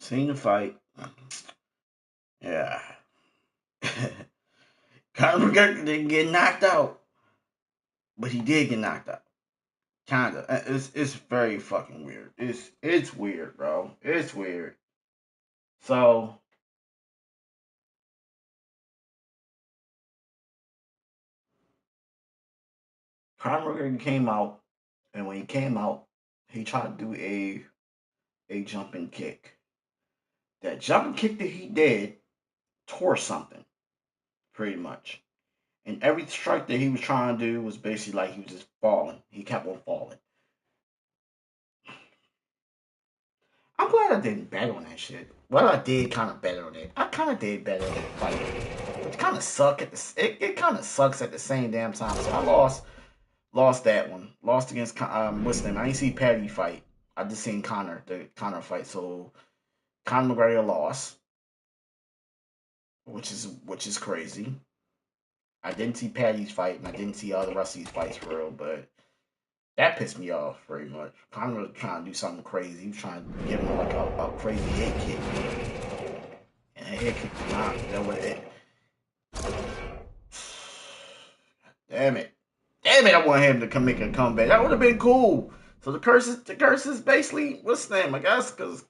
Seen the fight. Yeah. Conor McGregor didn't get knocked out, but he did get knocked out. Kinda. It's very fucking weird. It's weird, bro. It's weird. So Conor McGregor came out, and when he came out, he tried to do a jumping kick. That jumping kick that he did tore something, pretty much. And every strike that he was trying to do was basically like he was just falling. He kept on falling. I'm glad I didn't bet on that shit. Well, I did kind of bet on it. I kind of did bet on it, but it kind of suck at the. It kind of sucks at the same damn time. So I lost that one. Lost against what's his name? I didn't see Patty fight. I just seen the Connor fight. So Conor McGregor lost, which is crazy. I didn't see Patty's fight, and I didn't see all the rest of these fights for real, but that pissed me off very much. Conor was trying to do something crazy. He was trying to give him like a crazy head kick. And a head kick was not. That was it. Damn it. Damn it, I want him to come make a comeback. That would have been cool. So the curse is basically, what's his name, I guess, because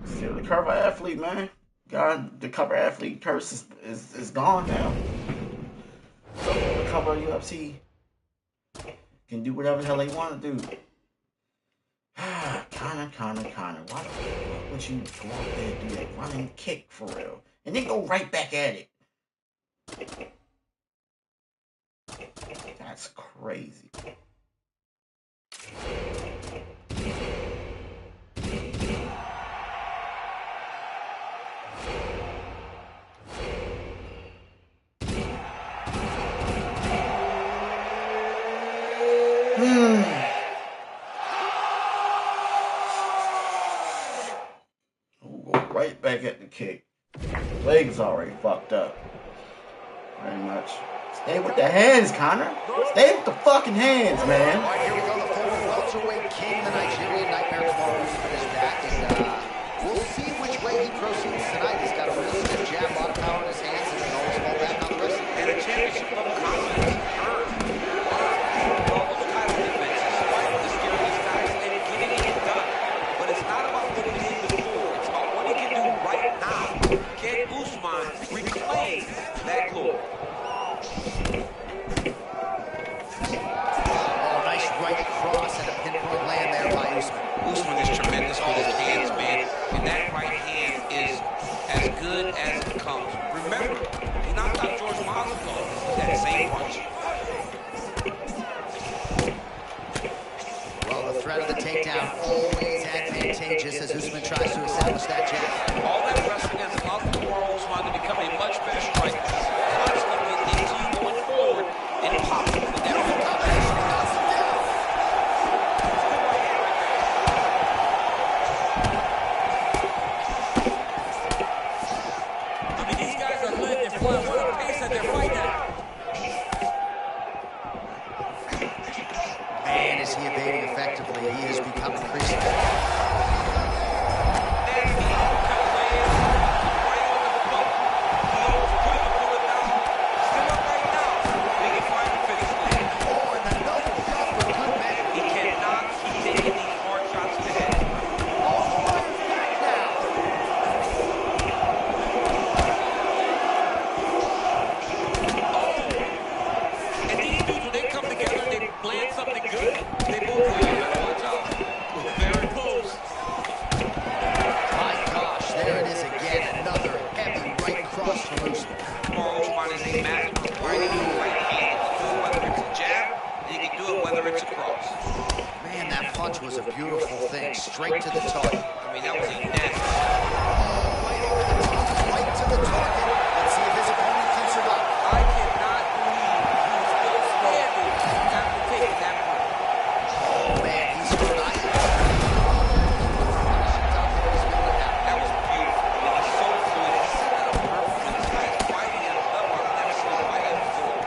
still the cover athlete, man. God, the cover athlete curse is gone now. So the cover UFC can do whatever the hell they want to do. Conor. Why the fuck would you go out there and do that running kick for real? And then go right back at it. That's crazy. Go right back at the kick. Legs already fucked up. Very much. Stay with the hands, Conor. Stay with the fucking hands, man. All right, here we go. The former welterweight king, the Nigerian Nightmare tomorrow is back, and we'll see which way he proceeds tonight. He's got a real stiff jab, a lot of power in his hands, and can always fall back on the wrist. And a championship level confidence earned. Those title defenses, fighting the scariest guys, and getting it done. But it's not about what he did before. It's about what he can do right now. Can Usman reclaim that glory? Right cross and a pinpoint land there by Usman. Usman is tremendous with his hands, man. And that right hand is as good as it comes. Remember, he knocked out George Masvidal with that same punch. Well, the threat of the takedown always advantageous as Usman tries to establish that jab. All that wrestling has allowed Usman to become a much better striker. Constantly into you going forward and popping with that overcome. Man, is he evading effectively. He has become increasingly. Was a beautiful thing, straight to the target. I mean, that was a nasty. Right over the top, right to the target. Let's see if his opponent can survive. I cannot believe he's still standing after taking that punch. Oh man, he's trying. That was beautiful. I mean, he's so fluid. He set that up perfectly. This guy is fighting at a level I've never seen him fight at before.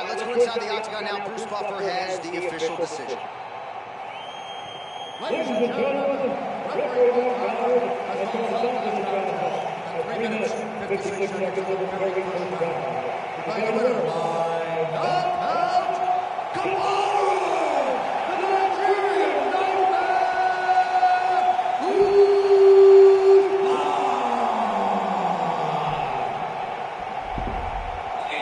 let's go inside the octagon now. Bruce Buffer has the official decision. Ladies and gentlemen, referee Will Howard has called out this contest at 3 minutes, 56 seconds of the very first round. Declaring the winner by knockout, Kamaru, the Nigerian Nightmare,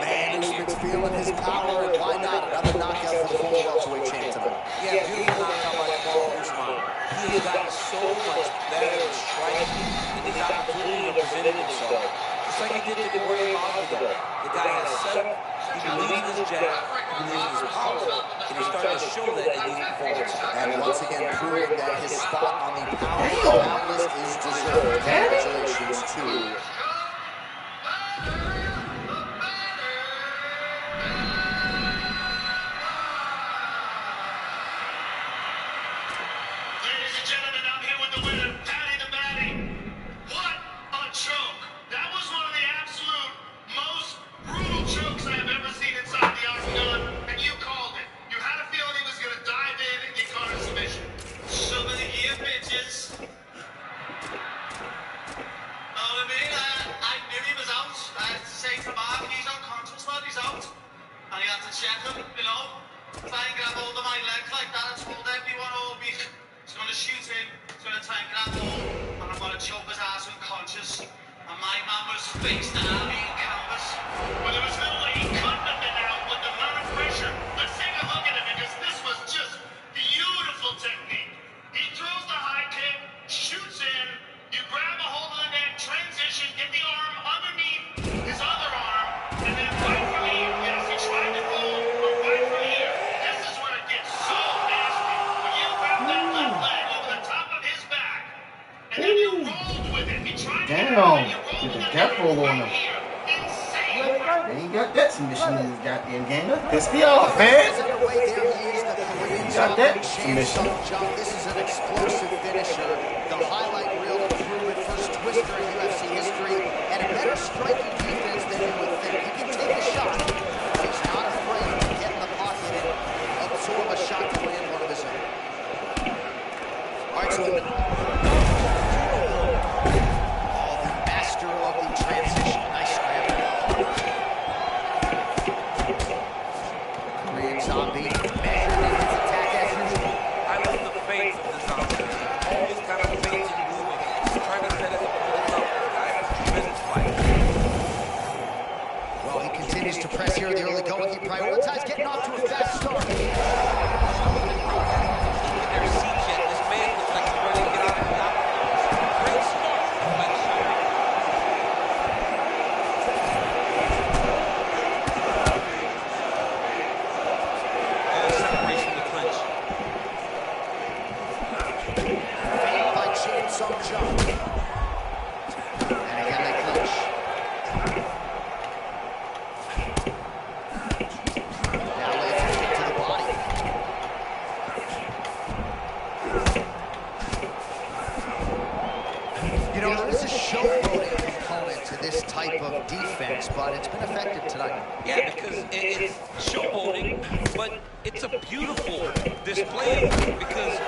Man, Usman's feeling his power, and why not? Another knockout for the former welterweight champ tonight. Yeah, beautiful knockout by Kamaru Usman. He has gotten so much better at striking, and his opportunity to present himself. Just like he did to Gregor Masvidal. The guy has set up, he believes in his jab, he believes in his power, and he's starting to show that in these performances. And once again, proving that his spot on the pound list is deserved. Congratulations to Ladies and gentlemen, I'm here with the winner, Patty the Batty. What a choke. That was one of the absolute most brutal chokes I have ever seen inside the octagon, and you called it. You had a feeling he was going to dive in and get caught in submission. So many gear bitches. I mean, I knew he was out. I had to say to Mark, he's unconscious, lad, he's out. And he had to check him, you know. Try and grab hold of my legs like that. I told everyone all week. He's going to shoot in, he's going to try and grab hold, and I'm going to choke his ass unconscious. And my man was face down in canvas. But there was no way he couldn't have been out with the amount of pressure. Let's take a look at it, because this was just beautiful technique. He throws the high kick, shoots in, you grab a hold of the neck, transition, get the arm underneath his other arm, and then right from here, yes, he tried to roll, but right from here, this is where it gets so nasty. When you grab that left leg over the top of his back, and then you rolled with it. He tried to get it, and you rolled Get the with death it roll on right him. here. Insane. They ain't got that submission in his goddamn game. Piss me off, man. Got that submission. This is an explosive finisher. The highlight reel to prove it. First twister in UFC history, and a better striking defense than you would think. He can take a shot. He's not afraid to get in the pocket and absorb a shot to land one of his own. All right, so the master of the transition. Nice grab. Korean Zombie measured in his attack as usual. I love the face of the zombie. Always kind of faint and moving. He's trying to set us up for the top of the guy. Business fight. Well, he continues to press here in the early going. He prioritizes getting off to a fast start. In their seat yet, this man looks like he's ready to get out of the octagon. Great start by the shoulder. Oh, separation of the clinch. Fade by Chainsaw Jump. And again they clinch. Now lays it into the body. You know, there is a showboating component to this type of defense, but it's been effective tonight. Yeah, because it's showboating, but it's a beautiful display because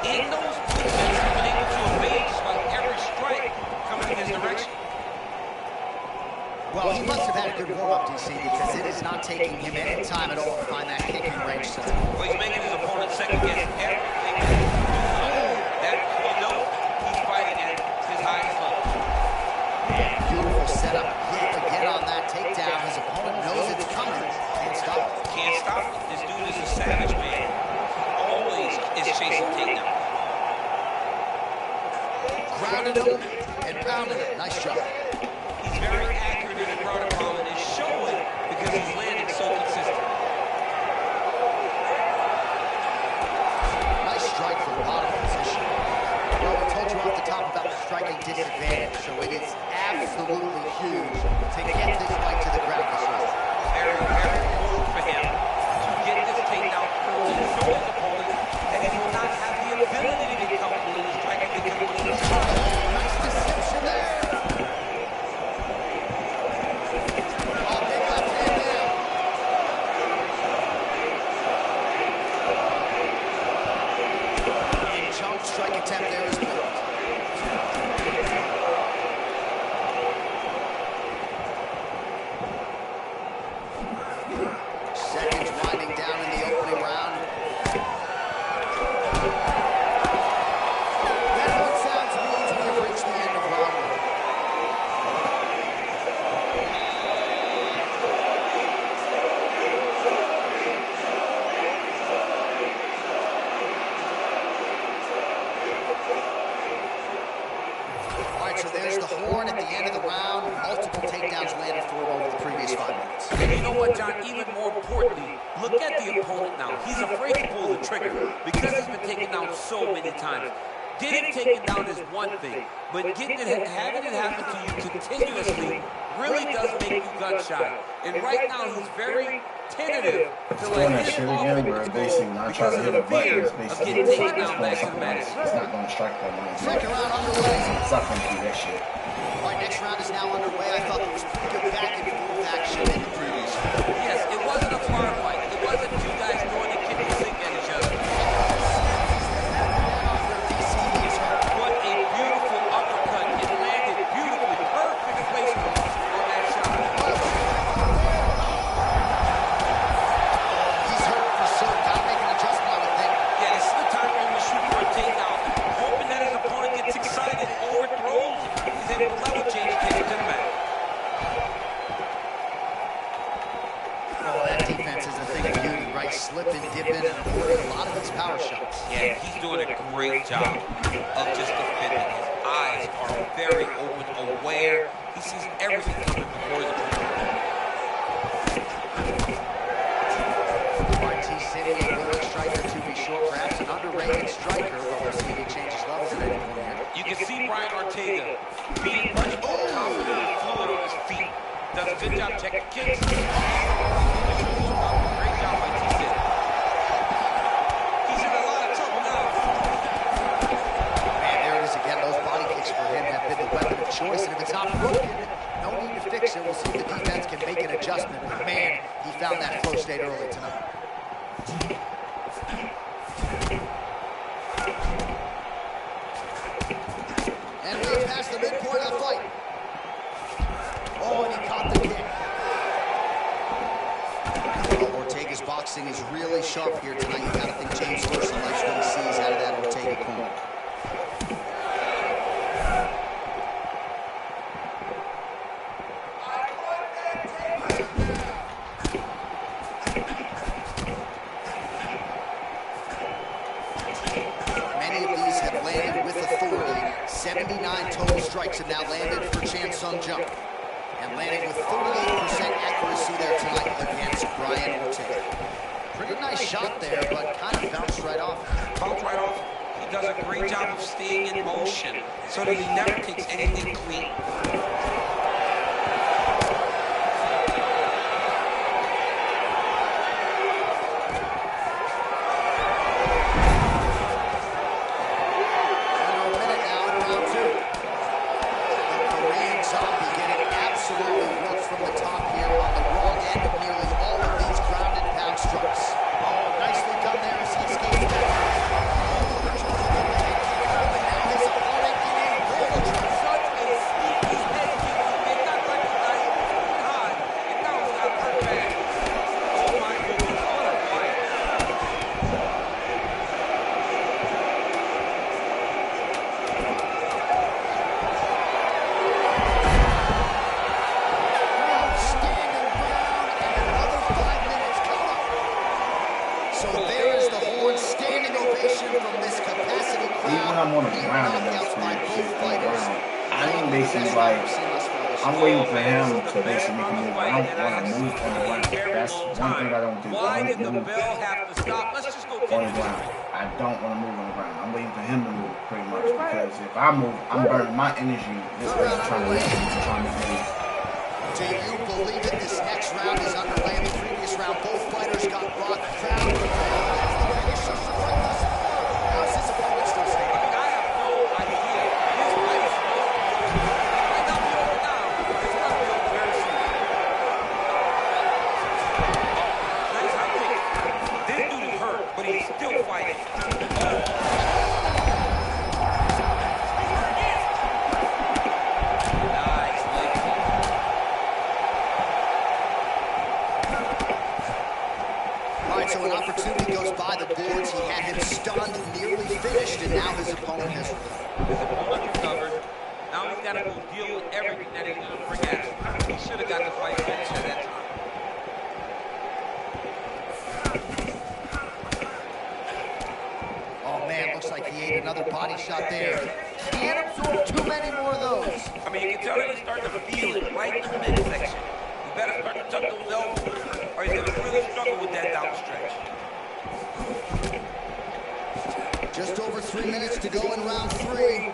in those movements, he's been able to evade just about every strike coming in his direction. Well, he must have had a good warm-up, DC, because it is not taking him any time at all to find that kicking range tonight. Well, he's making his opponent second guess everything. That, you know, he's fighting at his highest level. Beautiful setup yet again on that takedown. His opponent knows it's coming. Can't stop it. Can't stop it. This dude is a savage, man. Always is chasing takedown. Grounded him and pounded it. Nice job. He's very accurate in the protocol, and it's showing because he's landing so consistent. Nice strike from the bottom position. Well, we told you off the top about the striking disadvantage, so it is absolutely huge to get this fight to the ground this way. Very, very important for him to get this takedown early and show his opponent that he will not have the ability to get comfortable in the striking because of what he's doing. Nice deception there. Seconds winding down in the opening round. That one sounds means we have reached the end of round one. All right, so there's the horn at the end of the round. Multiple takedowns landed for him over the previous 5 minutes. And you know what, John? Even more importantly, look at the opponent now. He's afraid to pull the trigger because he's been taken down so many times. Getting taken down is one thing, but having it happen to you continuously really does make you gun shy. And right now, he's very tentative to Doing that let shit his again, offense where go basically not trying to because of hit the a button, fear it's of basically getting taken it's down doing back to something back. else. It's not going to strike that one. Second round underway. It's not going to do that shit. All right, next round is now underway. I thought there was pretty good back and forth action in the previous round. Yes, it wasn't a bar fight. It wasn't two guys throwing the kitchen sink at each other. What a beautiful uppercut. It landed beautifully. Perfect placement on that shot. He's hurt for sure. Got to make an adjustment, I would think. Yeah, this is the time for him to shoot for a takedown. Hoping that his opponent gets excited, overthrows, he's able to level change, take it to the mat. Oh, that defense is a thing of beauty, right? Slipping, dipping, and avoiding a lot of these power shots. Yeah, he's doing a great job of just defending. His eyes are very open, aware. He sees everything coming before his opponent. RT City, a willing striker to be short, perhaps an underrated striker, but we'll see if he changes levels at any point here. You can see Brian Ortega being much more confident and fluid on his feet. Does a good job checking kicks. Great job by T-City. He's in a lot of trouble now. Man, there it is again. Those body kicks for him have been the weapon of choice, and if it's not broken, no need to fix it. We'll see if the defense can make an adjustment. But man, he found that flow state early tonight. And we're past the midpoint of the fight. Oh, and he caught the kick. Well, Ortega's boxing is really sharp here tonight. You gotta think James Wilson likes what he sees out of that Ortega corner. Many of these have landed with authority. 79 total strikes have now landed for Chan Sung Jung. And landing with 38% accuracy there tonight against Brian Ortega. Pretty nice shot there, but kind of bounced right off. Bounced right off. He does a great job of staying in motion so that he never takes anything clean. I'm on the ground and that's pretty shit on the ground. I ain't basically like, I'm waiting for him to basically make a move. I don't want to move on the ground. That's one thing I don't do. Why I did the don't move bell have to stop? Let's just go on the ground. I don't want to move on the ground. I'm waiting for him to move pretty much because if I move, I'm burning my energy. This guy's trying to make me. Do you believe it? This next round is underway. In the previous round, both fighters got brought down. How's his opponent still standing? I have no idea. His fight is might not be over now, but it's going to be over very soon. Nice high kick. This dude is hurt, but he's still fighting. Nice leg kick. right, so an opportunity goes by the boards. He had him stunned, nearly finished, and now his opponent has recovered. Now he's got to go deal with everything that he's going to bring at him. He should have got the fight finished at that time. Oh, man, looks like he ate another body shot there. Can't absorb too many more of those. I mean, you can tell that he's starting to feel it right in the midsection. You better start to tuck those elbows, or he's going to really struggle with that down stretch. Just over 3 minutes to go in round 3.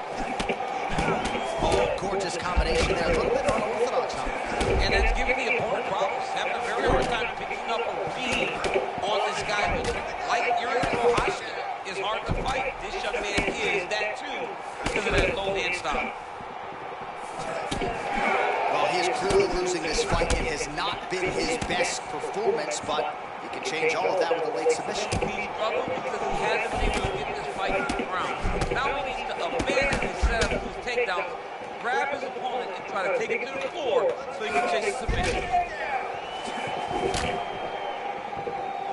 Oh, gorgeous combination there. A little bit unorthodox. And that's giving the opponent problems. Having a very hard time picking up a read on this guy. But like Yuri Prochazka is hard to fight. This young man is that too because of that low hand stop. Well, he is clearly losing this fight. It has not been his best performance, but he can change all of that with a late submission. He struggled because he hasn't been able to get this fight to the ground. Now he needs to abandon his setup to his takedown, grab his opponent, and try to take him to the floor so he can chase the submission.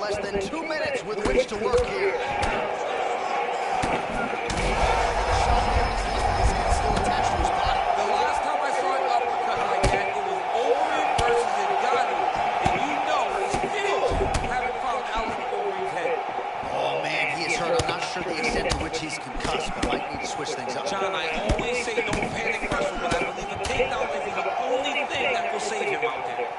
Less than 2 minutes with which to work here. Still attached to his body. The last time I saw an uppercut like that, it was Overeem versus Ngannou. And you know he still haven't found Alex Overeem's head. Oh, man, he is hurt. I'm not sure the extent to which he's concussed, but might need to switch things up. John, I always say no panic wrestle, but I believe a takedown may be the only thing that will save him out there.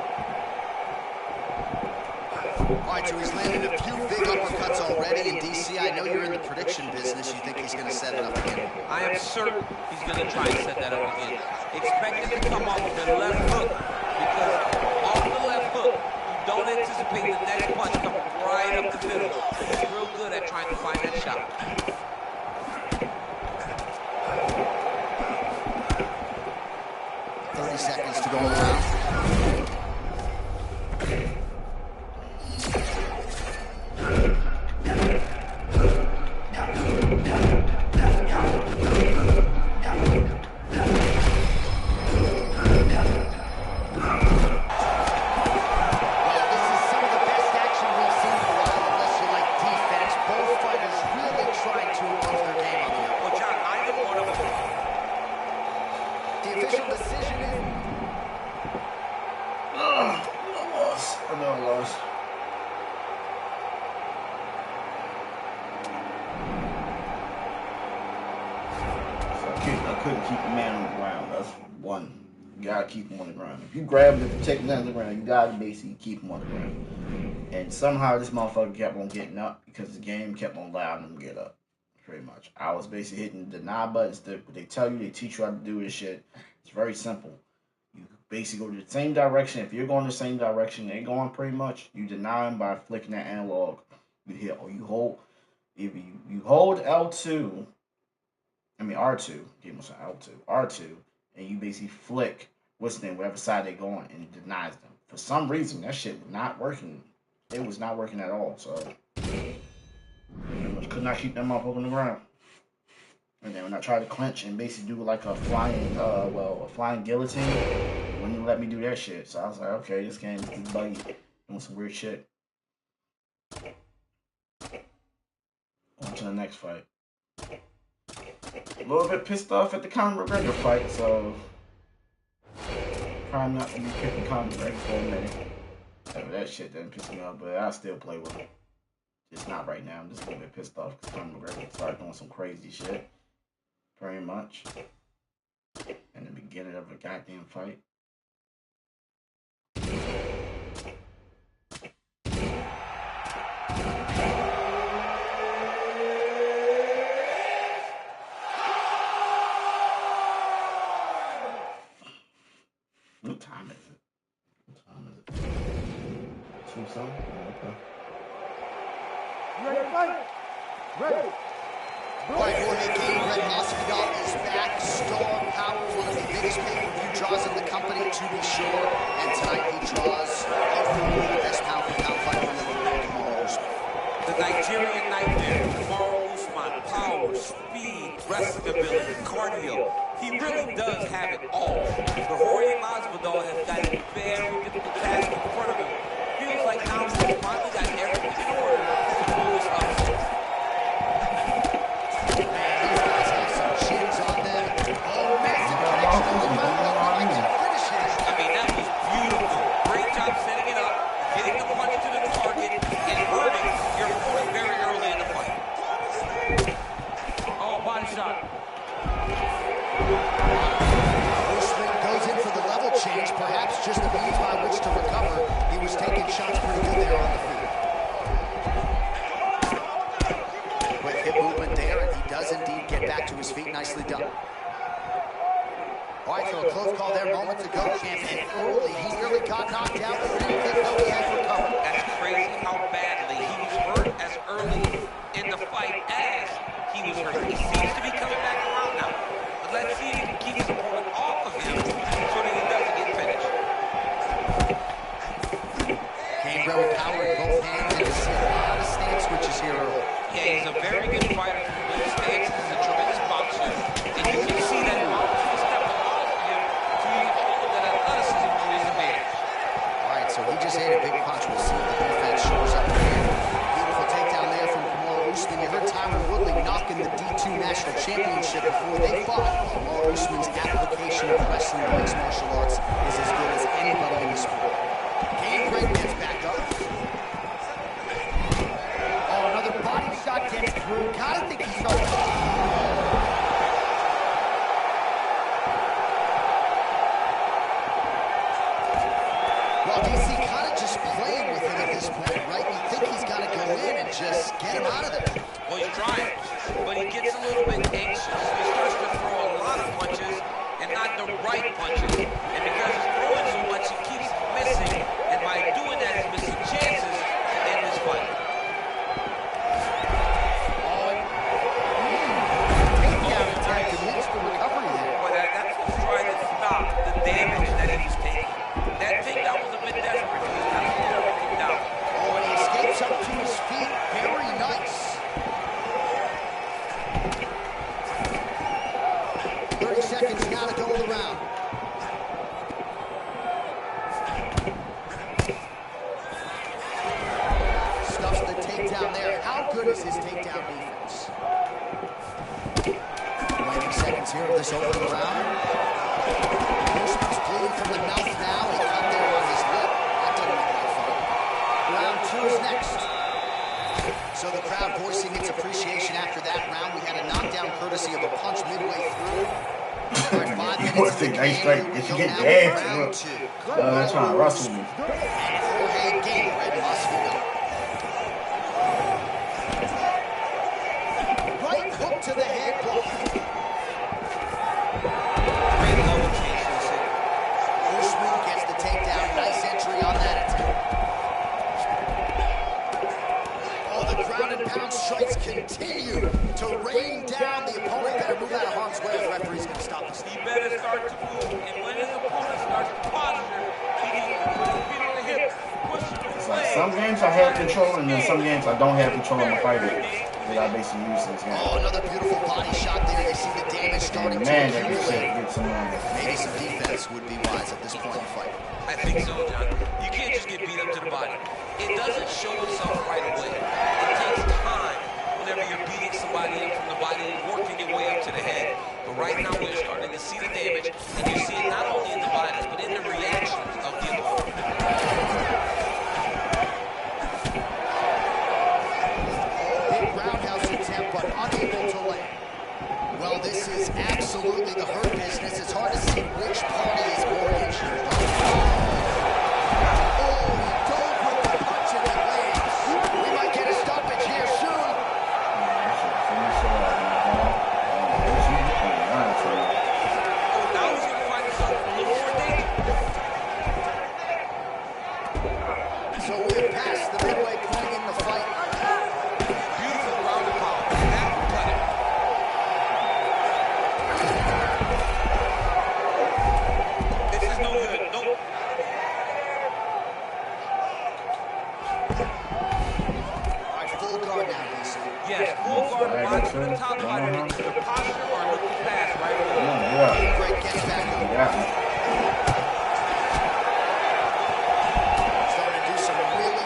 All right, so he's landed a few big uppercuts already in DC. I know you're in the prediction business. You think he's going to set it up again? I am certain he's going to try and set that up again. Expect him to come off with the left hook, because off the left hook, you don't anticipate the next punch coming right up the middle. He's real good at trying to find that shot. 30 seconds to go around. Keep him on the ground. If you grab him to take him on the ground, you gotta basically keep him on the ground. And somehow this motherfucker kept on getting up because the game kept on allowing him to get up. Pretty much. I was basically hitting the deny buttons. They tell you, they teach you how to do this shit. It's very simple. You basically go to the same direction. If you're going the same direction they're going, pretty much, you deny them by flicking that analog. You hit or you hold. If you hold L2, I mean R2, give me some L2, R2, and you basically flick what's the name, whatever side they're going, and it denies them. For some reason, that shit was not working. It was not working at all, so I could not keep them up on the ground. And then when I tried to clinch and basically do like a flying, a flying guillotine, it wouldn't even let me do that shit. So I was like, okay, this game is buggy, doing some weird shit. On to the next fight. A little bit pissed off at the Conor McGregor fight, so trying not to be picking Conor McGregor for a minute. That shit doesn't piss me off, but I still play with him. Just not right now. I'm just a little bit pissed off because Conor McGregor started doing some crazy shit. Pretty much. In the beginning of a goddamn fight. What time is it? What time is it? 2 something? Oh, okay. You ready to fight? Ready. All right, Jorge King, Red Masvidal is back. Star Power, one of the biggest pay-per-view draws in the company, to be sure. And tonight he draws arguably the best pound-for-pound fighter in the world, Kamaru Usman. The Nigerian Nightmare, Kamaru Usman, power, speed, wrestling ability, cardio. He really does have it all. But Jorge Masvidal has got a very difficult task in front of him. Feels like right now he's finally got everything in order to pull this upset. These guys have some chins on them. Oh, massive connection on the ground. He likes to finish it. I mean, that was beautiful. Great job setting it up, getting the punch to the target, and hurting your opponent very early in the fight. Oh, body shot. Usman goes in for the level change, perhaps just a means by which to recover. He was taking shots pretty good there on the feet. Quick hip movement there, and he does indeed get back to his feet. Nicely done. All right, so a close call there moments ago, champ. And early, he nearly got knocked out, but he didn't know he had recovered. That's crazy how badly he was hurt as early in the fight as he was hurt. He seems to be coming back around now. But let's see if he can keep his opponent off of him so that he doesn't get finished. Came very power in both hands, and you see a lot of stance switches here early. Yeah, he's a very good fighter from both stances. He's a tremendous boxer. And you can see that boxer is stepping off for him to use all of that athleticism to his advantage. All right, so he just ate a big punch. We'll see if the defense shows up here. Beautiful takedown there from Kamaru Usman. You heard Tyron Woodley knocking the D2 National Championship before they fought. Kamaru Usman's application of wrestling and mixed martial arts is as good as anybody in the sport. Game break gets back up. Oh, another body shot gets through. Gotta think he's starting to... Well, DC kind of just playing with him at this point, right? You think he's got to go in and just get him out of there. Well, he's trying, but he gets a little bit anxious. He starts to throw a lot of punches and not the right punches. And because he's throwing so much, he keeps missing. And by doing that, he's missing chances to end this fight. Takedown attack to miss the recovery there. Boy, that's what's trying to stop the damage that he's taking. That takedown was a bit desperate. He's got to slow everything down. Oh, and he escapes up to his feet. Very nice. 30 seconds now to go in the round. Stuffs the takedown there. How good is his takedown defense? Remaining seconds here of this opening round. Usman's bleeding from the mouth now. He cut there on his lip. That didn't make that fun. Round 2 is next. So the crowd voicing its appreciation after that round. We had a knockdown courtesy of a punch midway through. All right, 5 minutes to the Nice game. strike. We If you go get now dead, to round 2. trying to wrestle me. Jorge Gamer in Las Vegas. Right hook to the head block. Great level change to the city. Usman gets the takedown. Nice entry on that attack. Oh, the ground and pound strikes continue to rain down. The opponent better move out of harm's way. The referee's going to stop this. He better start to move. And when his opponent starts to posture, he needs to put his feet on the hips, push him away. Some games I have control, and then some games I don't have control of my fighter that I basically use this game. Oh, another beautiful body shot there. You see the damage starting to Man, that shit accumulate. gets some. Maybe some defense would be wise at this point in the fight. I think so, John. You can't just get beat up to the body. It doesn't show itself right away. It takes time whenever you're beating somebody up from the body and working your way up to the head. But right now we're starting to see the damage, and you see it not only in the bodies, but in the reactions of the opponent. Big roundhouse attempt, but unable to land. Well, this is absolutely the hurt business. It's hard to see which party is more injured. Oh, he dove with the punch and it lands. We might get a stoppage here soon. Now he's going to find himself a little more danger. So we're past the midway point in the fight. Beautiful ground and pound. That will cut it. This is no good. Nope. All right, full guard now, DC. Yes, full guard, rise to the top fighter, and either posture or look to pass right away. Great gets back up. Starting to do some really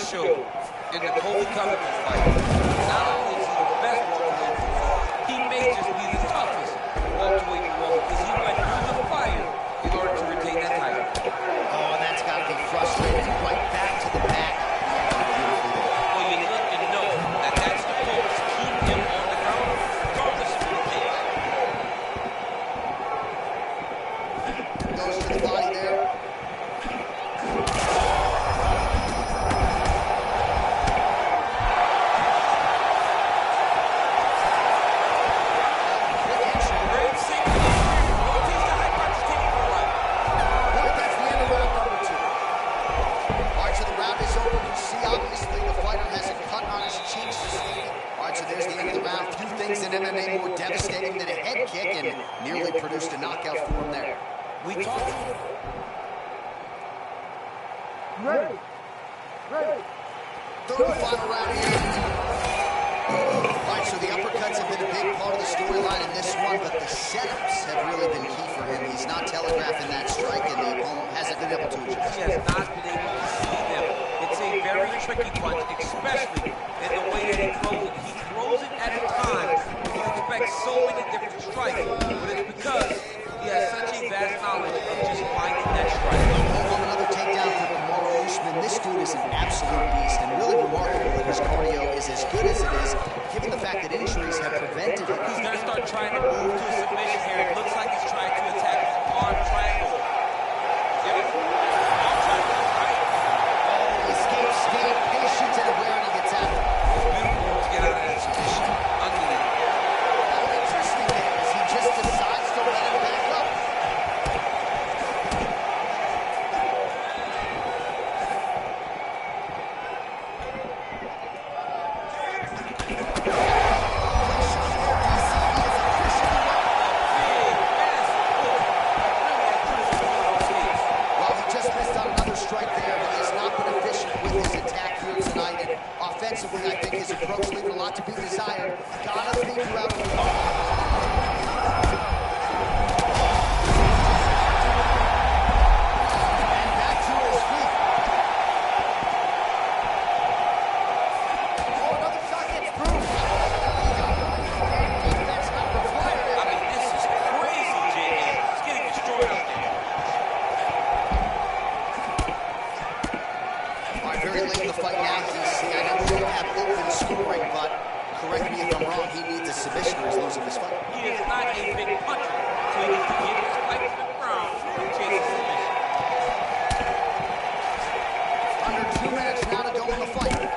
showed in the Colby Covington fight, not only is he the best welterweight in the world, he may just be the toughest welterweight in the world because he went through the fire in order to retain that title. Oh, and that's got to be frustrating. Right back to the back. Well, you look and know that that's the focus. Keep him on the ground, regardless of what it takes. Goes to the body there. In MMA more devastating than a head kick and nearly produced a knockout for him there. We talked. Ready. Third and final round here. All right, so the uppercuts have been a big part of the storyline in this one, but the setups have really been key for him. He's not telegraphing that strike, and the opponent hasn't been able to adjust. He has not been able to see them. It's a very tricky punch, especially in the way that he throws it. He throws it at a time when you expect so many different strikes, but it's because he has such a vast knowledge of just finding that strike. Another takedown for Kamaru Usman. This dude is an absolute beast, and really remarkable that his cardio is as good as it is, given the fact that injuries have prevented him. He's going to start trying to move to a submission here. It looks like he's trying to attack his arm triangle. Stay patient and aware when he gets out. Beautiful to get out of that submission. Unbelievable. How interesting there is he just decides to let him back up. Well, he just missed on another strike there, but he has not been efficient with his attack here tonight. And offensively, I think his approach leaving a lot to be desired. Gotta figure out and back to his feet. Oh, another shot gets through. That's not required. I mean, this is crazy, J.A. He's getting destroyed out there. All right, very late in the fight now. I know we don't have open scoring, but correct me if I'm wrong, he needs a submission or he's losing this fight. He is not a big puncher, so he needs to get his fight to the ground and chase a submission. Under 2 minutes now to go in the fight.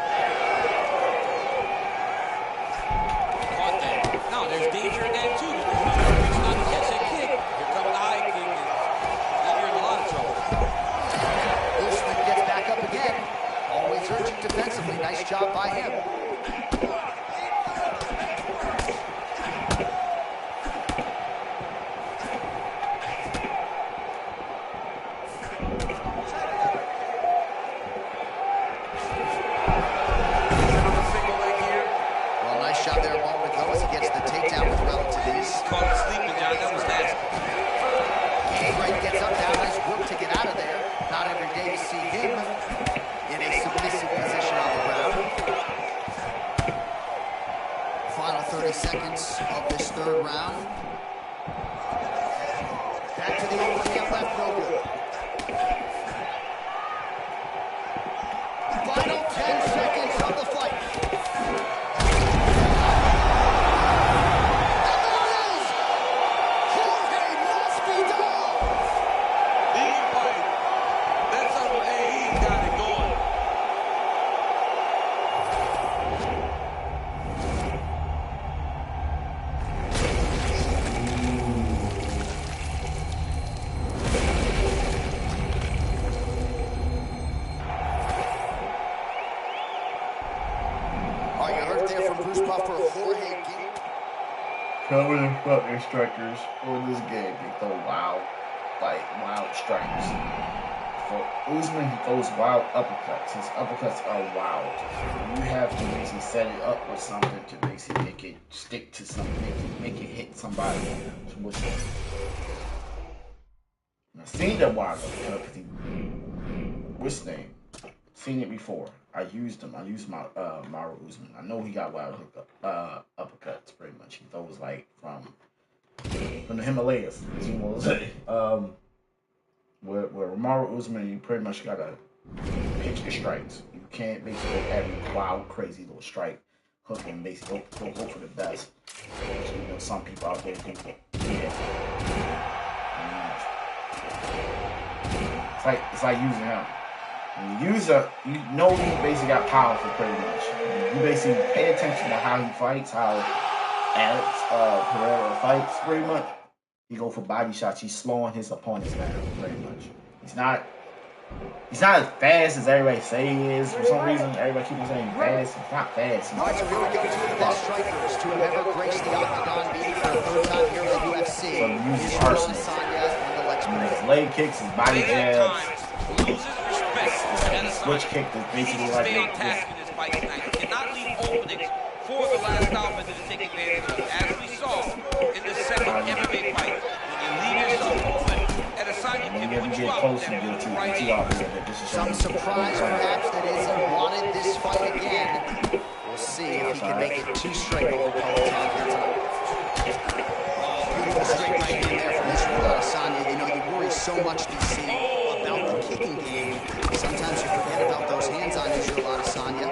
Caught that. No, there's danger in that too. Because he's not to catch that kick. Here comes the high kick, and you're in a lot of trouble. Usman gets back up again. Always urgent defensively. Nice job by him. Single leg here. Well, nice shot there a moment ago as he gets the takedown with relative ease. Caught him sleeping, John. That was nasty. Great gets up now. Nice work to get out of there. Not every day you see him in a submissive position on the ground. Final 30 seconds of this third round. Back to the overhand left, no good. Final 10 seconds of the fight. That's how he got it going. All right, you heard it there from Bruce Buffer, Jorge Gil. Cover the fucking strikers for this game. They throw wild strikes. For Usman, he throws wild uppercuts. His uppercuts are wild. You have to basically set it up with something to basically make it stick to something, make it hit somebody. I've seen that wild uppercut because what's his name? seen it before. I used him. I used my Mauro Usman. I know he got wild uppercuts pretty much. He throws like from the Himalayas, as you will say. Where Mauro Usman, you pretty much gotta pick your strikes. You can't basically every wild, crazy little strike hook and basically go for the best. Which, you know, some people out there do. Yeah. It's like using him. When you use you know you basically got powerful pretty much. You basically pay attention to how he fights, how Alex Pereira fights pretty much. He go for body shots. He's slowing his opponents down pretty much. He's not as fast as everybody say he is. For some reason, everybody keeps saying fast. He's not fast. All right, so here we go. Two of the best strikers to have ever graced the octagon, meeting for the third time here in the UFC. So he uses Israel arsenal. Adesanya and the legs. His leg kicks, his body jabs, Loses respect. his switch kick is basically like stay on task in this fight tonight. He cannot leave openings for the last offense to take advantage of. As we saw in the second MMA fight, when you leave yourself open, Adesanya can put you out there right here. Some surprise, perhaps, that Izzy wanted this fight again. We'll see if he can make it two straight over Peloton here tonight. Beautiful straight right hand there from Israel Adesanya. You know, you worry so much, DC, about the kicking game. Sometimes you forget about those hands on Israel Adesanya.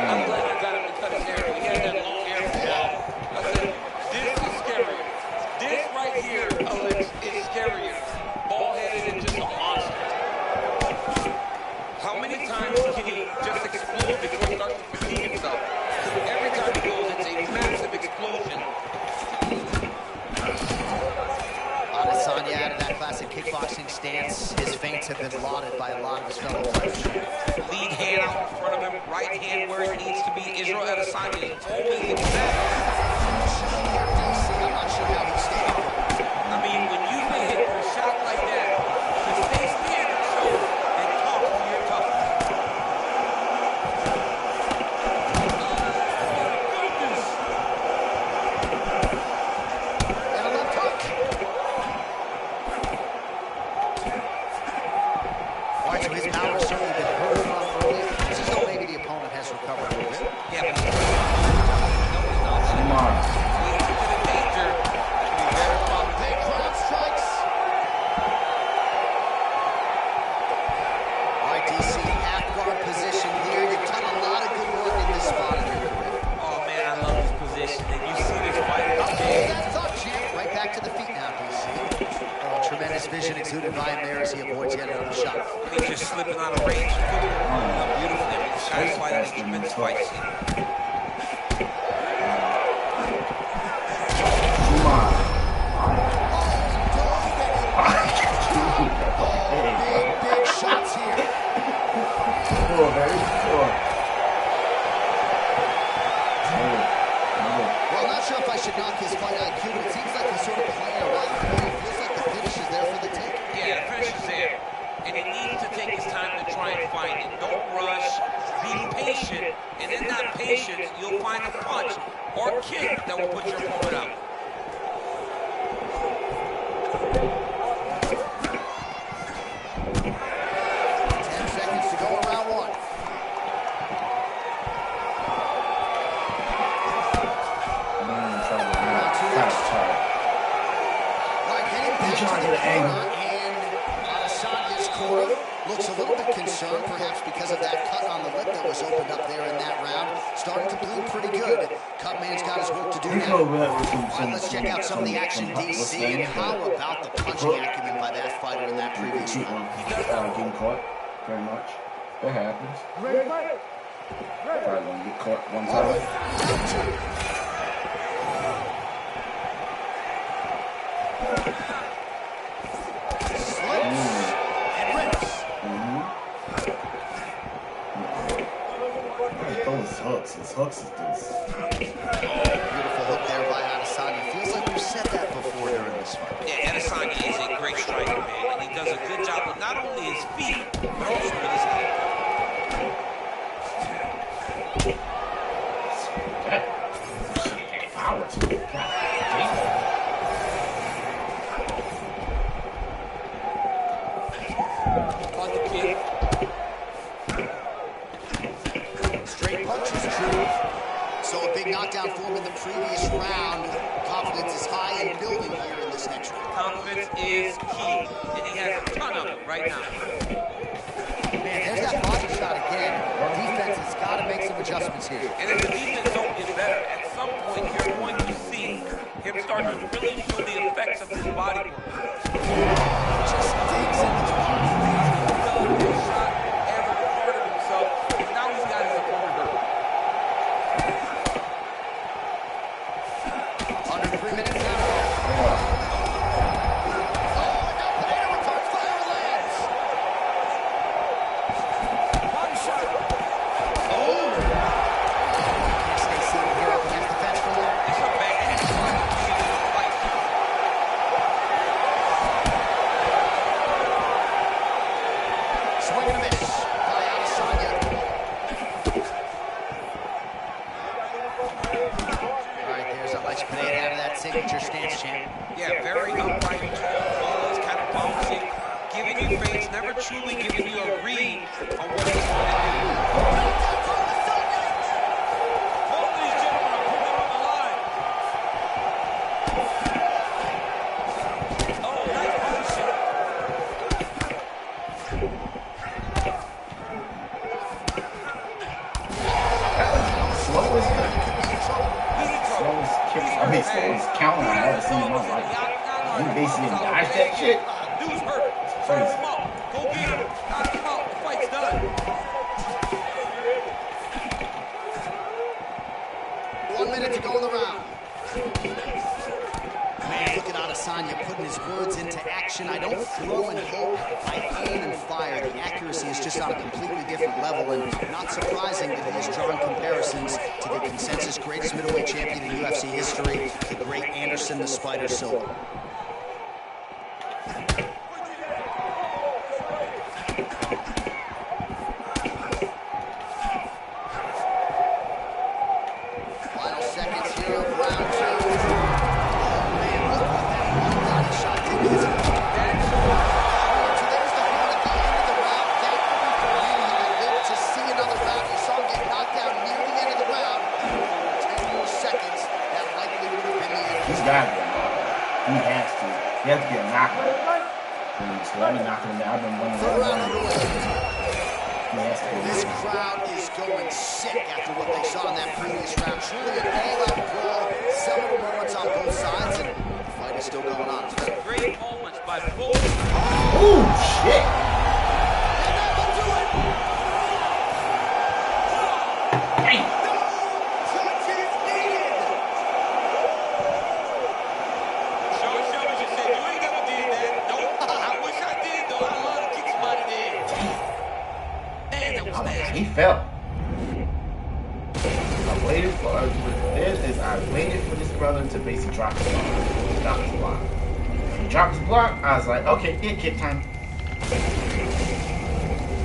I'm glad I got him to cut his hair. He had that long hair for a while. I said, this is scarier. This right here, Alex, is scarier. Ball-headed and just a monster. How many times can he just explode before he starts to fatigue himself? Every time he goes, it's a massive explosion. Adesanya out of that classic kickboxing stance. His feints have been lauded by a lot of his fellow fighters. Lead hand out in front of him, right hand where it needs to be. Israel Adesanya is always exact. I'm not sure how he's staying. I mean, when you've been hit with a shot like that, to stay standing so and talk when you're tough. And a left hook. All right, so his power certainly been heard from early. This is though maybe the opponent has recovered a little bit. Yeah, but Come on. danger. Big crowd strikes. All right, DC, half guard position here. You've done a lot of good work in this spot in your career. Oh man, I love this position. And you see this fight. Okay, that's up, champ. Right back to the feet now, DC. Oh, tremendous vision exuded by him there as he avoids yet another shot. He's just slipping out of range. Beautiful. This guy's fighting a tremendous fight. Come on. Big shots here. Cool, baby. Cool. Well, I'm not sure if I should knock his fight IQ, but it seems like he's sort of playing around. It feels like the finish is there for the take. Yeah, the finish is there. And he needs to take his time to try and find it. Don't rush. Be patient. And in that patience, you'll find a punch or kick that will put your opponent out. 10 seconds to go in round one. Trying to get an angle. And Adesanya's corner looks a little bit concerned, perhaps because of that cut on the lip that was opened up there in that round. Starting to bleed pretty good. Cutman's got his work to do now. All right, let's check out some of the action, DC. And how about the punching acumen by that fighter in that previous round? Getting caught, very much. That happens. Probably gonna get caught one time. His hooks is this. Beautiful hook there by Adesanya. Feels like we've said that before during this fight. Yeah, Adesanya is a great striker, man. And he does a good job with not only his feet, but also with his head. Power to it. the kick. Straight punches, true. So a big knockdown for him in the previous round. Confidence is high and building here in this next round. Confidence is key, and he has a ton of it right now. Man, there's that body shot again. Defense has got to make some adjustments here. And if the defense don't get better, at some point you're going to see him start to really show the effects of his body work. Just digs in the body. Developed his shot, every part of himself, and now he's got his opponent hurt. Under 3 minutes now. Signature stance, champ. Yeah, very upright, tall, always kind of bouncing, giving you face, never truly giving you a read on what he's going to do. Both of these gentlemen are putting it on the line. Oh, nice position. Slow as slowest counter I've ever seen in my life. You basically dodge that shit. Dude's hurt. Serve him up. Go get him. Knock him out. The fight's done. 1 minute to go in the round. Man, look at Adesanya putting his words into action. I don't throw and hope. I aim and fire. The accuracy is just on a completely different level, and not surprising that he has drawn comparisons to the consensus greatest middleweight champion in UFC history, the great Anderson the Spider Silva. Final seconds here of round 2. He has to. He has to get a knockout. So let me knock him down. I've been running around. He has to. This crowd is going sick after what they saw in that previous round. Truly an all-out brawl. Several moments on both sides, and the fight is still going on. Great moments by both. Oh, shit. He fell. I waited for this brother to basically drop his block. When he dropped his block, I was like, okay, yeah, kick time.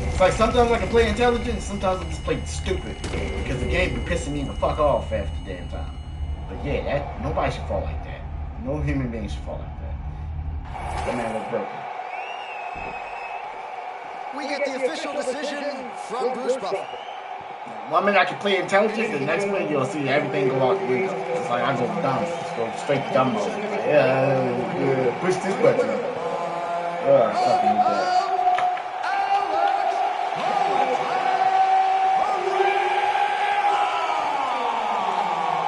It's like sometimes I can play intelligent, sometimes I just play stupid. Because the game be pissing me the fuck off half the damn time. But yeah, nobody should fall like that. No human being should fall like that. That man was broken. We get the official decision from Bruce Buffer. 1 minute I can play intelligence, the next minute you'll see everything go out the window. It's like I go dumb, just go straight to dumb mode. Like, yeah, push this button. Fucking that.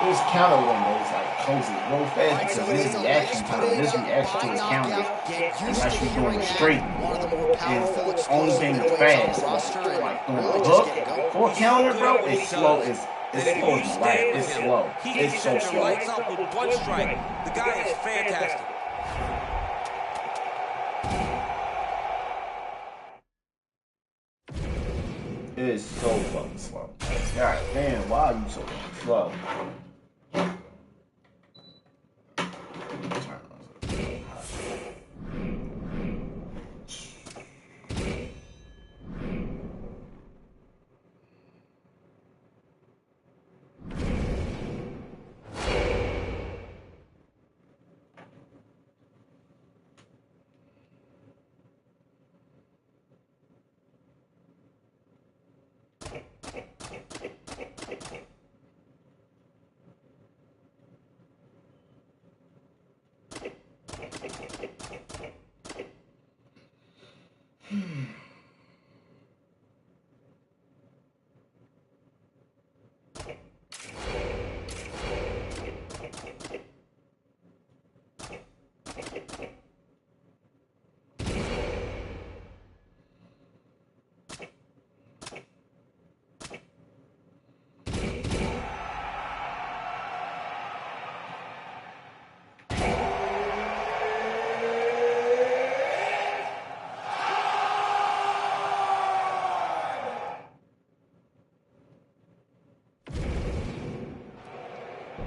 This counter window is like close it real fast because this reaction time, this reaction to his counter, unless you're doing it straight, is the only thing that's fast. Like doing a hook for a counter, bro, it's slow. It's slow as life. It's slow. It's so slow. Lights out with one strike. The guy is fantastic. It is so fucking slow. God damn, why are you so fucking slow? All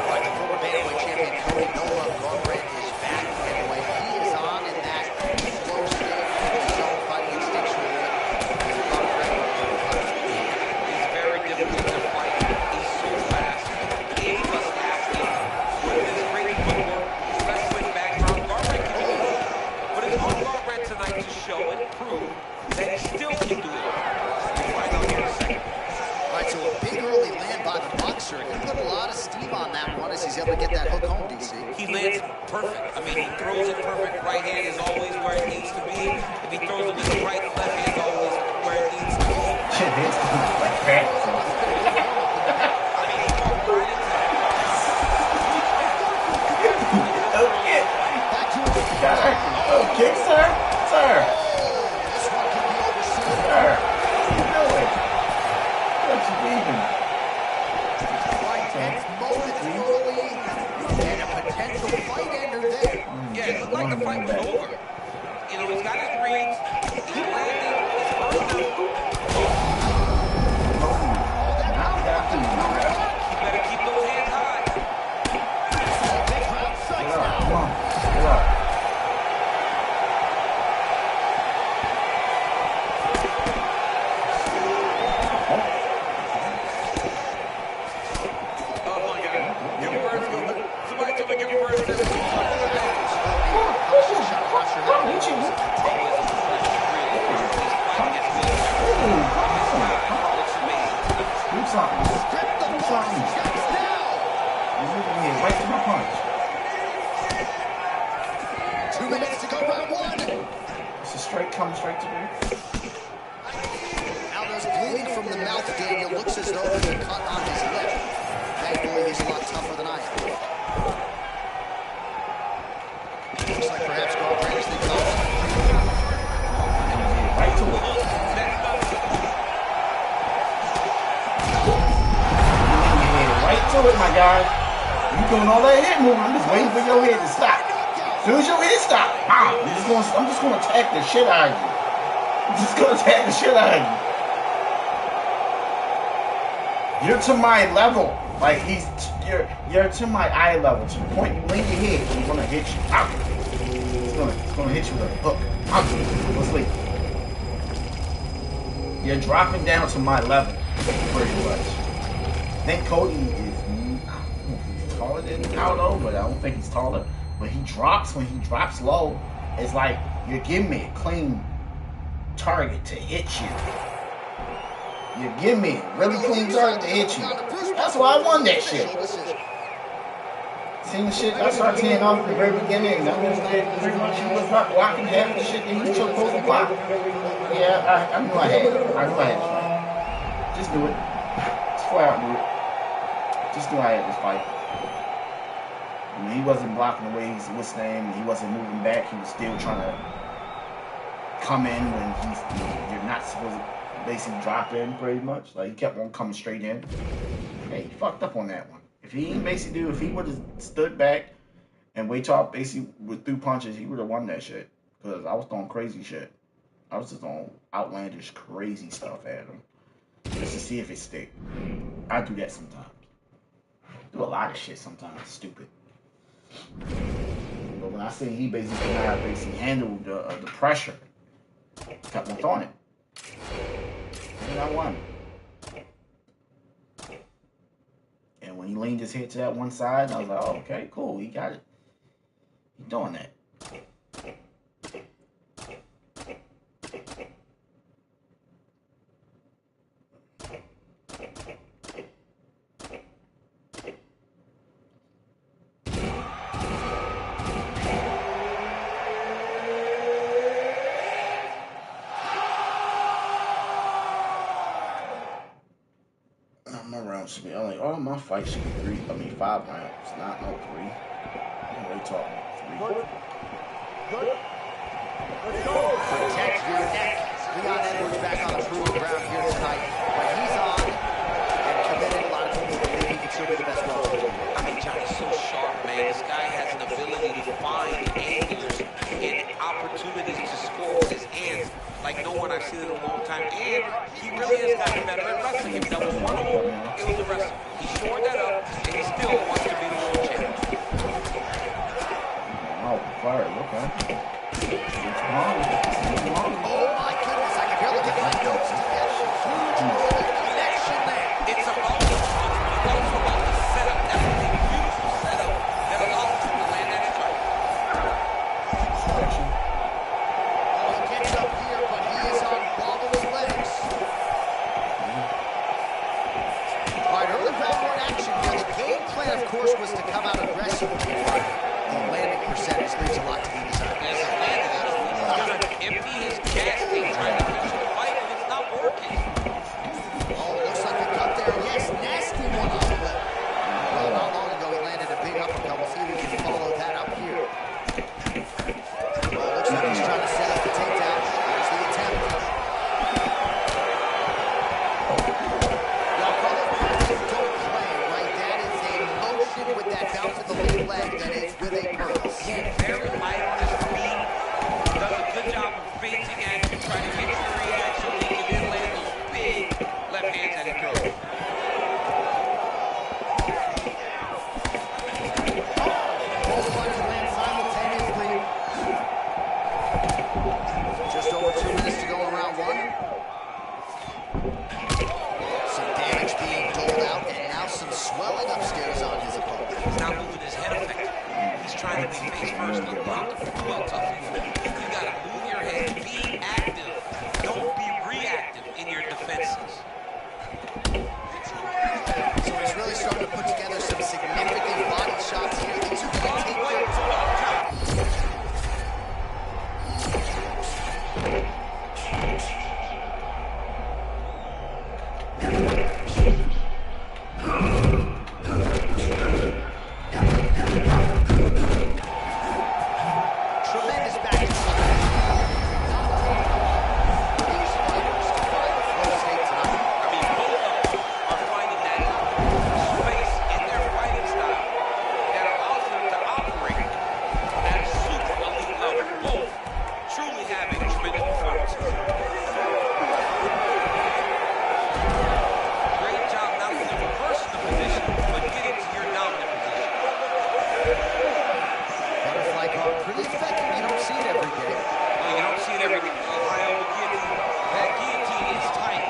right, the former bantamweight champion Cody Noah Garbrandt is back, and when he is on in that flow state in his zone fighting instinctually, Garbrandt will be punished. He's very difficult to fight. He's so fast. Any of us ask him, with his great footwork, his wrestling background, Garbrandt can do it. But it's on Garbrandt tonight to show and prove that he still can do it. We'll find out here in a second. All right, so a big early land by the boxer. He put a lot of steam on that one as he's able to get that hook home, DC. He lands perfect. I mean, he throws it perfect. Right hand is always where it needs to be. If he throws it with the right, left hand is always where it needs to be. Shit, this is like that. I mean, he walked right into that. Oh, shit. Back to his feet. Oh, kick, sir? Sir. This one could be overseen. Sir. What you doing? What you leaving? Right, tense moments early, and a potential fight ender there. Yeah, it looked like the fight was over. You know, he's got his reads. He's landing his first move. He better keep those hands high. Big crowd sights now. Come on. Get up. Oh my God. Give me first. Somebody tell me give me first. Hit you. Do something. Do something. He's looking here, right to my punch. 2 minutes to go, round one. It's a straight, coming straight to me. Aldo's bleeding from the mouth. Daniel looks as though there's a cut on his lip. Thankfully, he's a lot tougher than I am. Looks like perhaps Garbrandt is the coach. Right to it. Right to it, my guy. You doing all that head movement. I'm just waiting for your head to stop. As soon as your head stop, I'm just gonna attack the shit out of you. I'm just gonna attack the shit out of you. You're to my level. Like you're to my eye level. To the point you lean your head, I'm gonna hit you. Out. It's gonna hit you with a hook. Out. Go sleep. You're dropping down to my level, pretty much. I think Cody is, I don't know if he's taller than Aldo, but I don't think he's taller. But when he drops low, it's like you're giving me a clean target to hit you. You're giving me a really clean target to hit you. That's why I won that shit. Seen the shit I started teeing off at the very beginning, and that was pretty much he was not blocking half the shit that he was supposed to block. Yeah, I knew I had it. I knew I had this fight. Just do it. Just flat out do it. Just knew I had this fight. I mean, he wasn't blocking the way he's what's name. He wasn't moving back. He was still trying to come in when you're not supposed to basically drop in pretty much. Like he kept on coming straight in. Hey, he fucked up on that one. If he would have stood back and wait till basically with threw punches, he would have won that shit. Because I was throwing crazy shit. I was just throwing outlandish crazy stuff at him. Just to see if it stick. I do that sometimes. Do a lot of shit sometimes. It's stupid. But when I say he basically handled the pressure, kept on throwing it. And I won. And when he leaned his head to that one side, I was like, oh, okay, cool, he got it. He's doing that. Should be only all my fights should be 5 rounds, not no 3. I'm really talking about 3. Good. Let's go. Protect your neck. Leon Edwards back on the proving ground here tonight. But he's on and committed. A lot of people believe he can still be the best welterweight. I mean, Johnny's so sharp, man. This guy has an ability to find angles and opportunities to score with his hands like no one I've seen in a long time. And hand, he really has gotten better at wrestling. If that was one hold, it was a wrestling. He shored that up, and he still wants to be the world champion. Oh, fire, okay. Oh my goodness, I can barely get my notes together. Huge connection there. It's about the punch, but it's also about the setup. That's a beautiful setup that allows him to land that strike. Oh, he gets up here, but he is on Bobby's legs. All right, early round action here. The game plan, of course, was to come out aggressive. The landing percentage leaves a lot to be desired. As a landing, he's got to empty his gas tank trying to finish the fight, and it's not working. Oh, looks like a cut there. Yes, nasty one on the lip. Well, not long ago, he landed a big uppercut. We'll see if he can follow that up here. Well, looks like he's trying to set up the takedown. Here's the attempt. Y'all call it don't play, right? That is a motion with that bounce of the lead leg that is with a purpose. Very light on his feet. Does a good job of facing action, trying to get your reaction. He can then land those big left hands that he throws. Both fighters land simultaneously. Just over 2 minutes to go in round one. Some damage being doled out, and now some swelling upstairs on his opponent. He's not moving his head effectively. He's trying to be face first. Look how tough he is. You got to move your head. Be active. Don't be reactive in your defenses. So he's really starting to put together some significant body shots here. These are going to take their tremendous back and forth. These fighters to find the flow state tonight. I mean, both of them are finding that space in their fighting style that allows them to operate at a super elite level. Both truly having tremendous performances. Great job not only reversing the position, but getting to your dominant position. Butterfly guard, pretty effective. You don't see it every day. Well, you don't see it every high over guillotine. That guillotine is tight.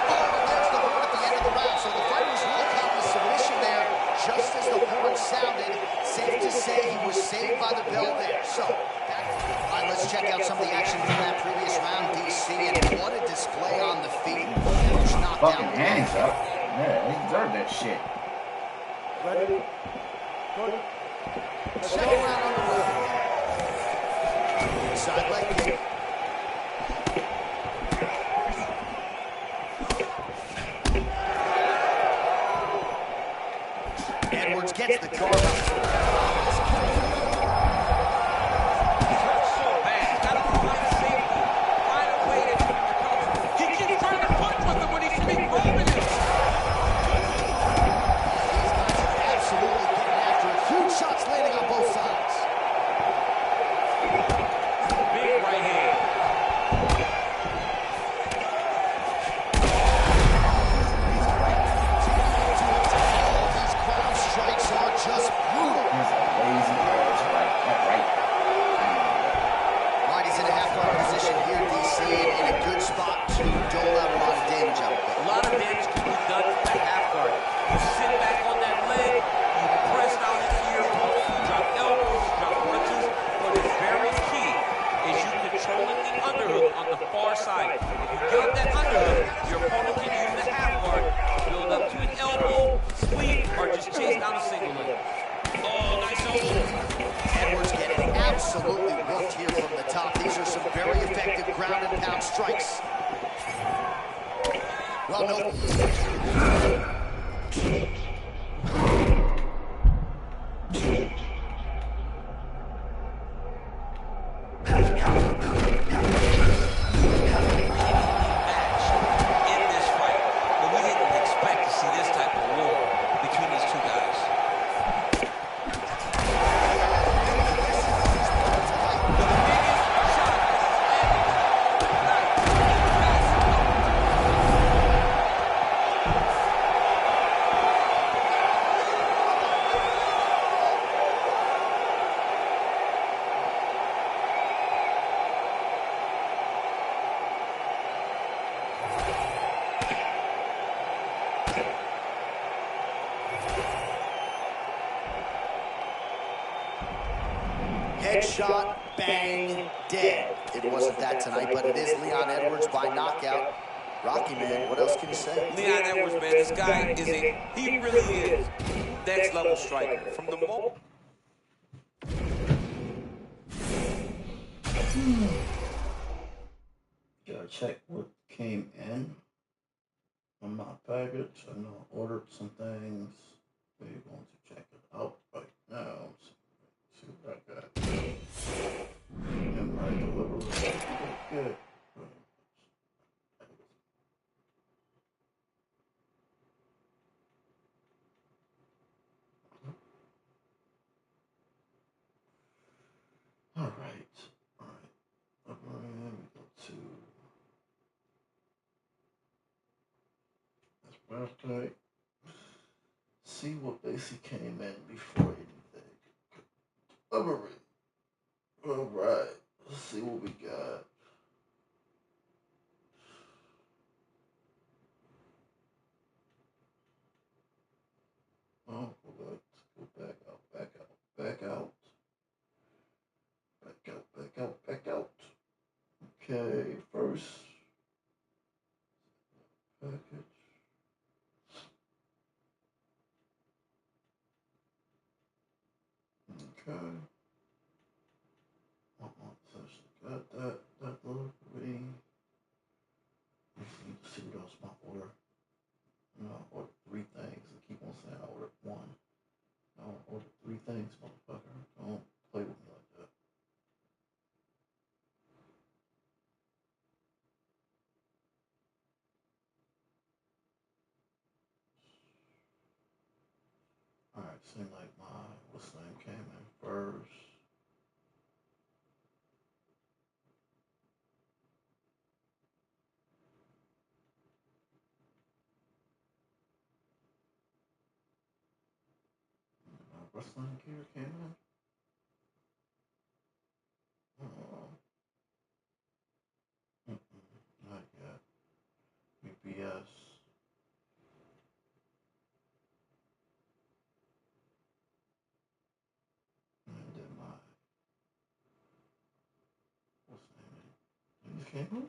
Oh, and there's the horn at the end of the round. So the fighters really caught the submission there just as the horn sounded. Safe to say he was saved by the bell there. So, all right, let's check out some of the action from that previous round, DC. And what a display on the feet. Huge knockdown. Fucking hands up. Yeah, he deserved that shit. Ready? Go. Second round underway. Side leg kick. Edwards gets the guard up. So bad. Gotta find safety. Find a way to recover. He keeps trying to punch with him when he should be grabbing him. These guys are absolutely getting after it. Huge shots landing on both sides. Big right hand. These ground strikes are just brutal. He's a lazy ass right. That right. All right, he's in a half-guard position here, DC, and in a good spot to dole out a lot of damage out there. A lot of damage can be done from that half guard. You sit back on that leg, you press down into your opponent, you drop elbows, you drop punches. What is very key is you controlling the underhook on the far side. If you get up that underhook, your opponent can use the half guard, build up to an elbow, sweep, or just chase down a single leg. Oh, nice elbow. Edwards getting absolutely whooped here from the top. These are some very effective ground and pound strikes. Well, no. Match in this fight, but we didn't expect to see this type of war between these two guys. shot, bang, dead. It wasn't that tonight, but it is Leon Edwards by knockout. Rocky, man, what else can you say? Leon Edwards, man, this guy he really is next level striker. From the moment. Gotta check what came in on my package. I know I ordered some things. We're going to check it out right now. See what I got. And my delivery. Good. All right. Let me go to this birthday. See what basically came in before anything. All right. Let's see what we got. Oh, let's go back out, back out, back out. Back out, back out, back out. Okay, first package. Okay. Session. Got that delivery. Let's see what else my order. No, I ordered 3 things. I keep on saying I ordered 1. No, I ordered 3 things, motherfucker. Don't play with me like that. Alright, seems like what's the name came in first. Wrestling gear came in. Not yet. BBS. And then what's the name? These came in?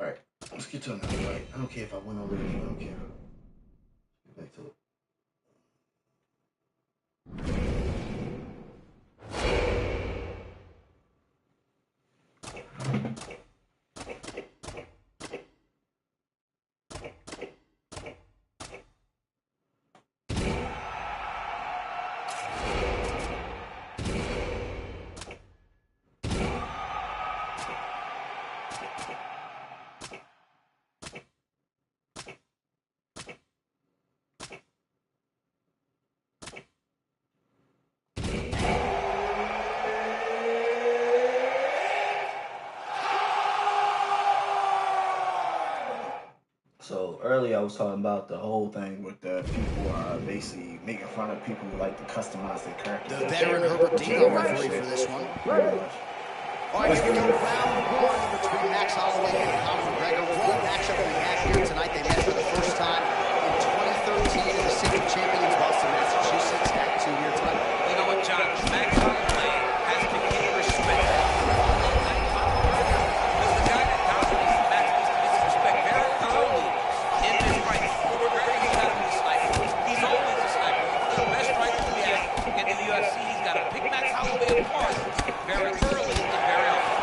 Alright, let's get to another fight. I don't care if I win or lose. I don't care. Let's get back to it. So earlier I was talking about the whole thing with the people basically making fun of people who like to customize their characters. The veteran Herbert Dino referee for this one. Pretty much. All right, here we go. Round 1 between Max Holloway and Conor McGregor. What a matchup we have here tonight. They met for the first time in 2013 in the City of Champions, Boston, Massachusetts. Act 2 here tonight. You know what, John? Max Holloway has to gain respect. Because the guy that dominates Max needs to get some respect very thoroughly in this fight. McGregor, he's got to be a sniper. He's always a sniper. He's the best striker we have in the UFC. He's got to pick Max Holloway apart very thoroughly and very often.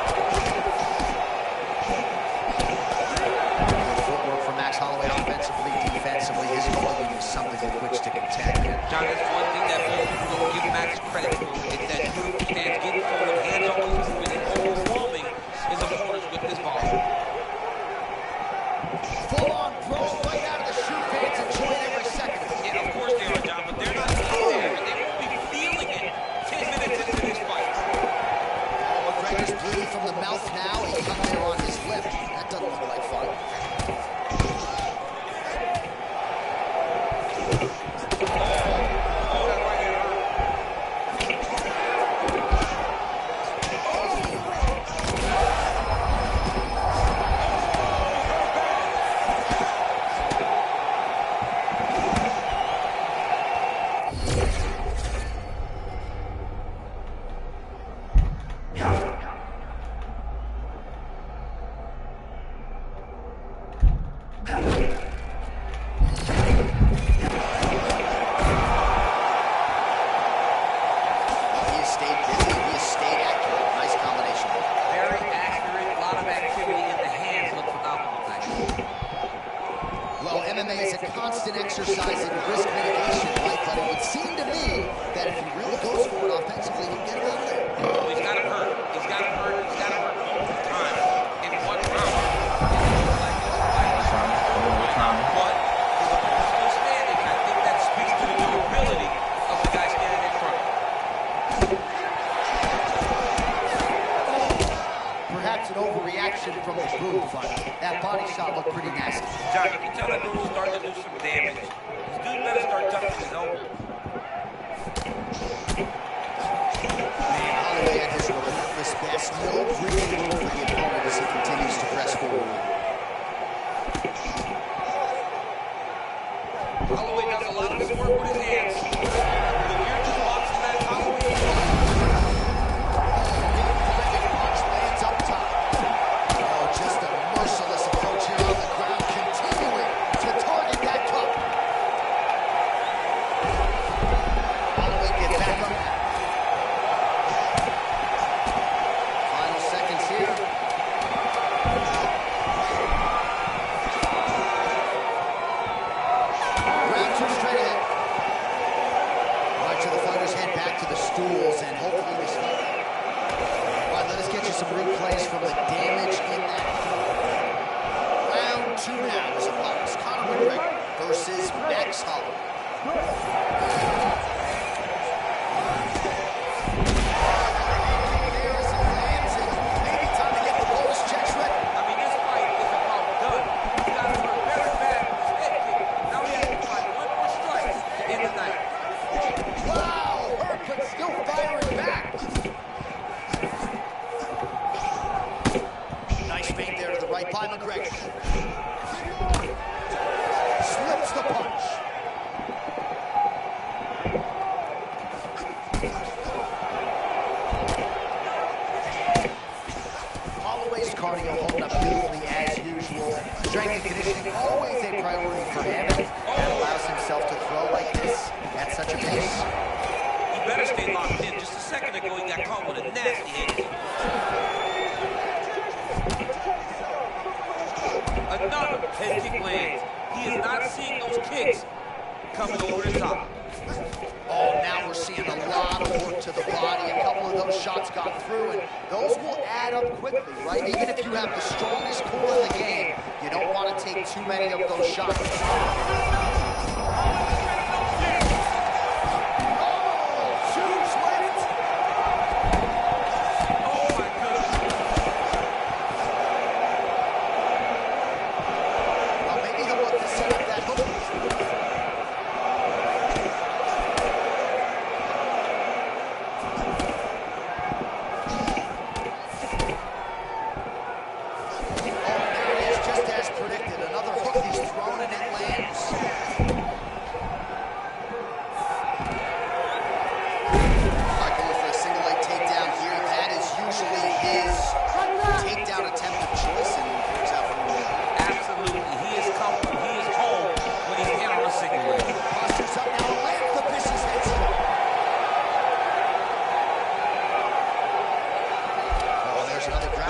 Footwork for Max Holloway offensively, defensively. His volume is something with which to contend. John, that's one thing that most people don't give Max credit for. Is that he understands getting forward, hands on movement, and overwhelming his opponents with this volume. Full-on brawl right out of the shoot. Fans enjoying every second. Yeah, of course they are, John, but they're not there. They won't be feeling it 10 minutes into this fight. McGregor's bleeding from the mouth now. He cut there on his risk mitigation, right? But it would seem to me that if he really goes for it offensively, he can get it out of there. Oh, he's got him hurt. He's got him hurt. He's got him hurt multiple times in one round. But his opponent's still standing. I think that speaks to the durability of the guy standing in front of him. Perhaps an overreaction from the group, but that body shot looked pretty nasty. John, you can tell that dude's starting to do some damage. This dude better start ducking his elbow. Man, Holloway at his relentless best. No breathing room for the opponent as he continues to press forward. Holloway does a lot of his work with his hands. The weird spots in that Holloway. Punch lands up top. Oh, just a merciless approach here on the ground, continuing to target that cup. Holloway gets back up. Final seconds here. Round two straight ahead. Right, so the fighters head back to the stools and hopefully this fight. All right, let us get you some replays from the damage in that. Round two now is upon us. Conor McGregor versus Max Holloway. There's he lands it. Maybe time to get the bonus checks ready. I mean, this fight is about done. He got him hurt very bad with his head kick. Now he has to find one more strike to end the night. Wow, Hurt, but still firing back. Nice feint there to the right by McGregor. Slips the punch. Holloway's cardio holding up beautifully as usual. Strength and conditioning always a priority for him. That allows himself to throw like this at such a pace. He better stay locked in. Just a second ago, he got caught with a nasty head kick. Another head kick lands. He is not seeing those kicks coming over the top. Oh, now we're seeing a lot of work to the body. A couple of those shots got through, and those will add up quickly, right? Even if you have the strongest core in the game, you don't want to take too many of those shots.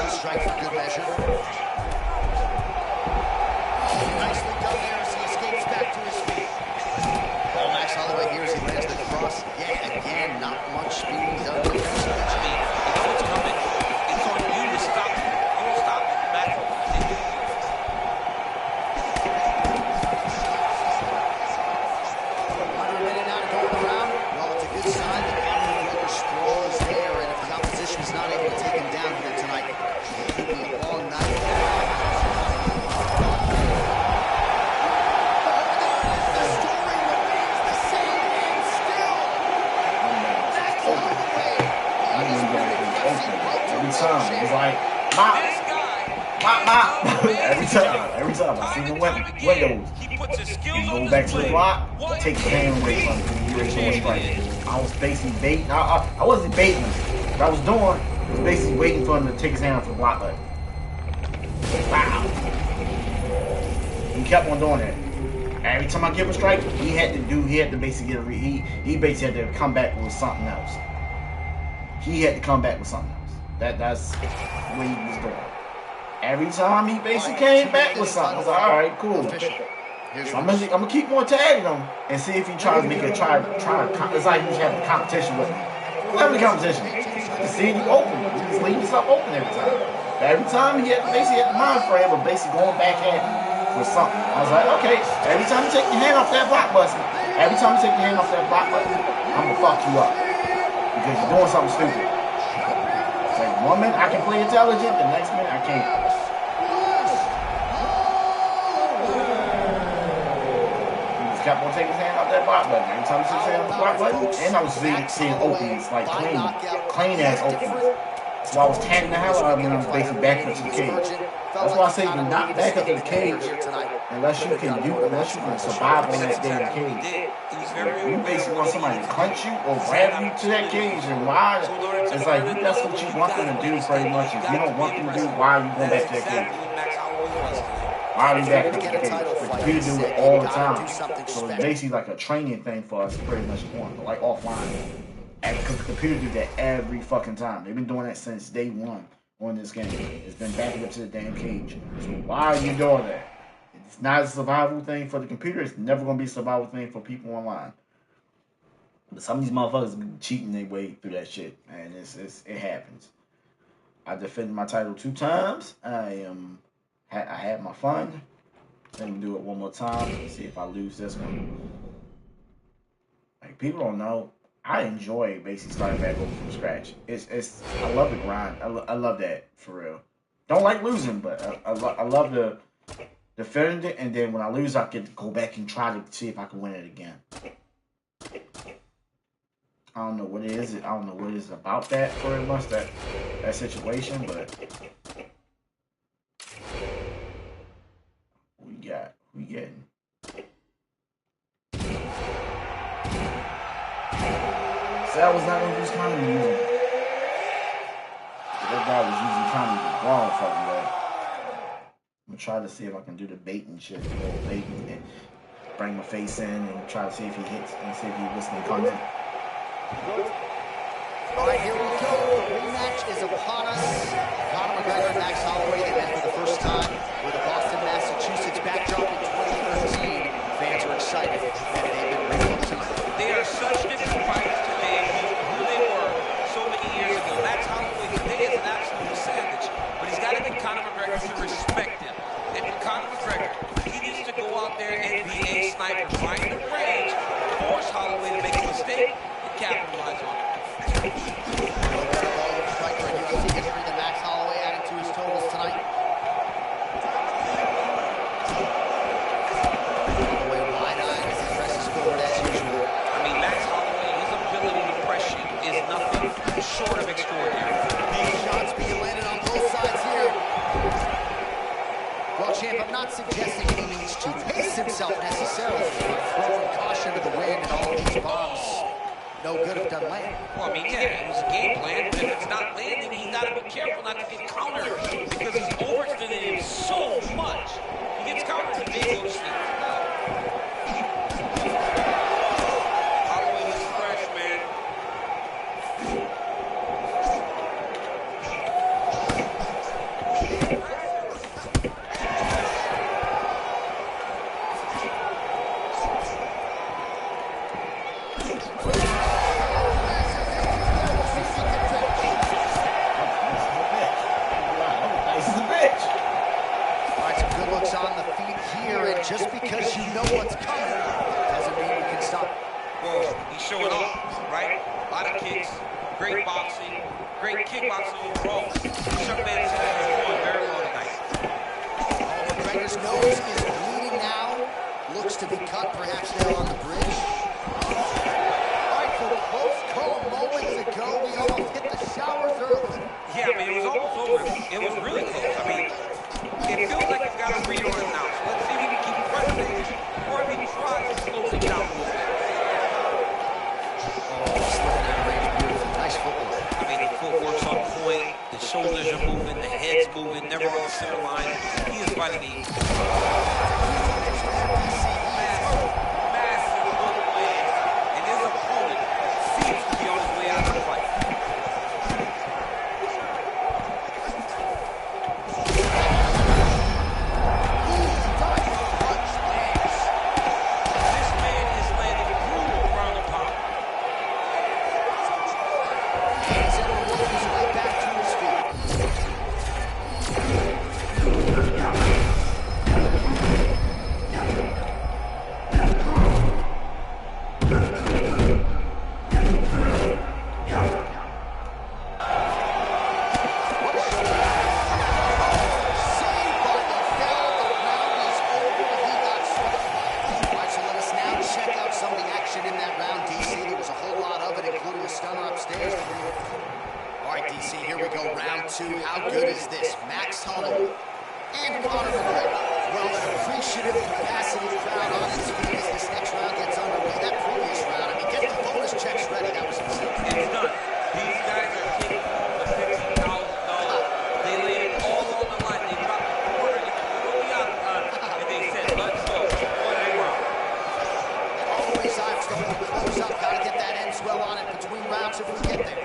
Strike for good measure. Nicely done there as he escapes back to his feet. Oh, Max Holloway here as he lands the cross. Yeah, again, not much being done defensively. I mean, you know what's coming. It's on you to stop it. You don't stop it. Max Holloway. Under a minute now to go in the round. Well, it's a good sign that McGregor sprawl is there, and if the opposition is not able to take him down here tonight, it could be a long night. The story remains the same and still. Max Holloway, the undisputed UFC Every time, welterweight it's champion. like, This guy. every time I see the windows. He puts his He skills on goes back to the display. block, What take his hand away from him. He was doing strike. champion. I was basically baiting. I wasn't baiting him. What I was doing was basically waiting for him to take his hand off the block button. Wow. He kept on doing that. Every time I give him a strike, he had to basically get he basically had to come back with something else. He had to come back with something else. That's what he was doing. Every time he basically came back with something. I was like, all right, cool. Official. So I'm gonna keep on tagging him and see if he tries to make it try. It's like he's having a competition with me. I'm having a competition. I can see you open. You just leave yourself open every time. But every time he had basically had the mind frame of basically going back at me for something. I was like, okay. Every time you take your hand off that block button, I'm gonna fuck you up because you're doing something stupid. It's like 1 minute I can play intelligent, the next minute I can't. Kept on taking his hand off that block button. Every time he took his hand off the block button, and I was seeing openings, like clean ass openings. So I was tagging the hell out of him when I was basically backing up to the cage. That's why I say do not back up to the cage unless you can survive on that damn cage. You basically want somebody to clench you or grab you to that cage, and why? It's like that's what you want them to do pretty much. If you don't want them to do, why are you going back to that cage? Why are we back up to the cage? The computer do it all the time. So it's basically like a training thing for us pretty much like offline. Because the computer do that every fucking time. They've been doing that since day one on this game. It's been backing up to the damn cage. So why are you doing that? It's not a survival thing for the computer. It's never going to be a survival thing for people online. But some of these motherfuckers be cheating their way through that shit. And it happens. I defended my title 2 times. I had my fun. Let me do it one more time. See if I lose this one. Like, people don't know. I enjoy basically starting back over from scratch. I love the grind. I love that for real. Don't like losing, but I love the defending it, and then when I lose, I get to go back and try to see if I can win it again. I don't know what it is. I don't know what it is about that pretty much that situation, but we getting. I was not going to use comedy music. That guy was using comedy the wrong fucking way. I'm going to try to see if I can do the bait and shit. Bait and bring my face in and try to see if he hits and see if he listening to comment. All right, here we go. The rematch is upon us. Conor McGregor and Max Holloway, they met for the first time with a Boston, Massachusetts backdrop in 2013. Fans are excited and they've been waiting to. They are such different fighters today from who they were so many years ago. Max Holloway today is an absolute savage, but he's got to get Conor McGregor to respect him. And for Conor McGregor, he needs to go out there and be a sniper, find the range, force Holloway to make a mistake, and capitalize on it. Striker in UFC history that Max Holloway added to his totals tonight. Holloway wide-eyed as he presses forward as usual. I mean, Max Holloway, his ability to press you is nothing short of extraordinary. Big shots being landed on both sides here. Well, champ, I'm not suggesting he needs to pace himself necessarily, but throwing caution to the wind and all these bombs. No good if done land. Well, I mean, yeah, it was a game plan, but if it's not landing, he's got to be careful not to get countered because he's overextended him so much. He gets countered and they go to sleep. Holloway is fresh, man. Just because you know what's coming doesn't mean you can stop. Well, he's showing off, right? A lot of kicks, great boxing, great kickboxing overall. Chuck Man said he's going very well tonight. McGregor's nose is bleeding now. Looks to be cut, perhaps there on the bridge. All right, so close call moments ago. We almost hit the showers early. Yeah, I mean, it was almost over. It was really close. I mean, it feels like he's got a read on him now. So let's see if he can keep pressing or if he tries to slow things down a little bit. Oh, slipping out of range, beautiful. Nice footwork. I mean, the footwork's on point, the shoulders are moving, the head's moving, never on the center line. He is fighting the massive hook win, and his opponent seems to be on his way out of the fight. How good is this? Max Holloway and Conor McGregor. Well, an appreciative capacity crowd on its feet as this next round gets underway. That previous round, I mean, get the bonus checks ready. That was insane. It's done. These guys are taking the $15,000. They laid it all on the line. They dropped the quarter and and they said, let's go. One round. Always eyes going to close up. Got to get that end swell on it between rounds if we get there.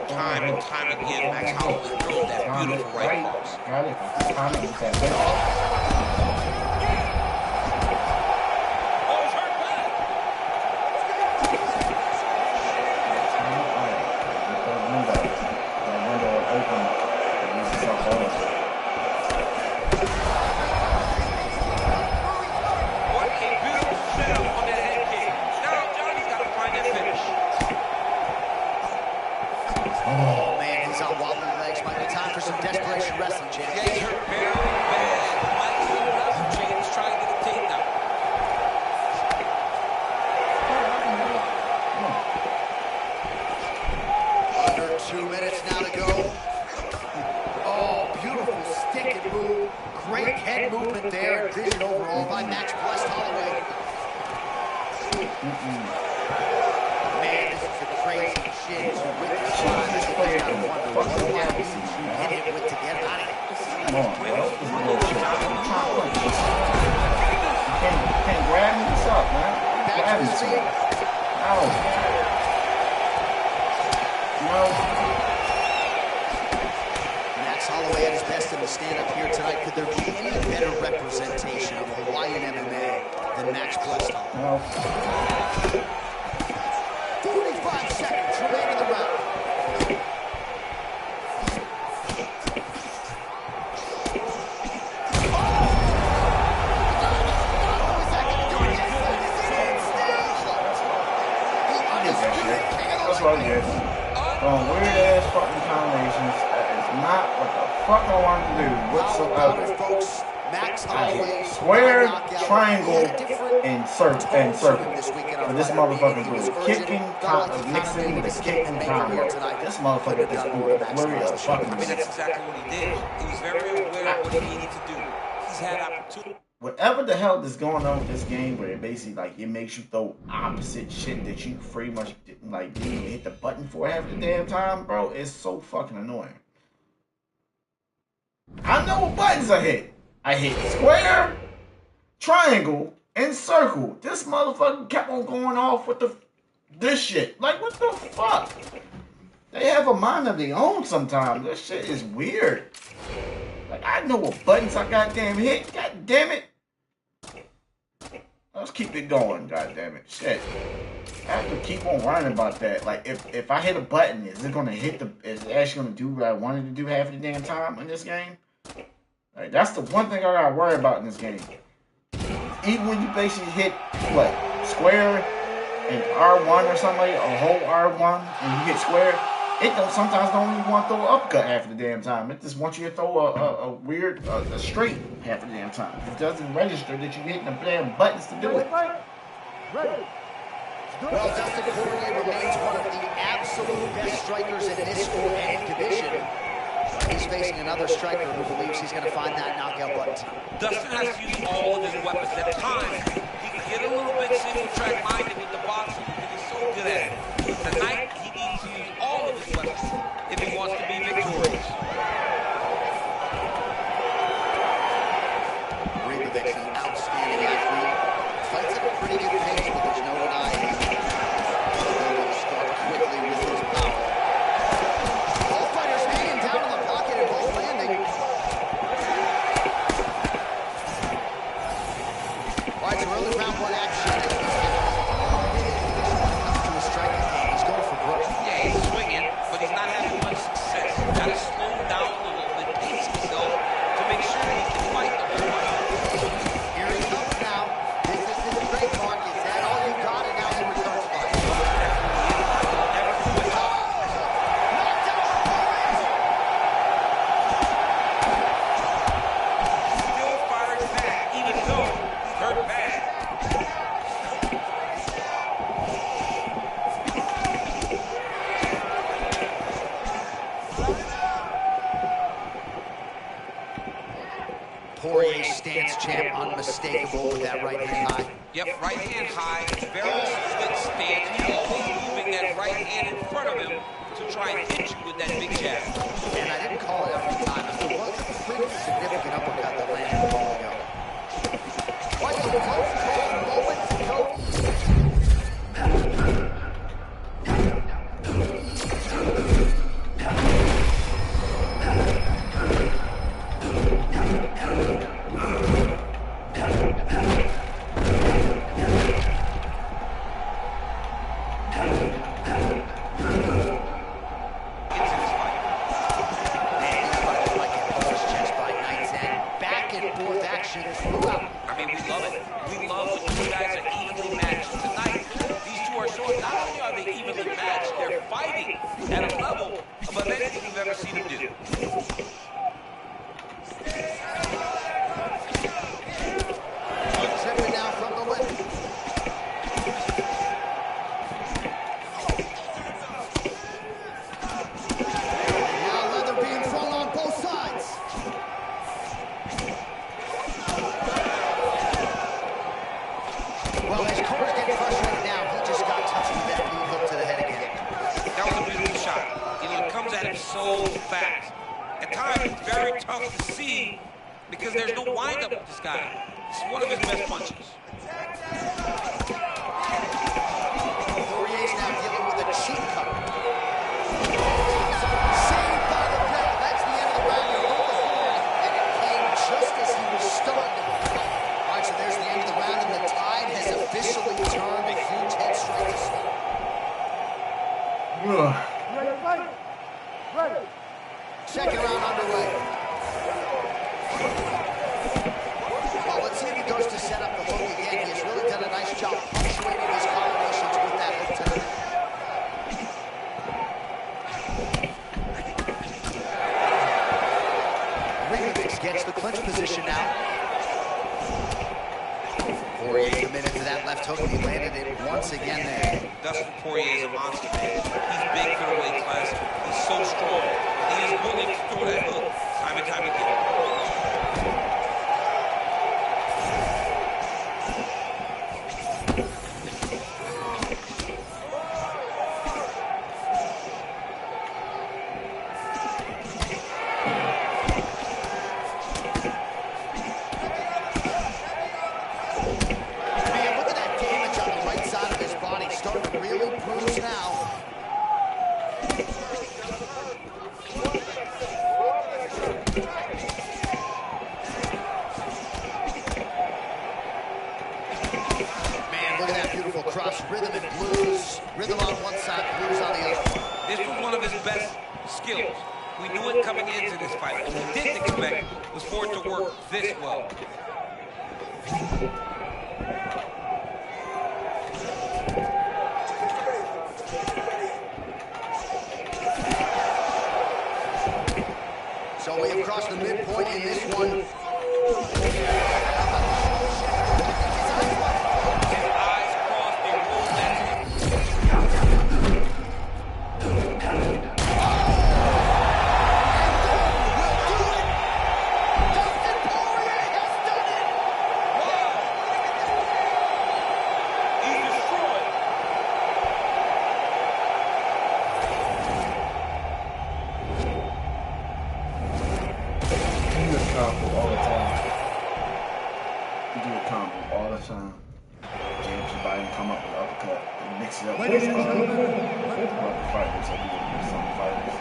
Time and time again, Max Holloway drove that beautiful right cross. What a beautiful setup on that head kick. Now Johnny's got to find that finish. Oh, man, he's on wobbly legs. Might be time for some desperation wrestling, James. Yeah, he's hurt very bad. Might see the wrestling James trying to get a takedown. Under 2 minutes now to go. Oh, beautiful stick and move. Great head movement there. Vision overall by Max Blessed Holloway. Man, this is a crazy shit to witness. Can't grab me. What's up, man? Grab me. No. Max Holloway at his best in the stand-up here tonight. Could there be any better representation of Hawaiian MMA than Max Blessed Holloway? 45 seconds remain in the round. That's what I did. Weird ass fucking combinations. That is not what the fuck I wanted to do whatsoever. Square, triangle, and circle. But this motherfucker was kicking, mixing with a kick and combo. This motherfucker is flurry of fucking. I mean, that's exactly what he did. He was very aware of what he needed to do. He's had opportunity. Whatever the hell is going on with this game, where it basically like it makes you throw opposite shit that you pretty much like didn't even hit the button for half the damn time, bro, it's so fucking annoying. I know what buttons I hit. I hit square, triangle, and circle. This motherfucker kept on going off with this shit. Like, what the fuck? They have a mind of their own sometimes. This shit is weird. Like, I know what buttons I goddamn hit. God damn it. Let's keep it going, goddammit. Shit. I have to keep on worrying about that. Like, if I hit a button, is it actually gonna do what I wanted to do half the damn time in this game? Like, that's the one thing I gotta worry about in this game. Even when you basically hit, what, square and R1 or something like a whole R1, and you hit square, it sometimes don't even want to throw an uppercut half the damn time. It just wants you to throw a weird, a straight half the damn time. It doesn't register that you're hitting the damn buttons to do it. Ready. Well, Dustin Poirier remains one of the absolute best strikers in this sport and division. He's facing another striker who believes he's going to find that knockout button. Dustin has to use all of his weapons. At times, he can get a little bit single track minded with the body. Poirier's stance, champ, unmistakable with that right hand high. Yep, right hand high, very slick stance. He's always moving that right hand in front of him to try and hit you with that big jab. And I didn't call it every time. It was a pretty significant uppercut that landed a ball ago. What a close moment to go. I mean, we love it. We love when these guys are evenly matched. Tonight, these two are showing not only are they evenly matched, they're fighting at a level of anything you've ever seen them do. Tripping now from the left. Now leather being thrown on both sides. Well, his corner's getting frustrated now. He just got touched with that knee hook to the head again. That was a beautiful shot. You know, it comes at him so fast. At times, it's very tough to see because there's no windup with this guy. It's one of his best punches. Poirier's now dealing with a cheek cut. Saved by the bell. That's the end of the round. And it came just as he was stunned. All right, so there's the end of the round, and the tide has officially turned. A huge head strike. Second round underway. Well, let's see if he goes to set up the hook again. He's really done a nice job punctuating his combinations with that hook tonight. Ringovich gets the clinch position now. Poirier committed to that left hook, and he landed it once again there. Dustin Poirier is a monster, man. He's big for the weight class. He's so strong. He is willing to throw that hook time and time again. Man, look at that damage on the right side of his body. Starting to really bruise now. Man, look at that beautiful cross. Rhythm and blues. Rhythm on one side, blues on the other. This was one of his best skills. We knew it coming into this fight. What we didn't expect was for it to work this well. So we have crossed the midpoint in this one. His eyes crossed, they rolled that. Dustin Poirier has done it! He's destroyed. You do a combo all the time. You do a combo all the time. James your body come up with an uppercut and mix it up. Ladies and gentlemen, Other fighters, I do it with some fighters.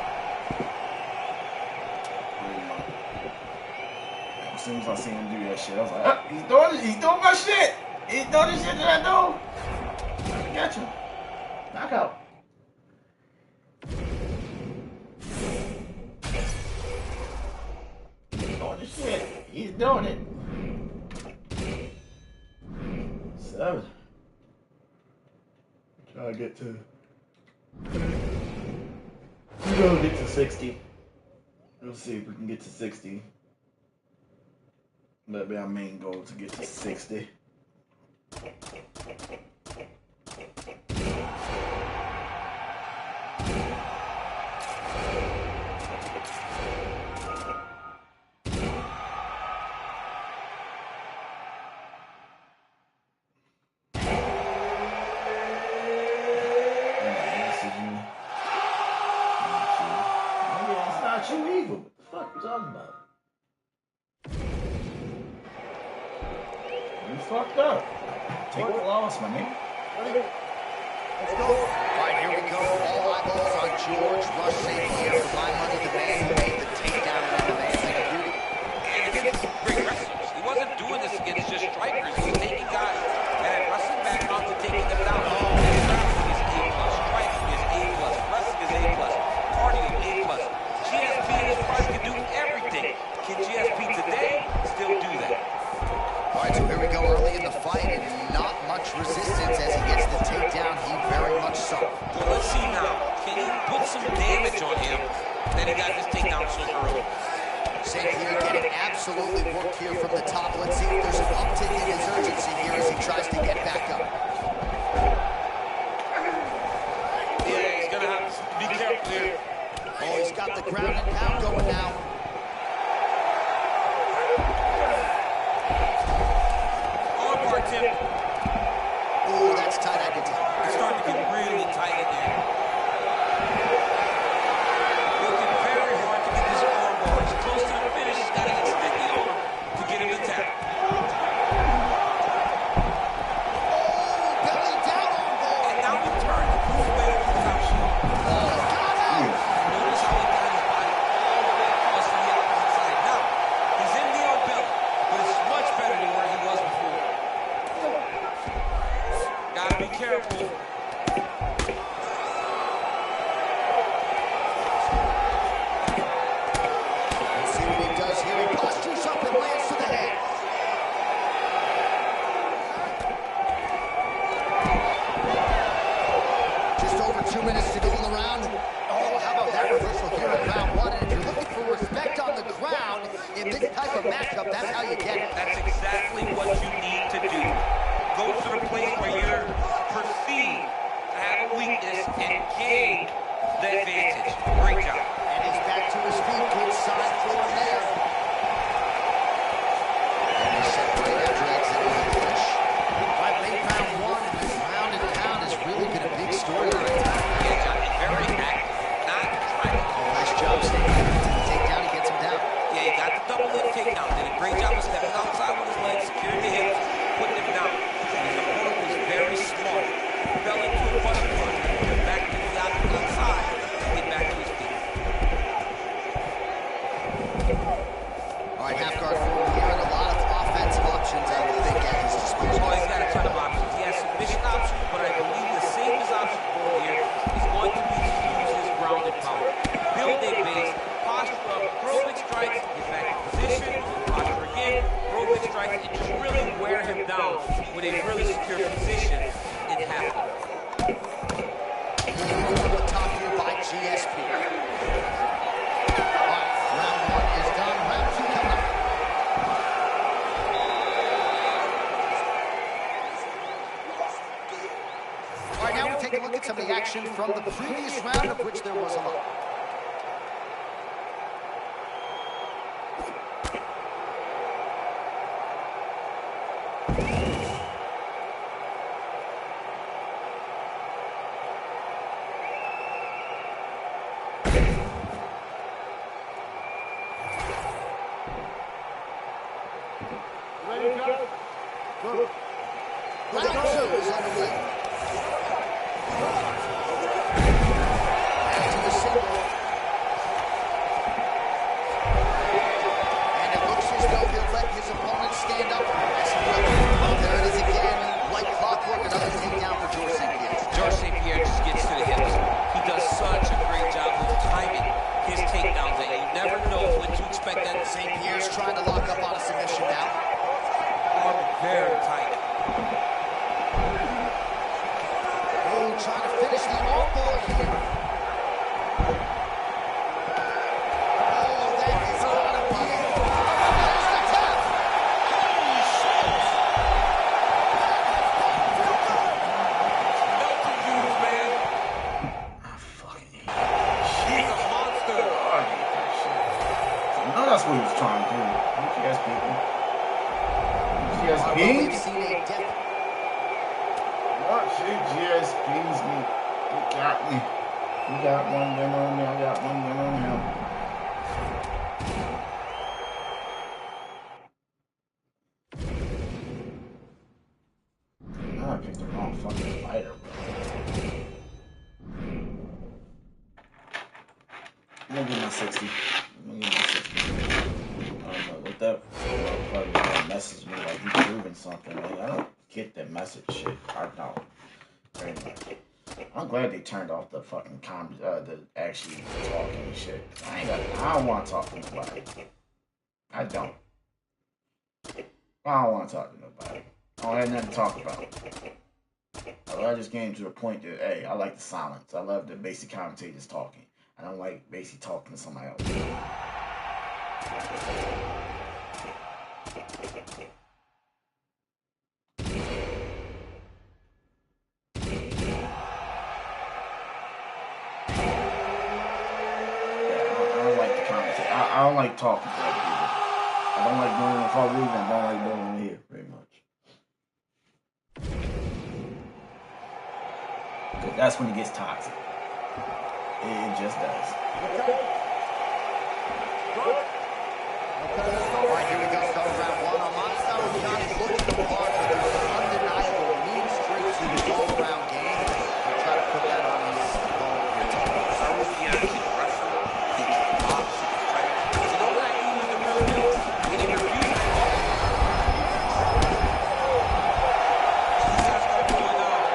As soon as I seen him do that shit, I was like, ah, he's doing my shit. He's doing the shit that I do. I got you. Knockout. He's doing the shit. He's doing it. 7. Try to get to. We're gonna get to 60. We'll see if we can get to 60. That'll be our main goal, to get to 60. fucked up. Take the loss, my nigga. Let's go. All right, here we go. All eyeballs on George Rush St. Pierre. For my money, the man who made the takedown in MMA. And against great wrestlers. He wasn't doing this against just strikers. He was taking guys that had wrestling backgrounds and taking them down. Grappling is A+, striking is A+, wrestling is A+, cardio A+. GSP in his prime can do everything. Can GSP today still do that? All right, so here we go early in the fight, and not much resistance as he gets the takedown. He very much so. Well, let's see now. Can he put some damage on him that he got this takedown so early? St. Pierre getting absolutely worked here from the top. Let's see if there's an uptick in his urgency here as he tries to get back up. Yeah, he's going to have to be careful here. Oh, he's got the ground and pound going now. Armbar tip. Oh, that's tight. I did too. It's starting to get really tight in there. Working very hard to get this armbar. He's close to the finish. He's got to extend the arm to get him to tap. Oh, belly down armbar. And now we turn to move away from the top shot. Notice how he got his body all the way across to the opposite side. Now, he's in the old belly, but it's much better than where he was before. Gotta be careful. Let's see what he does here. He postures up and lands to the head. Just over 2 minutes to go in the round. Oh, how about that reversal here in round one? And if you're looking for respect on the ground in this type of matchup, that's how you get it. That's exactly what you need to do. Go to the place where you're perceived to have a weakness and gain the advantage. Great job. And he's back to his feet. Good sign for him there. And he separated after exiting the finish. Right, late round one, and this round and pound has really been a big storyline. Yeah, John, and very active. Not trying to Nice job, Steve. Take down, he gets him down. Yeah, he got the double leg takedown. Did a great job of stepping outside with his legs, securing the hips, putting him down. His opponent was very smart. Fell into a butterfly. Went back to the outside side to get back to his feet. All right, half guard forward here, and a lot of offensive options, I would think, at his disposal. Oh, he's got a ton of options. He has submission options, but I believe the safest option for him here is going to be to use his grounded power. Build a base, posture up, throw big strikes, get back in position, posture again, throw big strikes, and just really wear him down with a really secure position in half guard. Over the top here by GSP. All right, round one is done. Round two coming up. All right, now we take a look at some of the action from the previous round, of which there was a lot. Round two is underway. Back to the single. And it looks as though he'll let his opponent stand up. Yes, he will. Oh, there it is again. Like clockwork, another takedown for George St. Pierre. George St. Pierre just gets to the hips. He does such a great job of timing his takedowns, and you never know when to expect that. St. Pierre's trying to lock up on a submission now. Arm very tight. Oh, trying to finish the armbar here. Oh, that is gotta be it. There's the tap. Melting dudes, man. I fucking hate He's a monster. I hate that shit. I know that's what he was trying to do. UGS people. Well, UGS we've seen a depth. What shit GSP's me? He got me. He got one win on me. I got one win on him. 60. Let me get my 60. I don't know what that probably gonna message me like you proving something, man. I don't get that message shit. I don't. Very much. I'm glad they turned off the fucking the actually talking and shit. I don't want to talk to nobody. I don't. I don't want to talk to nobody. I don't have nothing to talk about. I just came to the point that, hey, I like the silence. I love the basic commentators talking. I don't like basically talking to somebody else. I don't like the commentator. I don't like talking to other people. I don't like doing it if I leave, and I don't like doing it here, pretty much. That's when it gets toxic. It just does. All right, here we go. Start round one. Monstaro Johnny looking the part, but there's an undeniable mean streak to his all-around game. I'll try to put that on his phone here. Monstaro Johnny can wrestle, he can box, he can fight. You know what I knew was the real deal? When he refused to box. He's got to start going down.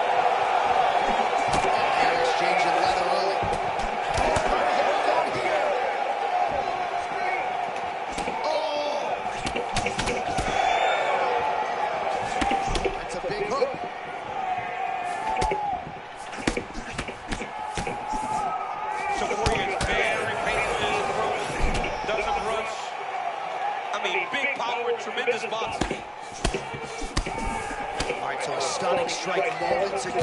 They're exchanging leather early. That's a big hook. Saforian's very painfully approach, doesn't rush. I mean, big power and tremendous boxing. All right, so a stunning strike moment to go. I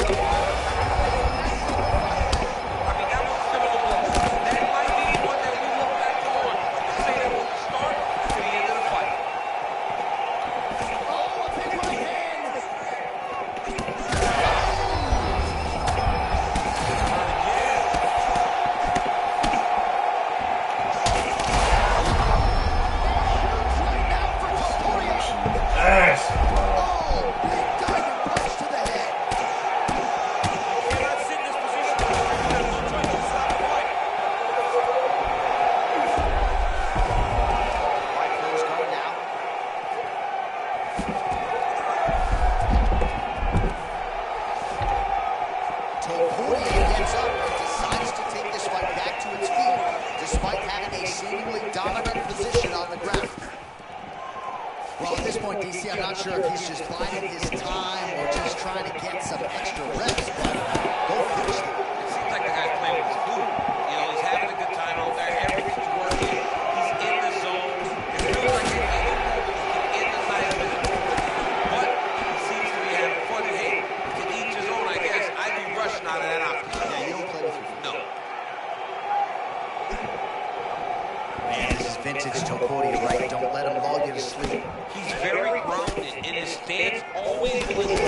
mean, that was pivotal blow. That might be one that we look back on and say that was the start to the end of the fight. Oh, a big right hand. Right now for Topuria. Yes! Oh, big diving punch to the head. You cannot sit in this position because you have no choice to stop the fight. Right for his guard now. Topuria gets up and decides to take this fight back to its feet, despite having a seemingly dominant position on the ground. Well, at this point, DC, I'm not sure if he's just biding his time or just trying to get some extra reps, but go finish it. It seems like the guy's playing with his food. You know, he's having a good time out there. Everything's working. He's in the zone. It feels like at any moment he can end the night of his opponent. But he seems to be having fun. And hey, to each his own, I guess. I'd be rushing out of that option. Yeah, you don't play with your feet. No. Man, this is vintage Topuria, right? Don't let him lull you to sleep. He's very grounded in his stance, always listening.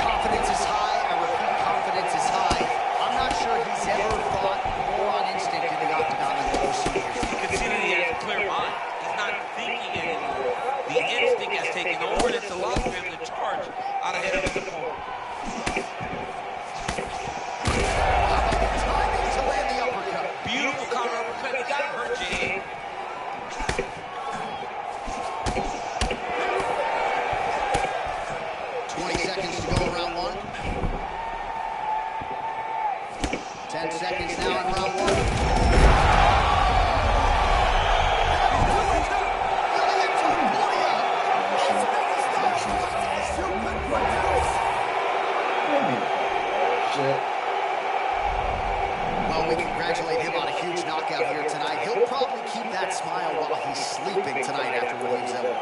Confidence is high. I repeat, confidence is high. I'm not sure he's ever fought more on instinct in the octagon than what we're seeing here. You can see that he has a clear mind. He's not thinking anymore. The instinct has taken over, and it's allowed for him to charge out ahead of his opponent. Timing to land the uppercut. Beautiful counter uppercut. He got hurt, Jay. 20 seconds to go in round one. 10 seconds now in round one. Shit. Well, we congratulate him on a huge knockout here tonight. He'll probably keep that smile while he's sleeping tonight after Williams' elbow.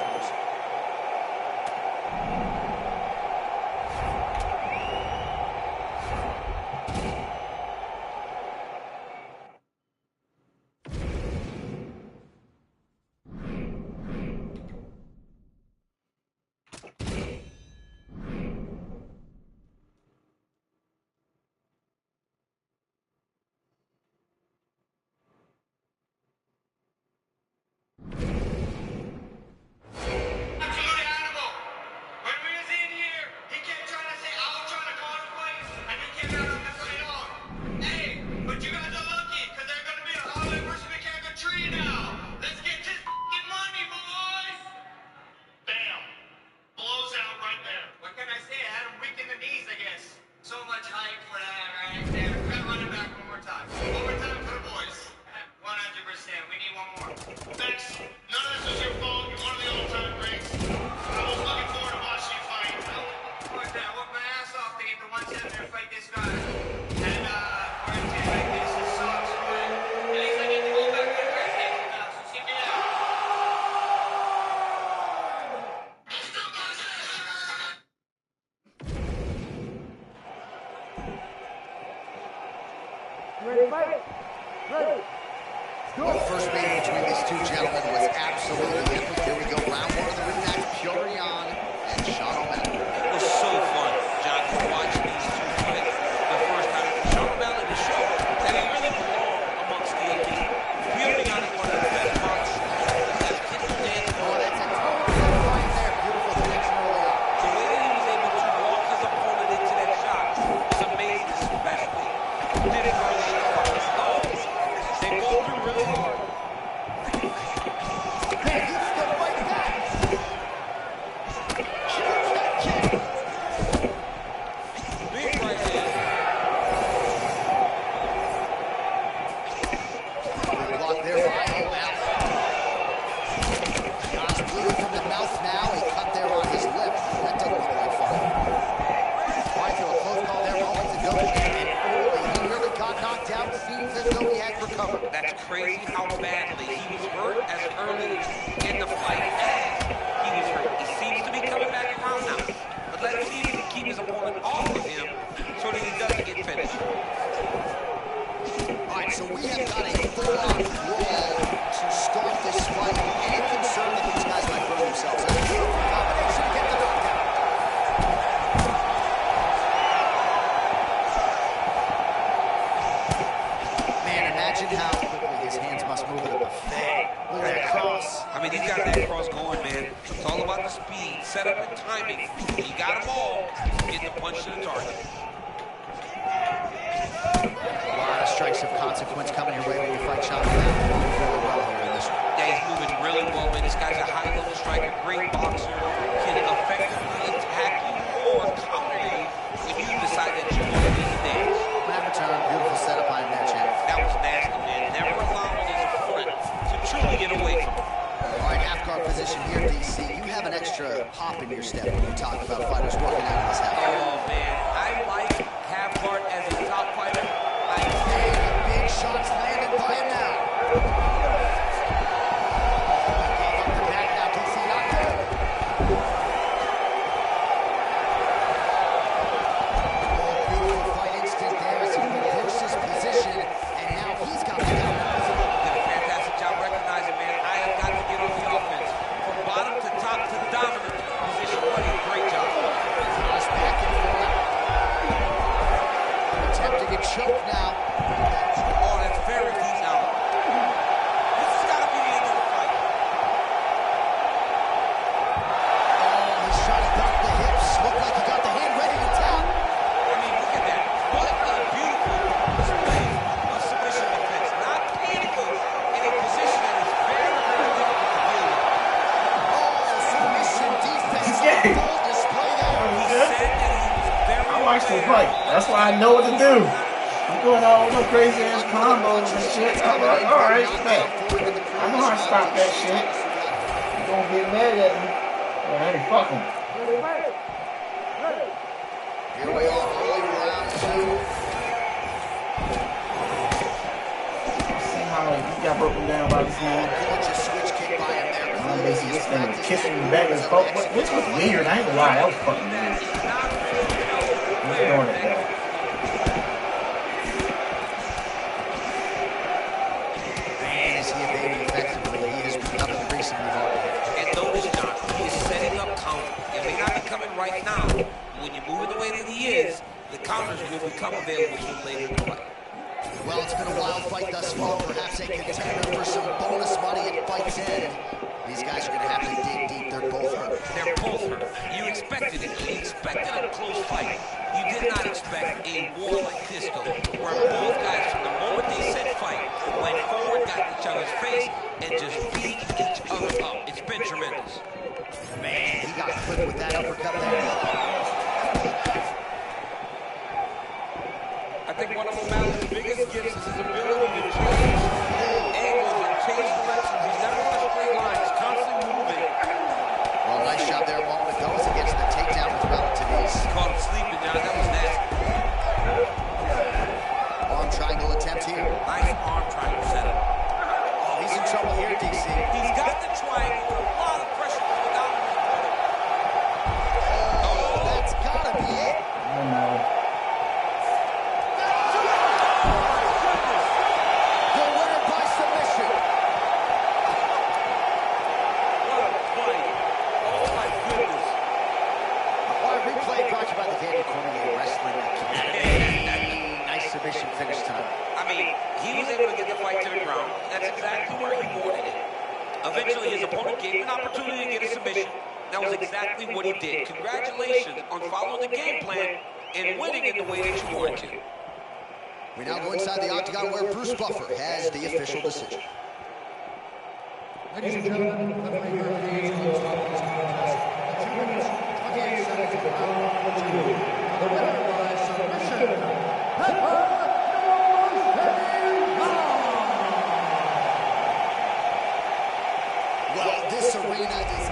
Well, the first meeting between these two gentlemen was absolutely epic. Here we go, round one of the rematch, Petr Yan and Sean O'Malley. It was so fun, John, just watching these two fight the first time. Sean O'Malley to show that he really belonged amongst the elite. Petr Yan is one of the best boxers. Oh, that's a total right there. Beautiful connection early on. The way that he was able to walk his opponent into that shot was amazing, especially did it early in the fight. Oh, they both threw really hard. Man, he stood right back. Big right hand. Good block there by O'Malley. John's bleeding from the mouth now. A cut there on his lip. That doesn't look like fun. Right to a close call there. Moments ago. And early, he really got knocked out. Seems as though he had recovered. That's crazy how badly he was hurt as early in the fight as he was hurt. He seems to be coming back around now. But let's see if he can keep his opponent off of him so that he doesn't get finished. All right, so we have got a full-on brawl to start this fight. Any concern that these guys might burn themselves out? Beautiful combination. Get the knockdown. Man, imagine how quickly his hands must move at a buffet. Look at that cross. I mean, he's got that cross going, man. It's all about the speed, setup, and timing. When you got them all, getting the punch to the target. A lot of strikes of consequence coming your way when you fight Sean O'Malley. Really well here in this one. Yeah, he's moving really well, man. This guy's a high-level striker, great boxer. Can effectively attack you or counter you if you decide that you want to be engaged. Back return, beautiful setup by him there, champ. That was nasty, man. Never allowing his opponent to truly get away from him. All right, half guard position here, DC. You have an extra hop in your step when you talk about fighters working out in this half guard. Oh, man. I like half guard as a top fighter. Big shots landed by him now. Gave up the back now, DC. Not good. Oh, beautiful fight instant there as he reversed his position, and now he's got the counter. Did a fantastic job recognizing, man. I have got to get on the offense. From bottom to top to dominant position. What a great job. Cross back and forth. Attempting to choke now. Oh, that's very deep now. This has got to be the end of the fight. Oh, he's trying to duck the hips. Looked like he got the hand ready to tap. I mean, look at that. What a beautiful display of submission defense. Not panicking in a position that is very, very difficult to deal with. Oh, submission defense. Yeah. Full display there. He said that he was very I watched the fight. That's why I know what to do. I'm doing all those crazy ass combos and shit. I'm like, all right, man. I know how to stop that shit. You gonna get mad at me? Well, hey, fuck him. Here we are, early round two. See how he got broken down by this man. Gorgeous switch kick by him there. I'm basically this thing was kissing the back of his coat, which was weird. I ain't gonna lie, that was fucking weird. He's doing it though. Man, is he evading effectively. He is becoming increasingly hard to hit. And notice, John, he is setting up counter. It may not be coming right now. When you're moving the way that he is, the counters will become available to him later in the fight. Well, it's been a wild fight thus far. Perhaps a contender for some bonus money at Fight's End. These guys are going to have to dig deep. They're both hurt. They're both hurt. You expected it. You expected a close fight. You did not expect a war like this, though, where both guys, from the moment they said fight, went forward, got each other's face, and just beat each other up. It's been tremendous. Man, he got clipped with that uppercut there. I think one of O'Malley's biggest gifts is his ability to change angles and change directions. He's never on a straight line. He's constantly moving. Well, nice job there a moment ago as he gets the takedown with relative ease. Caught him sleeping, John. That was nasty. Arm triangle attempt here. Nice arm triangle setup. Oh, he's in trouble here, DC. He's got the triangle with a lot of pressure coming down on his opponent. Oh, that's got to be it. I don't know. submission finish tonight? I mean, he was able to get the fight to the ground. That's exactly where he wanted it. Eventually, his opponent gave him an opportunity to get a submission. That was exactly what he did. Congratulations on following the game plan and winning in the way that you wanted to. We now go inside the octagon where Bruce Buffer has the official decision. Ladies and gentlemen, the referee here is on top of this contest. 2 minutes, 28 seconds of round number 2. The winner by submission, Pepper Well, this arena is...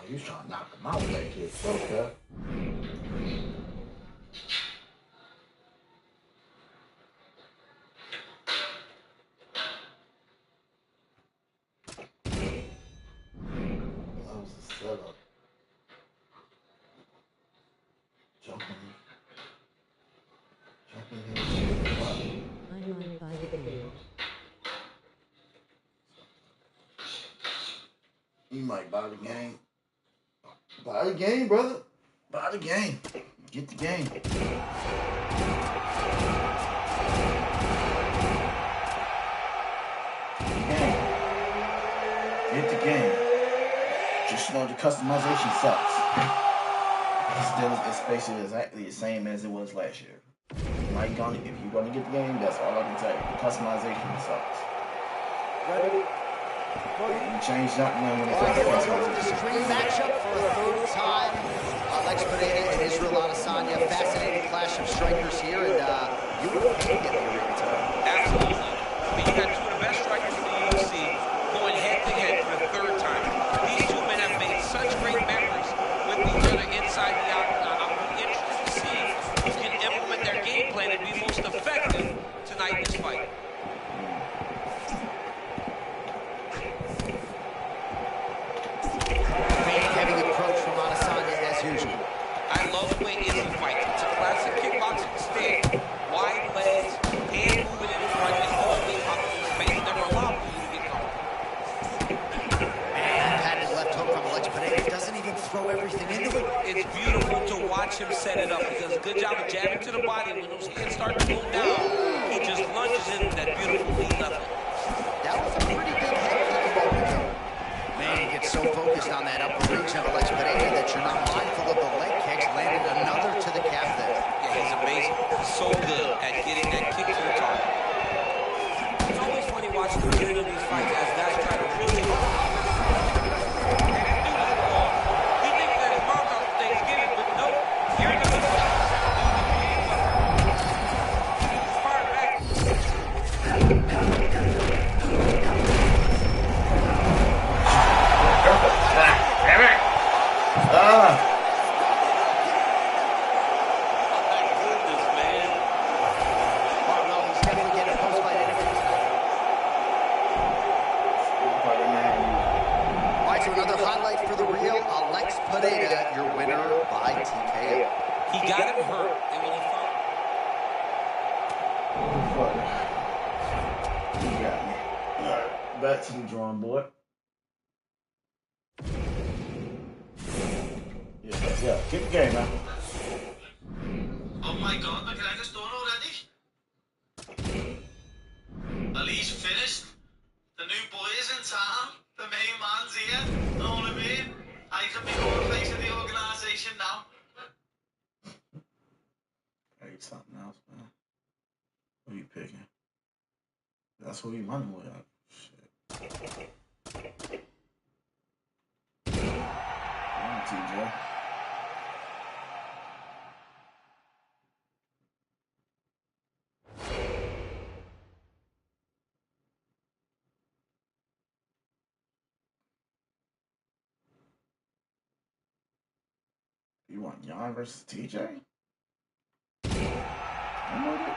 You trying to knock him out with that kid, okay? That was the setup. Jumping in. I'm by the game. You might buy the game. Buy the game, brother. Buy the game. Get the game. Get the game. Just know the customization sucks. It's basically exactly the same as it was last year. If you're gonna get the game, that's all I can tell you. The customization sucks. Ready? You change nothing when it comes to customization. Dream matchup for a third time. Alex Pereira and Israel Adesanya. Fascinating clash of strikers here, and you would pay to get the arena tonight. Absolutely. I mean, you got two of the best strikers in the UFC going head-to-head for the third time. These two men have made such great memories with each other inside the octagon. I'm interested to see who can implement their game plan and be most effective tonight in this fight. Heavy approach from Adesanya as usual. I love the way Izzy fights. It's a classic kickboxing stance. Wide legs, hand moving in front, and always opposite space. Never allow you to get comfortable. Man, patented left hook from Alex Pereira. Doesn't even throw everything into it. It's beautiful to watch him set it up. He does a good job of jabbing to the body. When those hands start to go down, he just lunges into that beautiful lead level. That was a pretty big head kick a moment ago. Man, he gets so focused on that upper reach of Alex Pereira that you're not mindful of the leg kicks. Landed another to the calf there. Yeah, he's amazing. So good at getting that kick to the target. It's always funny watching the beginning of these fights as guys try to really he thinks that his mom's out for Thanksgiving, but nope. Here's the fire back. Goodness, man. Oh, no, he's definitely getting a post-fight interview tonight. All right, so another highlight for the real Alex Pereira, your winner by TKO. He got him hurt, and when he found You got me. Alright, back to the drawing board. Yeah, keep the game, man. Oh my god, McGregor's done already? At least finished. The new boy is in town. The main man's here. Know what I mean? I can be more face of the organisation now. Hey, something else, man. Who you picking? That's who you running with. Shit. Come on, TJ. You want Jan versus TJ? I'm with it.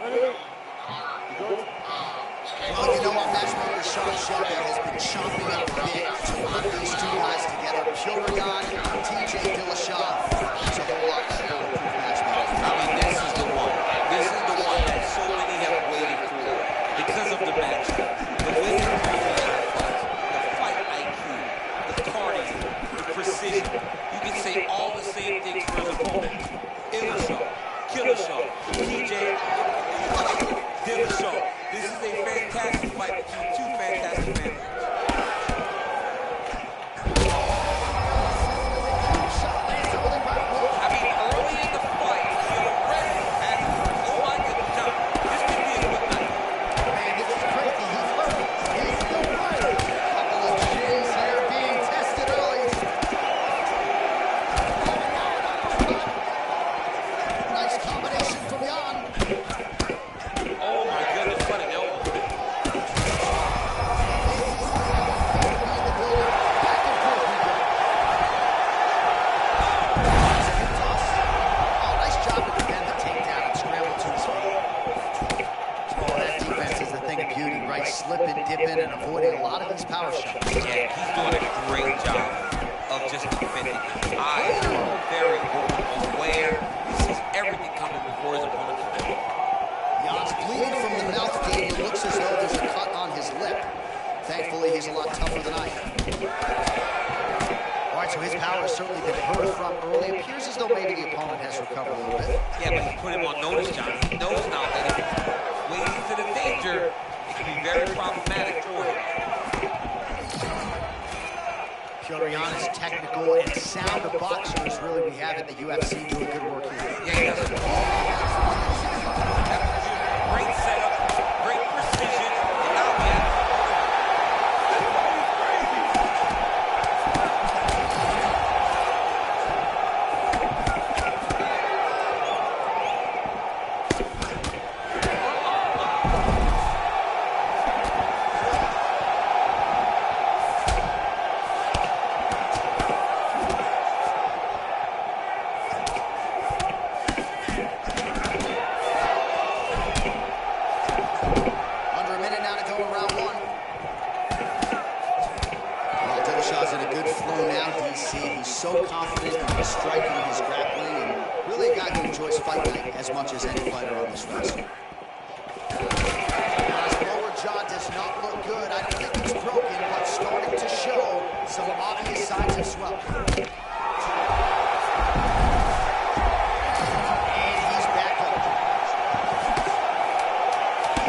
Well, you know what, matchmaker Sean Shelby has been chomping at the bit to put these two guys together. Purion, TJ Dillashaw. It's a whole lot of bulletproof matchmaking. I mean, this is the one. This is the one that so many have waited for because of the matchup. The way they play the fight IQ, the cardio, the precision. You can say all the same things for his opponent. Dillashaw, Killashaw, TJ Dillashaw. This is a fantastic fight between two fantastic men. I mean, early in the fight, he already had, oh my goodness, John, this could be a good night. Man, this is crazy. He's hurt. He's still fighting. Couple of shins here being tested early. Nice combination from Jan. Oh my goodness, what an elbow. Nice job to defend the takedown and scramble to his feet. Oh, that defense is the thing of beauty, right? Slipping, dipping, and avoiding a lot of these power shots. Yeah, he's doing a great job of just defending. Eyes are very aware. He sees everything coming before his opponent can do it. Jan's bleeding from the mouth gate. It looks as though there's a cut on his lip. Thankfully, he's a lot tougher than I am. All right, so his power has certainly been heard from early. It appears as though maybe the opponent has recovered a little bit. Yeah, but he put him on notice, John. He knows now that if he wades into the danger, it can be very problematic for him. Purion is technical and sound of boxers. Really, we have in the UFC doing good work here. Yeah, he does. Great setup, great precision, and now we have Under a minute now to go in round one. Well, Dillashaw's in a good flow now, DC. He's so confident in his striking, his grappling, and really a guy who enjoys fight night as much as any fighter on this roster. His lower jaw does not look good. I don't think it's broken, but starting to show some obvious signs of swelling. And he's back up.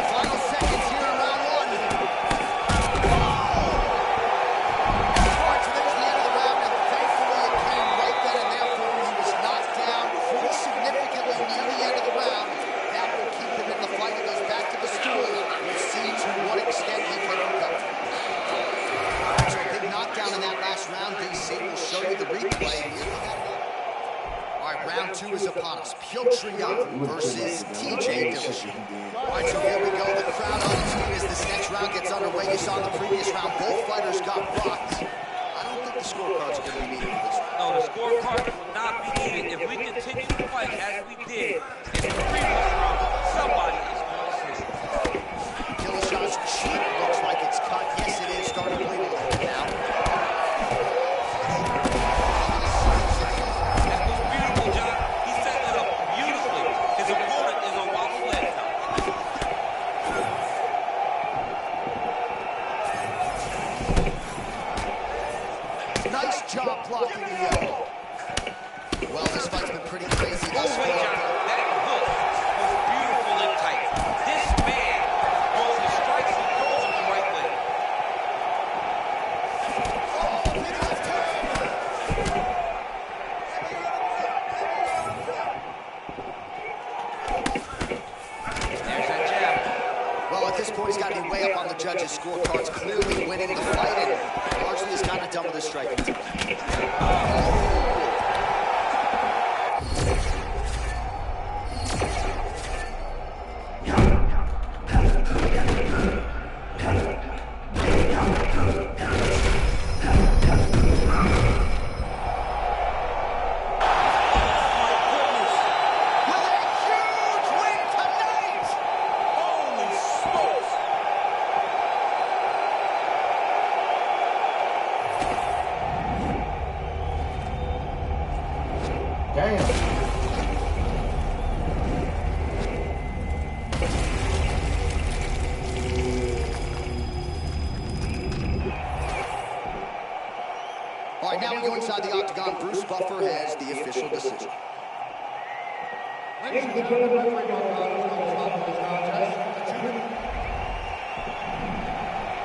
Final seconds here in round one. All right, so there's the end of the round, and thankfully it came right then and there for him. He was knocked down pretty significantly near the end of the round. That will keep him in the fight. He goes back to the stool. We'll see to what extent he can recover. All right, so a big knockdown in that last round. DC will show you the replay. All right, round two is upon us. Piotr Jan versus TJ Dillashaw. All right, so here we go. The crowd on its feet as this next round gets underway. You saw in the previous round, both fighters got rocked. I don't think the scorecards are going to be needed for this one. no, the scorecard will not be needed. If we continue to fight as we did in the previous round, somebody is going to switch. Dillashaw's cheek looks like it's cut. Yes, it is. Starting to bleed a little bit now. That was beautiful, John. He set it up beautifully. His opponent is on wobble legs now. Nice job blocking the elbow. Well, this fight's been pretty crazy Oh, thus wait, John. far. That hook was beautiful and tight. This man goes and strikes and throws him the right way. Big left turn. There's that jab. Well, at this point, he's got to be way up on the judges' scorecards, clearly winning the fight, and largely is kind of done with his striking. With a huge win tonight, now we go inside the octagon. Bruce Buffer has the official decision. Ladies and gentlemen, referee number 1 is going to stop this contest.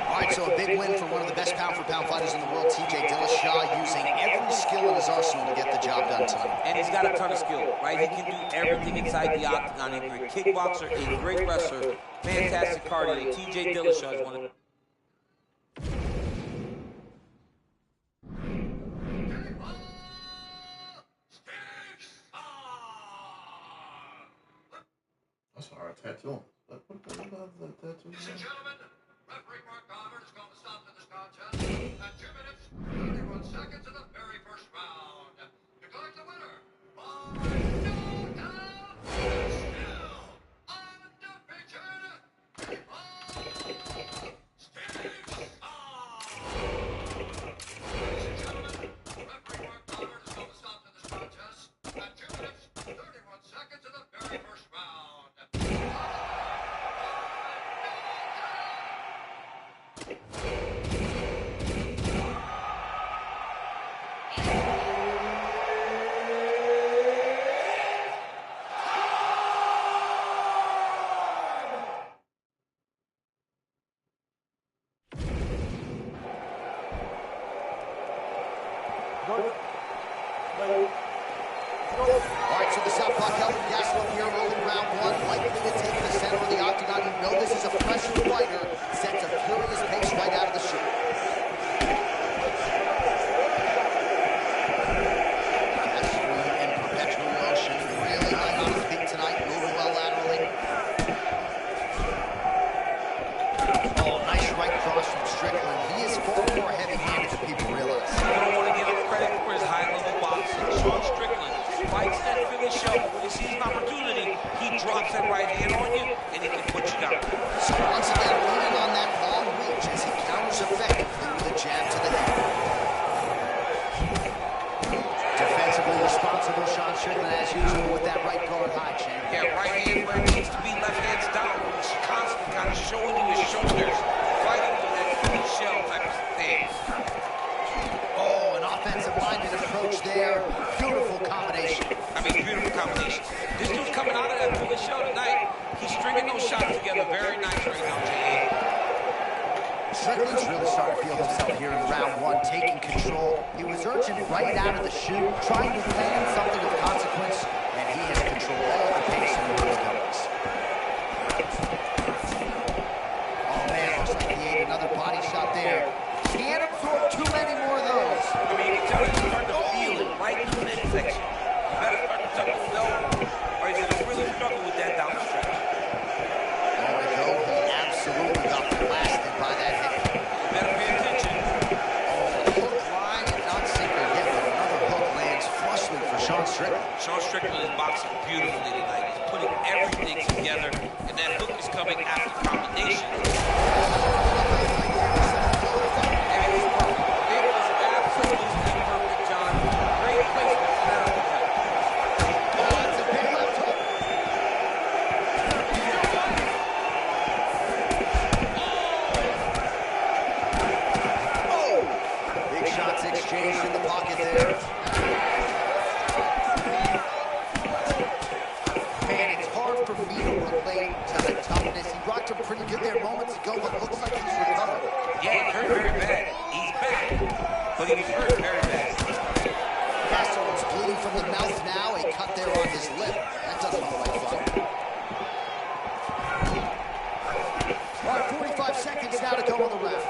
All right, so a big win for one of the best pound-for-pound fighters in the world, TJ Dillashaw, using every skill in his arsenal to get the job done tonight. And he's got a ton of skill, right? He can do everything inside the octagon. He's a great kickboxer, a great wrestler, fantastic cardio. TJ Dillashaw is one of That's a hard tattoo. Ladies and gentlemen, referee Mark Goddard is going to stop to this contest at 2 minutes, 31 seconds in the very first round. Declaring the winner by knockout, and still undefeated, Steve Ladies and gentlemen, referee Mark Goddard is going to stop to this contest at 2 minutes, 31 seconds in the very first round. All right, so the Southpaw Kelvin Gastelum here rolling round 1, likely to take the center of the octagon. You know this is a pressure fighter, sets a furious pace right out of the chute. Gastelum in perpetual motion, really light on his feet tonight, moving well laterally. Oh, nice right cross from Strickland. He is far more heavy-handed than people realize. I don't want to give him credit for his high-level boxing. Sean Strickland fights that Philly show. When he sees an opportunity, he drops that right hand on you, and he can put you down. So once again, leaning on that long reach as he counters effectively with a jab to the head. Defensively responsible, Sean Strickland, as usual, with that right guard high, champ. Yeah, right hand where it needs to be, left hand's down. He's constantly kind of showing you his shoulders, fighting with that Philly shell type of thing. Oh, an offensive-minded approach there. Beautiful combination. I mean, beautiful combination. This dude's coming out of that Philly show tonight. He's stringing those shots together very nice right now, J.A. Strickland's really starting to feel himself here in round 1, taking control. He was urgent right out of the chute, trying to land something of consequence, and he has controlled all the pace in the his goes. Oh man, looks like he ate another body shot there. Can't absorb too many more of those. I mean, you can tell he's starting to feel it right in the midsection. You better start to tuck his belt, or he's going to really struggle with that down stretch. There we go. He absolutely got blasted by that hit. You better pay attention. Oh, hook, line, and not sinker yet, but another hook lands flushly for Sean Strickland. Sean Strickland is boxing beautifully tonight. He's putting everything together, and that hook is coming after combination. And it was perfect. It was absolutely perfect, John. Great placement for that uppercut. Oh, that's a big left hook. Oh! Big shots exchanged in the pocket there. Man, it's hard for me to relate to the toughness. He rocked him pretty good there moments ago, but looks like he's recovered. Yeah, he hurt very bad. He's back, but he was hurt very bad. Gastelum's bleeding from the mouth now. A cut there on his lip. That doesn't look like fun. All right, 45 seconds now to go on the round.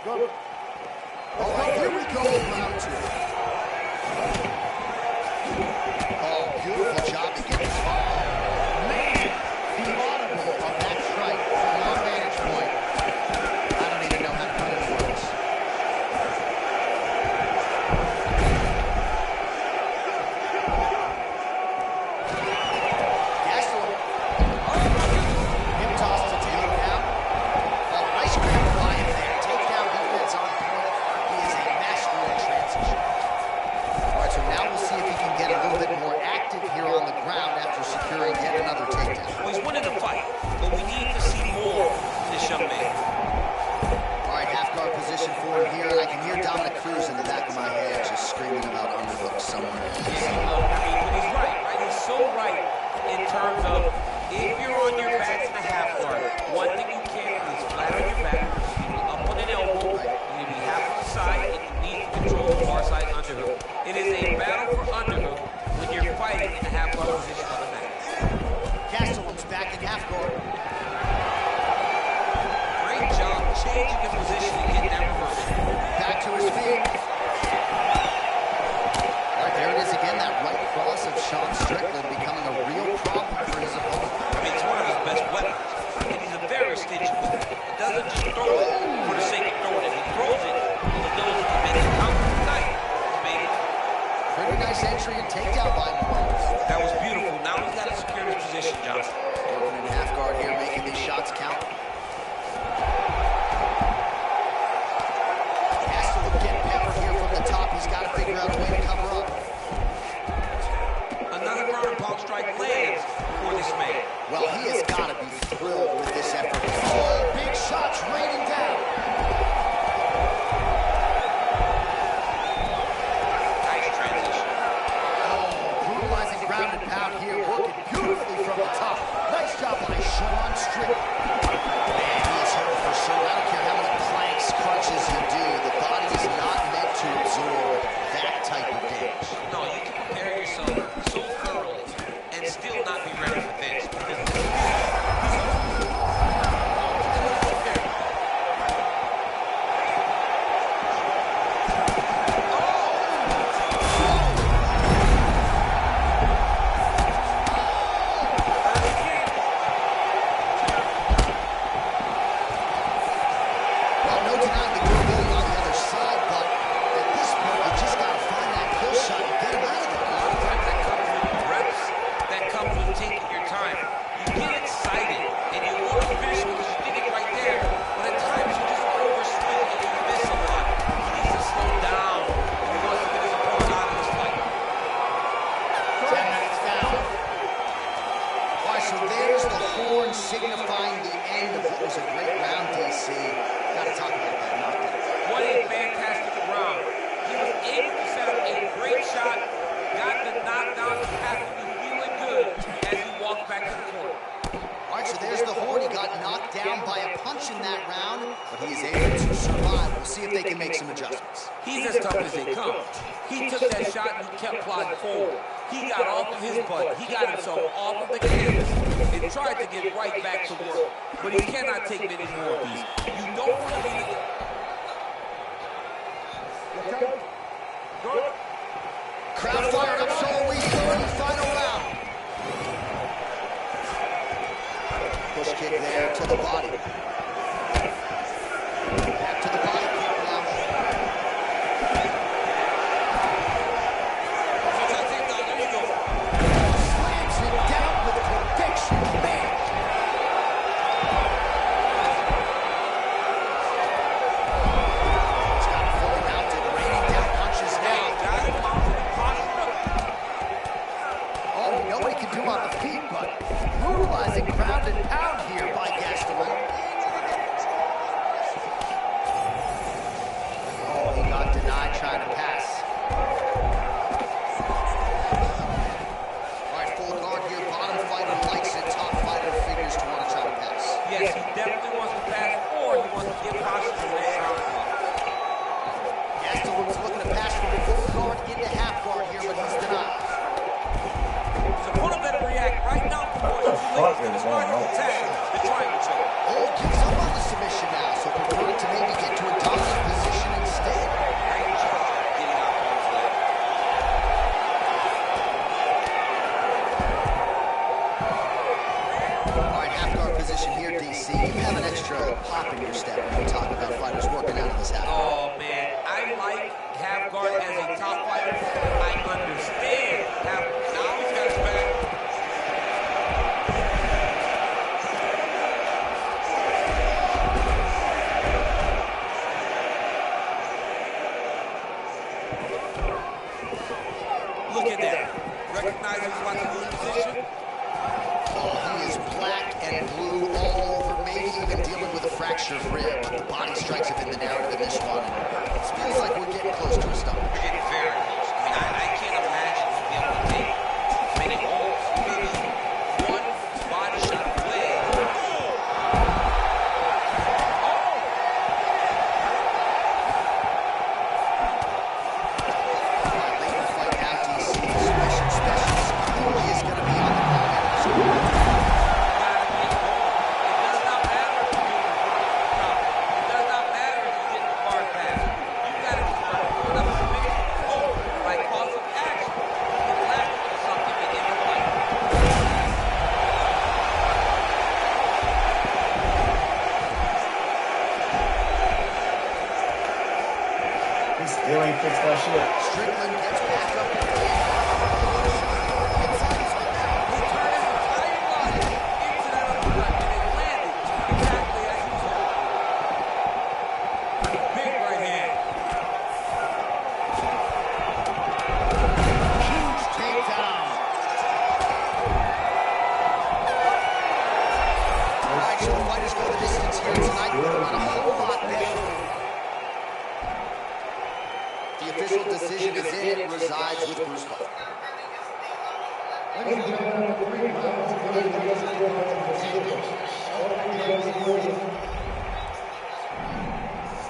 All right, here we go in round 2. Oh, beautiful job to get this. Man, the audible of that strike from our vantage point. I don't even know how to put it in words. Gastelum. Hip toss to take him down. Oh, nice grab by him there. Takedown defense on point. He is a master in transition. All right, so now we'll see if he can get a little bit more active here on the ground after securing yet another takedown. Well, he's winning the fight, but we need to see more from this young man. All right, half guard position for him here, and I can hear Dominic Cruz in the back of my head just screaming about underhooks somewhere. Yeah, look, I mean, but he's right? He's so right in terms of if you're on your back in the half guard, one thing you can't do is flat on your back, you up on an elbow, you need to be half on the side, and you need to control the far side underhook. It is a battle for underhook when you're fighting in the half guard position on the mat. Gastelum's back in half guard. Great job changing the position and getting that reversal. Back to his feet. All right, there it is again, that right cross of Sean Strickland becoming a real problem for his opponent. I mean, it's one of his best weapons, and he's a very stingy with it. He doesn't just throw it for the sake of throwing it. He throws it, and he knows he can make it count tonight. He made it. Pretty nice entry and takedown by Morales. That was beautiful. Now he's got to secure his position, Johnson. Working in half guard here, making these shots count. Gastelum getting peppered here from the top. He's got to figure out a way to cover up. Another ground and pound strike lands for this man. Well, he has got to be thrilled with this effort. Oh, big shots raining down. Nice transition. Oh, brutalizing ground and pound here, working beautifully from the top. Nice job by Sean Strickland. Man, he is hurt for sure. I don't care how many planks, crunches you do. The body is not meant to absorb that type of damage. No, you can prepare yourself so thoroughly and still not be ready for this. Well, no denying the durability on the other side, but at this point, you just got to find that kill shot and get him out of there. A lot of times that comes with reps, that comes with taking your time. You get excited and you want to finish because you did it right there, but at times you just overswing and you miss a lot. He needs to slow down if he wants to get his opponent out of this fight. 10 minutes down. All right, so there's the horn signifying the end of what was a great round, DC. Got to talk about that knockdown. What a fantastic round. He was able to set up a great shot, got the knockdown, and had to be feeling good as he walked back to the corner. All right, so there's the horn. He got knocked down by a punch in that round, but he is able to survive. We'll see if they can make some adjustments. He's as tough as they come. He took that shot and he kept plodding forward. He got off of his butt. He got himself off of the canvas and tried to get right back to work. But he cannot take many more of these. You don't want to be... Crowd fired up, so are we here in the final round. Push kick there to the body. Back to the body kick now. There you go. Slams it down with conviction, man. He's got it fully mounted, raining down punches now. Got him mounted and postured up. Oh, we know what he can do on the feet, but brutalizing ground and pound here by Gastelum. Oh, he got denied trying to pass. All right, full guard here. Bottom fighter likes it. Top fighter figures to want to try to pass. Yes, he definitely wants to pass, or he wants to get postured and lay down. Gastelum's looking to pass from full guard into half guard here, but he's denied. So opponent better react right now before he leaves to the start of the attack to try and check. position here, DC. You have an extra pop in your step when you talk about fighters working out of this habit. Oh, man. I like half guard as a top fighter. I understand half. Now he's got his back. Look at that. Recognize he's about to lose position. Oh, he is black and blue all over, maybe even dealing with a fractured rib. But the body strikes have been the narrative in this one. It feels like we're getting close to a stomach. We're getting very close. I mean, I can't imagine him being able to take many holes. Maybe one body shot away. Still ain't fixed that shit. Strickland gets back up. The official decision is in. It resides with Bruce Buffer.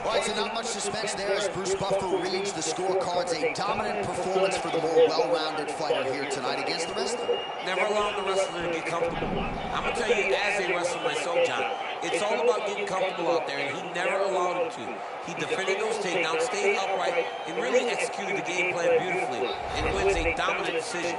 All right, so not much suspense there as Bruce Buffer reads the scorecards. A dominant performance for the more well-rounded fighter here tonight against the wrestler. Never allowing the wrestler to get comfortable. I'm going to tell you, as a wrestler myself, John, it's all about getting comfortable out there, and he never allowed him to. He defended those takedowns, stayed upright, and really executed the game plan beautifully, and wins a dominant decision.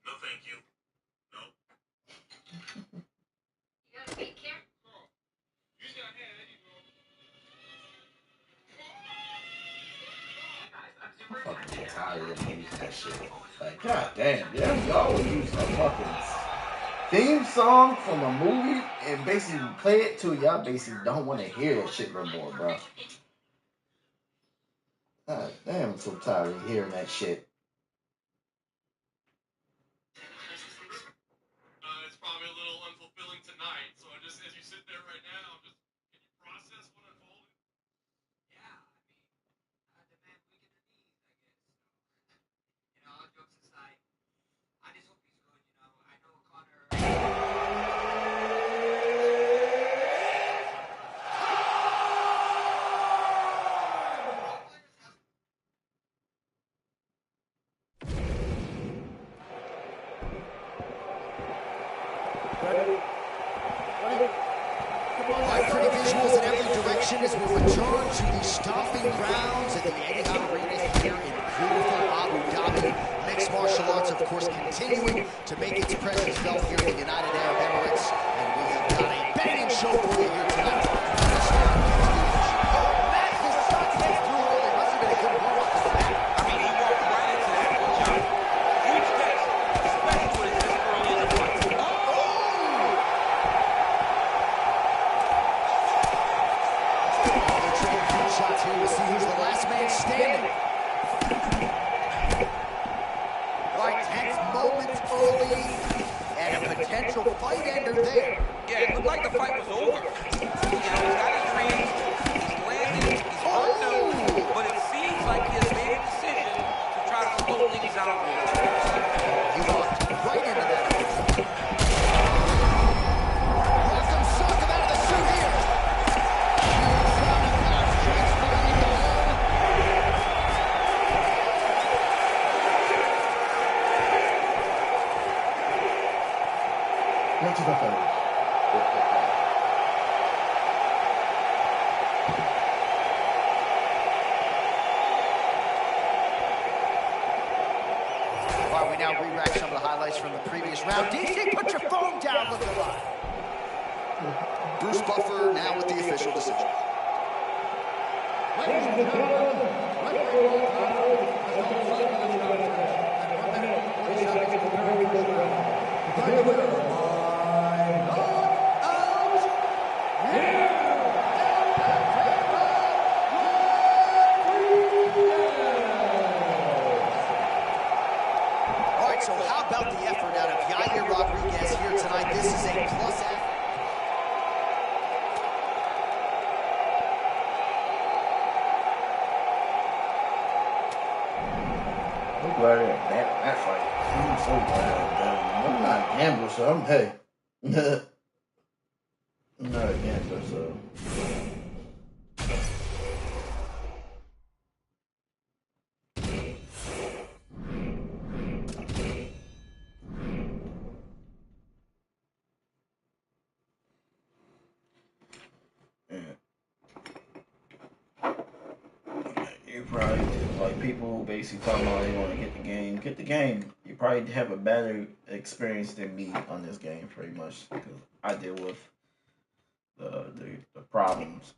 No, thank you. No. You gotta be careful. You got ahead, Eddie, bro. I'm fucking tired of using that shit. Like, god damn, yeah, we always use a fucking theme song from a movie and basically play it till y'all basically don't want to hear that shit no more, bro. God damn, I'm so tired of hearing that shit. It's probably a little unfulfilling tonight, so just as you sit there right now, just can you process what unfolded? Yeah, I demand weaken the knees, I guess. You know, all jokes aside, I just hope he's good, you know. I know Connor. Right, pretty visuals in every direction as we return to the stomping grounds at the Etihad Arena here in beautiful Abu Dhabi. Mixed martial arts, of course, continuing to make its presence felt here in the United Arab Emirates. And we have got a banging show for you here tonight. Massive shot gets through early. Must have been a good warm-up for that. I mean, he walked right into that, John. Huge catch, especially when it's this early in the fight. Shots here to see who's the last man standing. Right, tense moments early, and a potential fight ender there. Yeah, it looked like the fight was over. You know, he's got his dreams, he's landed, he's hurt them, but it seems like he has made a decision to try to slow things down a little bit. He walked right into that. Into the third. All right, we now re-rack some of the highlights from the previous round. DC, put your phone down, look at live. Bruce Buffer now with the official decision. Ladies and gentlemen, referee Kyle has called for this contest at 1 minute, 30 seconds to the very first round. Declaring the winner by knockout, All right, so how about the effort out of Yair Rodriguez here tonight? This is a plus effort. I'm glad I got back on that fight. I'm so glad I got I'm not a gambler, so I'm, hey. I'm not a gambler, so. You probably, like, people basically talking about they want to get the game. Get the game. You probably have a better experience than me on this game, pretty much, because I deal with the problems.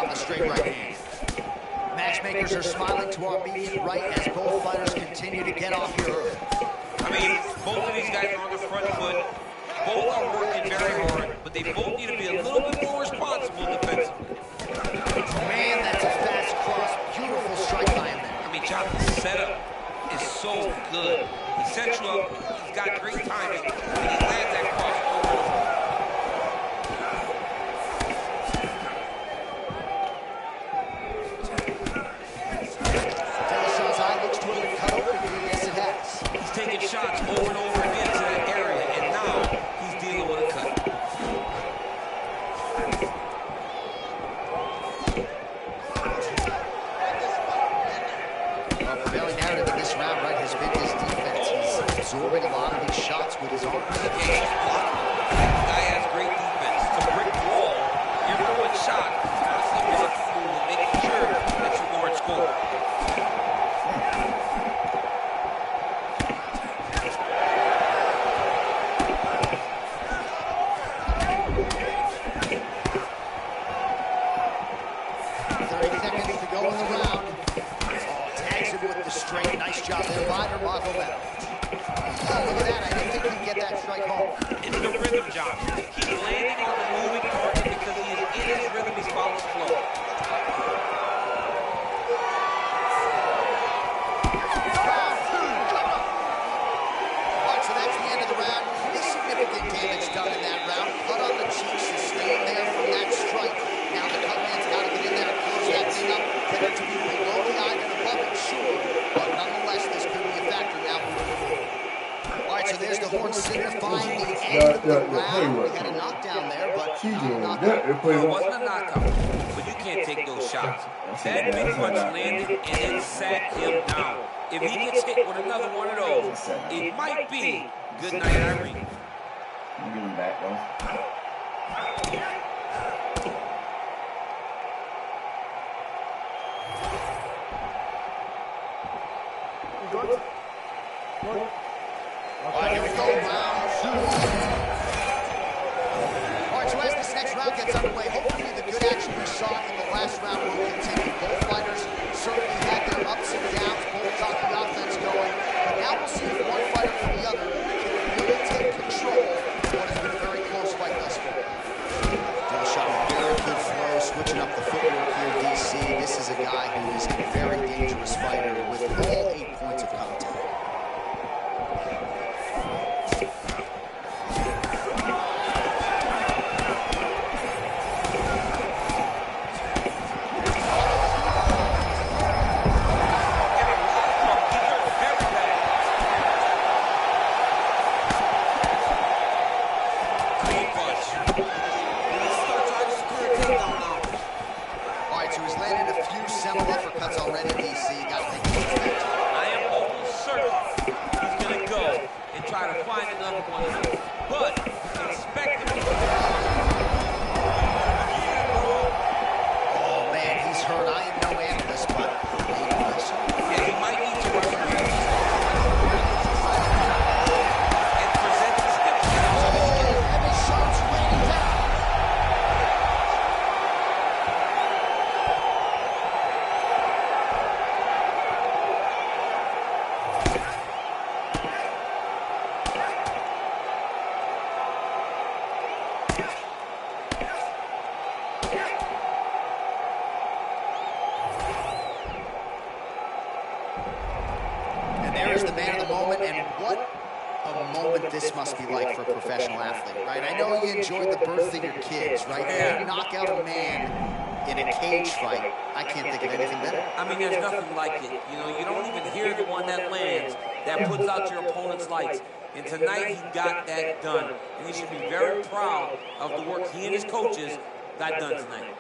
Right. Look at that. I didn't think he'd get that strike home. It's the rhythm, Josh. He's landing on the moving target because he is in his rhythm. He follows flow. Round 2, coming up. All right, so that's the end of the round. Pretty significant damage done in that round. Cut on the cheek, sustained there from that strike. Now the cut man's got to get in there and close that thing up. Get it to be below the eye and above it, sure. But nonetheless, this could be a factor now moving forward. All right, so there's the horn signifying the end of the round. We had a knockdown there, but not a knockout. Well, it wasn't a knockout, but you can't take those shots. That big punch landed and it sat him down. If he gets hit with another one of those, it might be good night, Irene. I'm getting back though. All right, here we go, round 2. All right, so as this next round gets underway, hopefully the good action we saw in the last round will continue. Both fighters certainly had their ups and downs, both got the offense going. But now we'll see if one fighter or the other can really take control of what has been a very close fight thus far. Dillashaw, very good flow, switching up the footwork here, DC. This is a guy who is a very dangerous fighter with all 8 points of contact. The man of the moment, and what a moment this must be like for a professional athlete, right? I know you enjoyed the birth of your kids, right? Yeah. You knock out a man in a cage fight. I can't think of anything better. I mean, there's nothing like it. You know, you don't even hear the one that lands, that puts out your opponent's lights. And tonight, he got that done. And he should be very proud of the work he and his coaches got done tonight.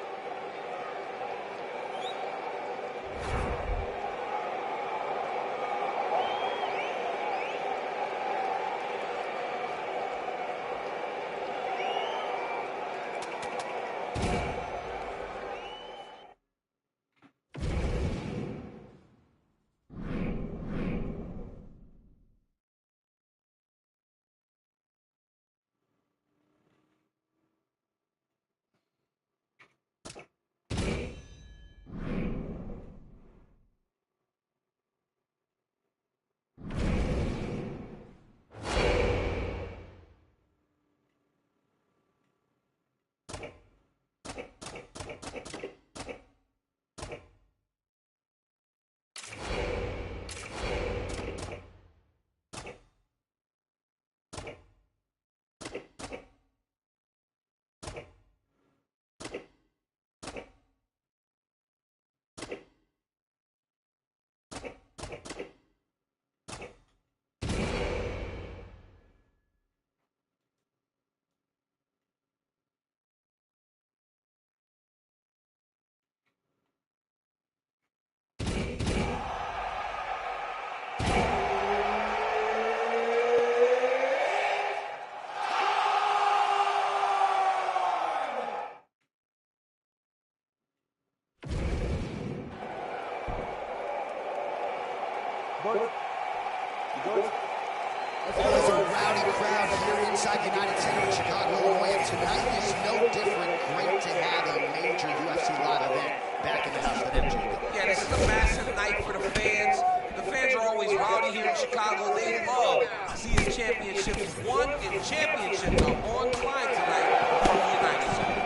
There's a rowdy crowd here inside United Center in Chicago, Illinois, and tonight is no different. Great to have a major UFC live event back in the house of energy. Yeah, this is a massive night for the fans. The fans are always rowdy here in Chicago. They love to see his championships won, and championships are on the line tonight from the United Zone.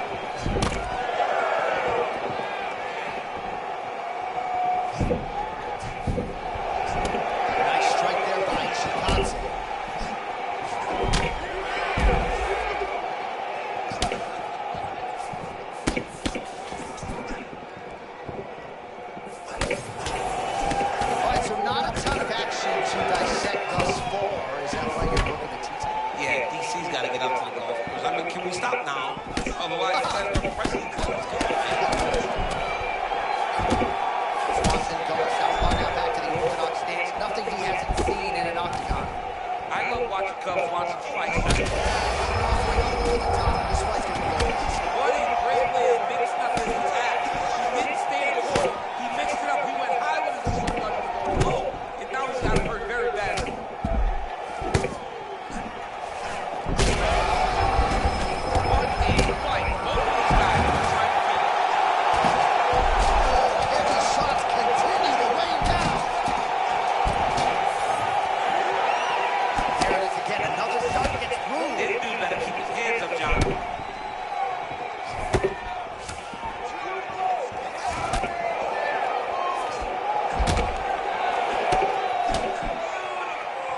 Nice strike there by Chicago. Can we stop now? Otherwise, that's the pressing close. Swanson going southpaw now back to the orthodox stance. Nothing he hasn't seen in an octagon. I love watching Cub Swanson fight. This fight's gonna be good. What a great way of mixing up his attack. He didn't stay in the corner. He mixed it up. He went high with his shoulder, low, and now he's got hurt very badly.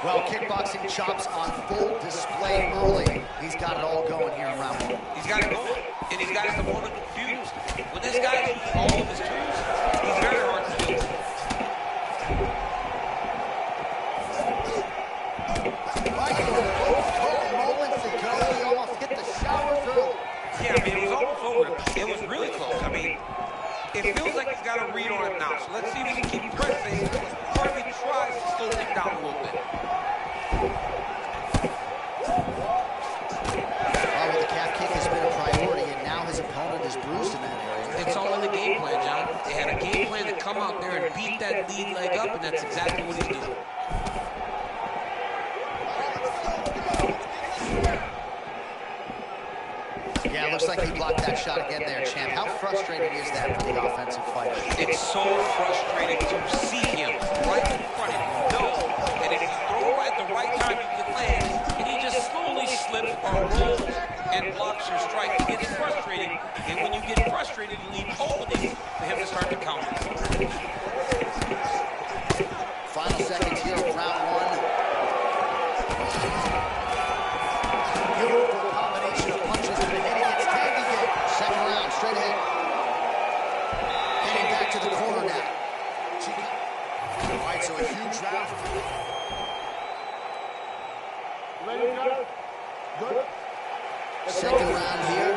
Well, kickboxing chops on full display early. He's got it all going here in round one. He's got it going, and he's got his opponent confused. When this guy uses all of his tools, he's very hard to beat. Moments ago, he almost hit the shower through. Yeah, I mean, it was almost over. It was really close. I mean, it feels like he's got a read on him now. So let's see if he can keep pressing. Or if he tries to slow things down a little bit. Well, the calf kick has been a priority, and now his opponent is bruised in that area. It's all in the game plan, John. They had a game plan to come out there and beat that lead leg up, and that's exactly what he's doing. Yeah, it looks like he blocked that shot again there, champ. How frustrating is that for the offensive fighter? It's so frustrating to see him right in front of you. Know that if you throw at the right time, you can land, and he just slowly slips or rolls and blocks your strike. It's frustrating, and when you get frustrated, you leave openings for him to start to counter. Final seconds here of round one. Beautiful combination of punches to the head. He gets tagged again. Second round, straight ahead. Heading back to the corner now. All right, so a huge round. Ready to go? Good. Second round here.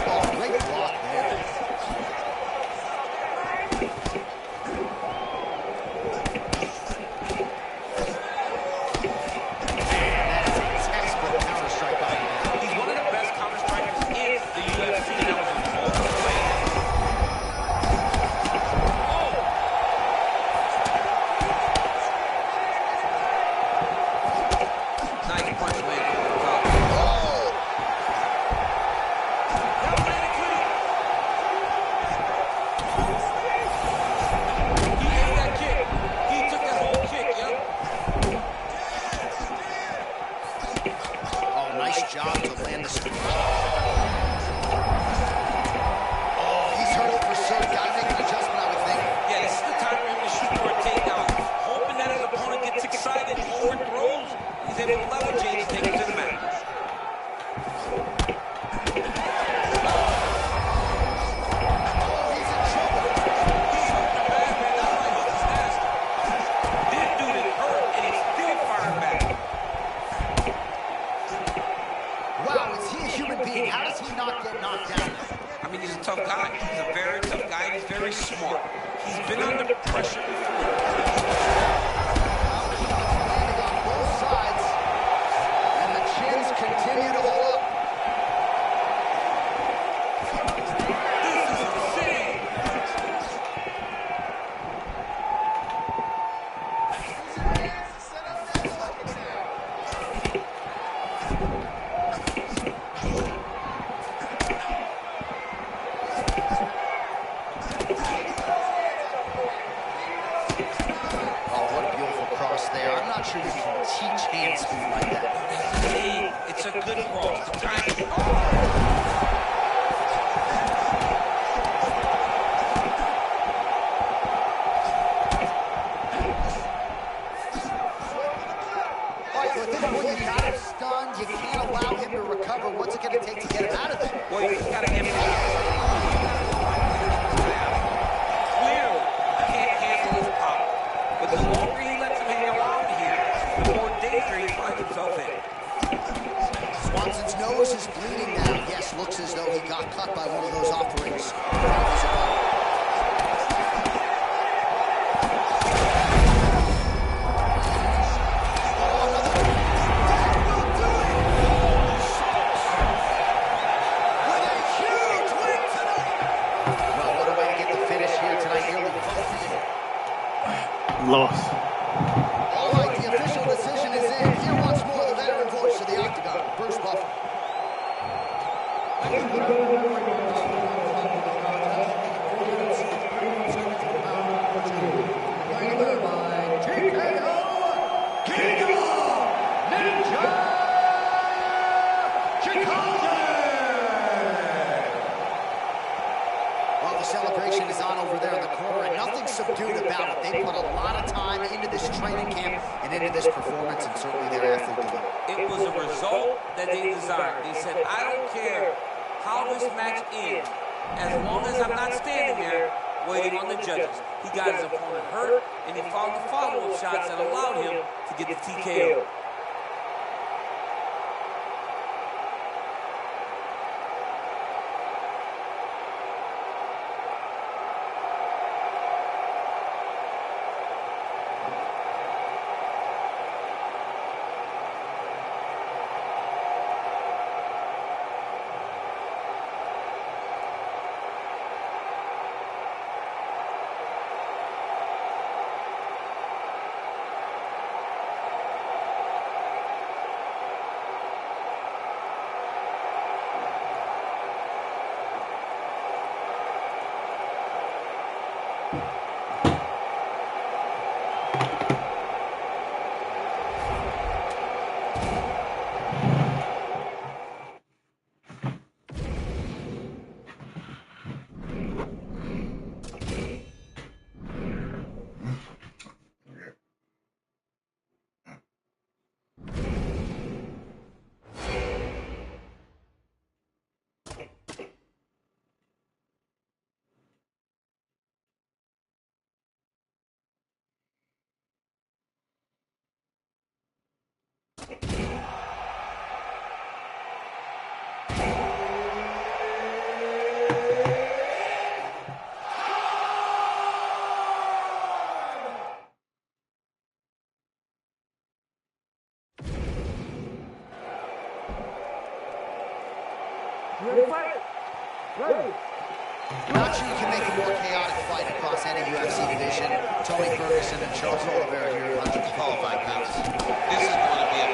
Oh, great block there. Textbook counter-strike by him. He's one of the best counter-strikers in the UFC. That was a full play. Nice punch landed on the top. That landed clean. He ate that kick. He took that whole kick, yo. Oh, nice job to land the strike. Oh, he's hurt for certain. Got to make an adjustment, I would think. Yeah, this is the time for him to shoot for a takedown. Hoping that his opponent gets excited, overthrows, he's able to level change and take him to the mat. He's in trouble. He's hurting bad, man. That's why Hook is nasty. This dude is hurt, and he's still firing back. Wow, is he a human being? How does he not get knocked down? I mean, he's a tough guy. He's a very tough guy, and he's very smart. He's been under pressure before. Landing on both sides, and the chins continue to hold up. This is insane. sure you can teach hand speed like that. It's a good cross. The timing. All right, so at this point, you got him stunned. You can't allow him to recover. What's it going to take to get him out of there? Well, you just got to empty. Clearly, can't handle his power. But the longer he lets him hang around here, the more danger he finds himself in. Swanson's nose is bleeding now. Yes, looks as though he got cut by one of those offerings. Loss. All right, the official decision is in. Here once more, the veteran voice of the Octagon, Bruce Buffer. Well, the celebration is on over there in the corner, and nothing subdued about it. They put a lot of time into this training camp and into this performance, and certainly their athlete delivered. It was a result that they desired. They said, I don't care how this match ends, as long as I'm not standing there waiting on the judges. He got his opponent hurt, and he found the follow-up shots that allowed him to get the TKO. Not sure you can make a more chaotic fight across any UFC division. Tony Ferguson and Charles Oliveira here at 155 pounds. This is going to be an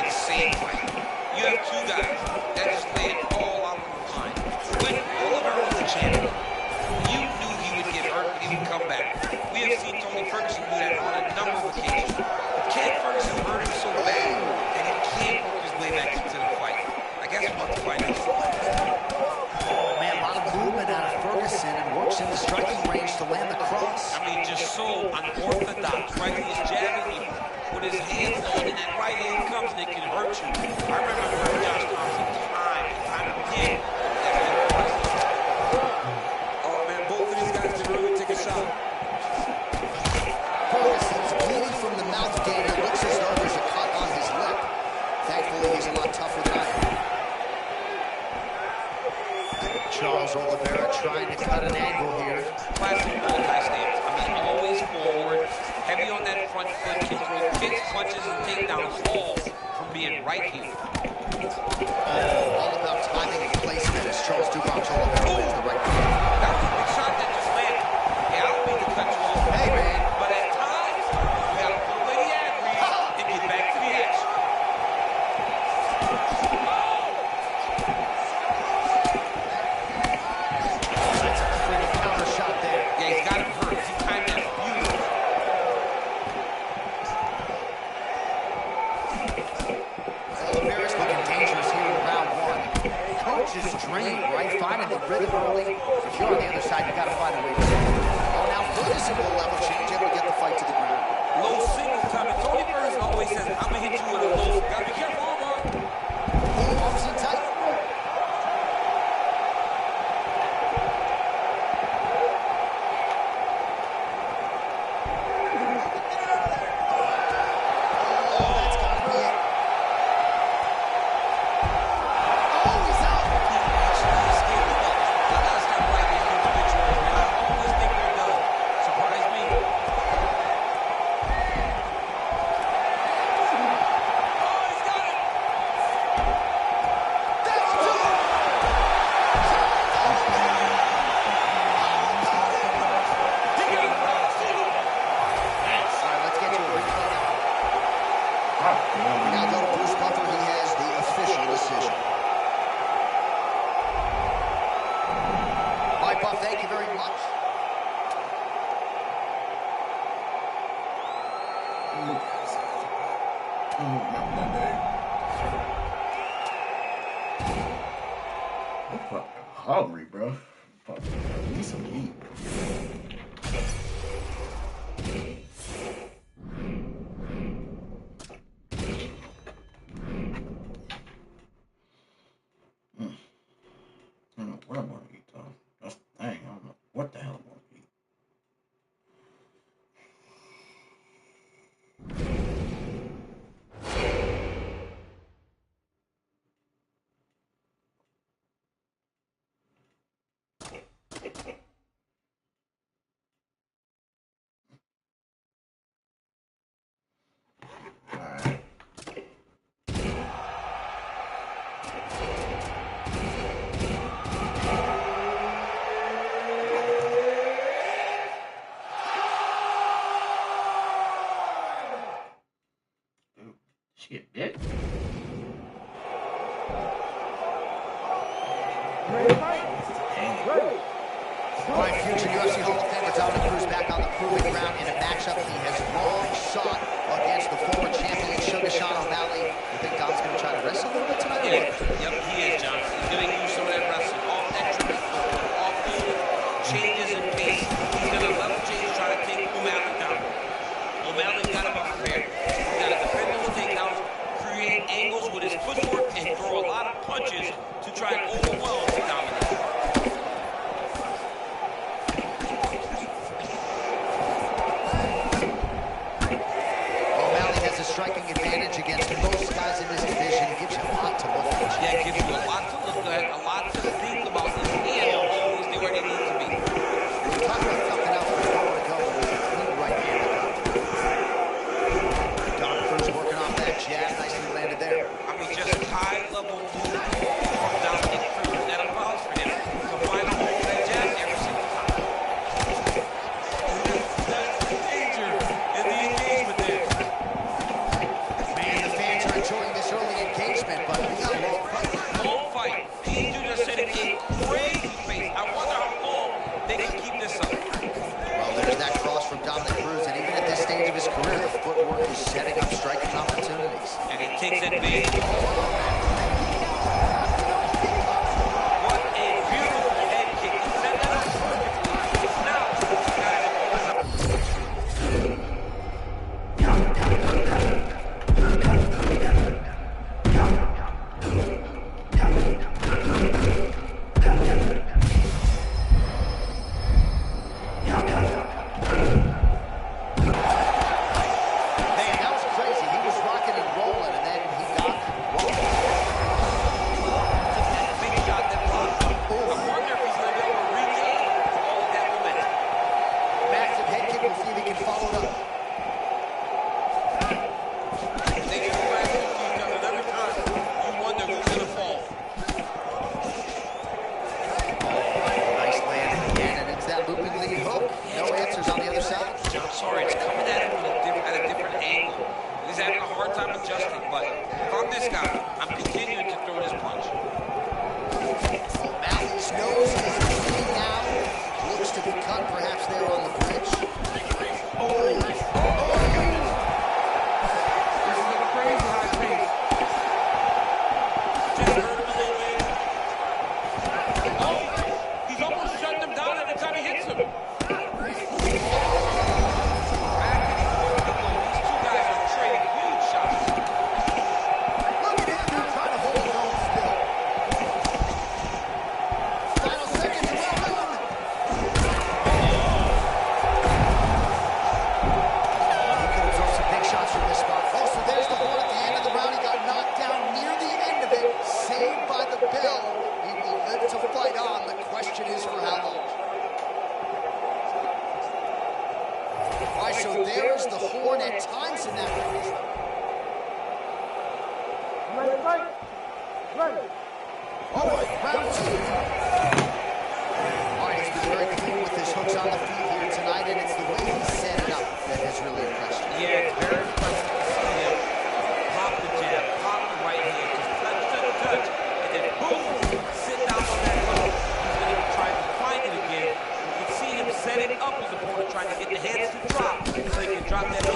insane fight. You have two guys that just lay it all out on the line. When Oliveira was the champion, you knew he would get hurt, but he would come back. We have seen Tony Ferguson do that on a number of occasions. Ken Ferguson hurt him so bad that he can't work his way back into the fight. I guess we're about to find out. Man, a lot of movement out of Ferguson, and works in the striking range to land the cross. I mean, just so unorthodox, right? He's jabbing you with his hands on, and that right hand comes and it can hurt you. I remember when Josh Thompson time and time again. Oh man, both of these guys can really take a shot. Ferguson's bleeding from the mouth gate. It looks as though there's a cut on his lip. Thankfully, he's a lot tougher than I am. Charles Oliveira trying to cut an angle here. Classic multi-stance. I mean, always forward, heavy on that front foot, can throw kicks, punches, and takedowns, all from being right here. All about timing and placement as Charles Dubois Oliveira wins the right. That was a big shot that just landed. Hey, I don't mean to cut you off. Hey, man. But at times, you gotta put away the ad read and get back to the action. That's a pretty counter shot there. Yeah, he's got him hurt. He timed that beautiful. noticeable level change, able to get the fight to the ground. Low single time. And Tony Ferguson always says, I'm going to hit you with a low. Gotta be careful, Omar. Arms in tight. Thank you very much. I'm fucking hungry, bro. Fucking need some meat. I don't know what I'm gonna eat though. That's the thing. I don't know what the hell I'm gonna eat. Alright. Shit, bitch. All right, future UFC Hall of Famer Dominic Cruz back on the proving ground in a matchup he has long sought against the former champion Sugar Sean O'Malley. You think Dom's going to try to wrestle a little bit tonight? Yep, he is, John. He's going to use some of that wrestling off that triple foot, off those changes in pace. He's going to level change, try to take O'Malley down. O'Malley's got him prepared. He's got to defend those takedowns, create angles with his footwork, and throw a lot of punches to try and overwhelm Dominic. Striking advantage against most guys in this division. It gives you a lot to look at. Yeah, it gives you a lot to look at, a lot to think about, and always stay where they need to be. When you talk about something else, there's nowhere to go. Clean right hand. Don Cruz working off that jab. Nicely landed there. I mean, just high-level movement from Dominic Cruz. That allows for him to find a hole in that jab every single time. That's the danger in the engagement there. Enjoying this early engagement, but we got a long fight. Long fight. These two just set it in crazy pace. I wonder how long they can keep this up. Well, there's that cross from Dominic Cruz, and even at this stage of his career, the footwork is setting up striking opportunities. And he takes advantage. What a beautiful head kick. He set that up perfectly. Now, right, so there's the horn at times in that range. All right, round two. All right, he's been very clean with his hooks on the feet here tonight, and it's the way he set it up that has really impressed me. Yeah, it's very impressive to see him pop the jab, pop the right hand, just touch, and then boom, sit down on that hook. He's going to be trying to find it again. You can see him setting up his opponent, trying to get the hands to drop so he can drop that hook.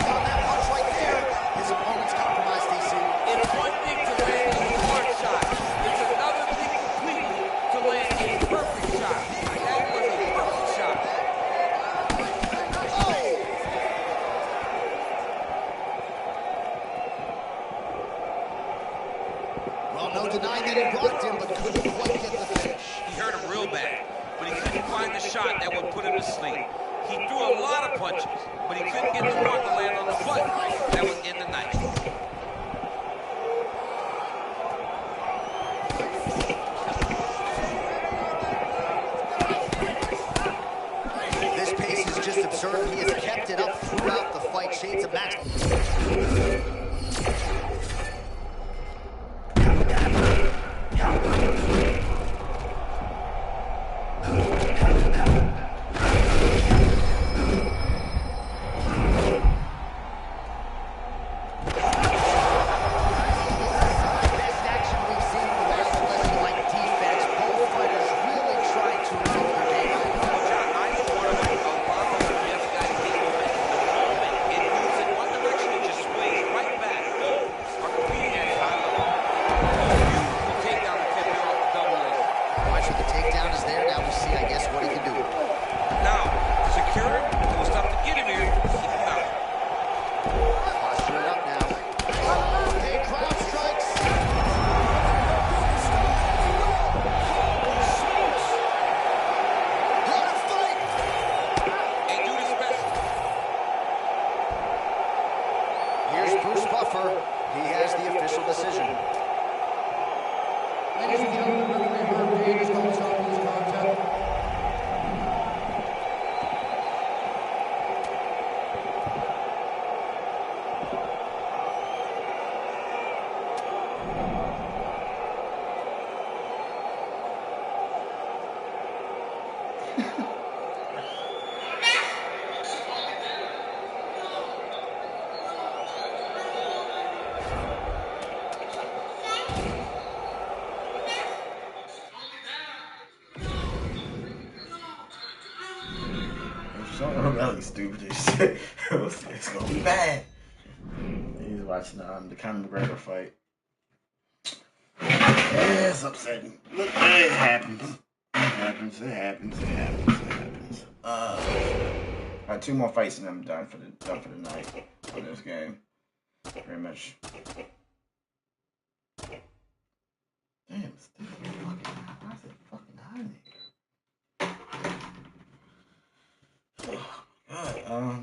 On that punch right there, his opponent's compromised, DC. It's one thing to land a hard shot. It's another thing completely to land a perfect shot. That was a perfect shot. Well, no denying that he blocked him, but couldn't quite get the finish. He hurt him real bad, but he couldn't find the shot that would put him to sleep. He threw a lot of punches, but he couldn't get the one to land on the button that was in the knife. This pace is just absurd. He has kept it up throughout the fight. Shades of Max. Best action we've seen with adolescent like defense. Both fighters really trying to improve their game. John, I just want to make a lot of the best guys take momentum the moment it moves in one direction, it just sways right back. Both are competing at a high level. Beautiful takedown to tip it off the double leg. Watch the takedown is there. Now we see, I guess, what he can do. Now, to secure him, it was tough to get him here. Keep him out. Posture it up now. Okay, crowd strikes. What a fight! Ain't do this special. Here's Bruce Buffer. He has the official decision. Ladies and gentlemen, referee Herb Dean is going to stop this contest. Something really stupid as shit. It's gonna be bad. He's watching the Conor McGregor fight. Yeah, it's upsetting. Look, it happens. It happens. It happens. It happens. It happens. I got 2 more fights and I'm done for the night on this game. Pretty much. Damn, it's still fucking hot. Why is it fucking hot in here? Oh, God,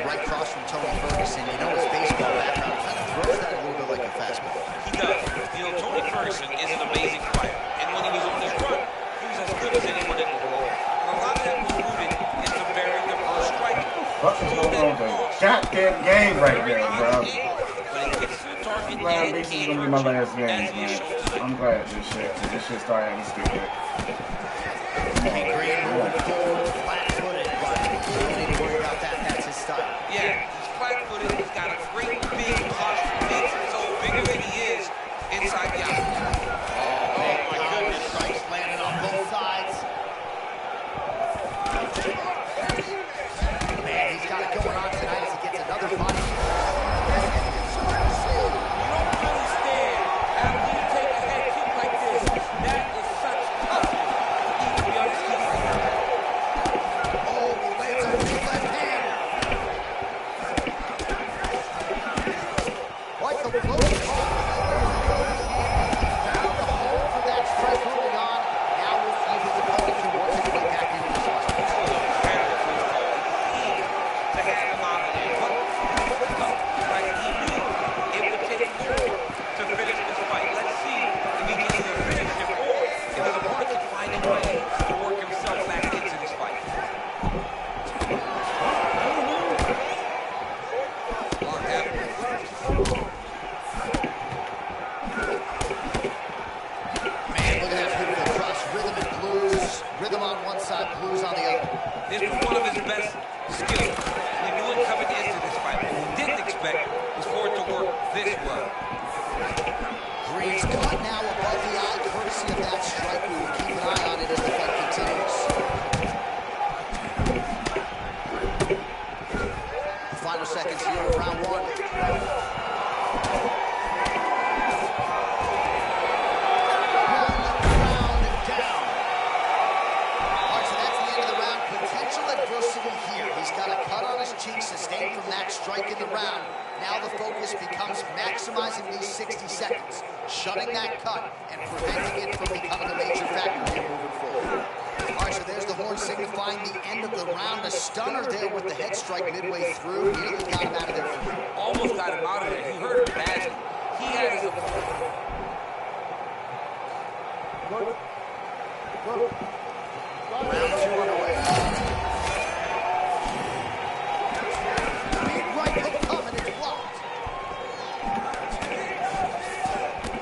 right across from Tony Ferguson. You know his baseball background kind of throws that a little bit like a fastball. He does. You know, Tony Ferguson is an amazing fighter. And when he was on his run, he was as good as anyone in the world. And a lot of that was rooted in some very diverse striking. What is going on with the goddamn game right there, bro? When it gets to the target, I'm glad this is gonna be my last game, man. I'm glad this shit started acting stupid. Green moving forward, flat-footed, but you don't need to worry about that. That's his style. Yeah, he's flat-footed. He's got a great big posture. Makes him so bigger than he is inside the octagon. Oh my goodness. Strikes landing on both sides. Man, he's got it going on tonight as he gets another body. Shutting that cut and preventing it from becoming a major factor here moving forward. All right, so there's the horn signifying the end of the round. A stunner there with the head strike midway through. Nearly got him out of there for good. Almost got him out of there. He hurt him badly. He had his Round two underway. Big right hook coming, it's blocked.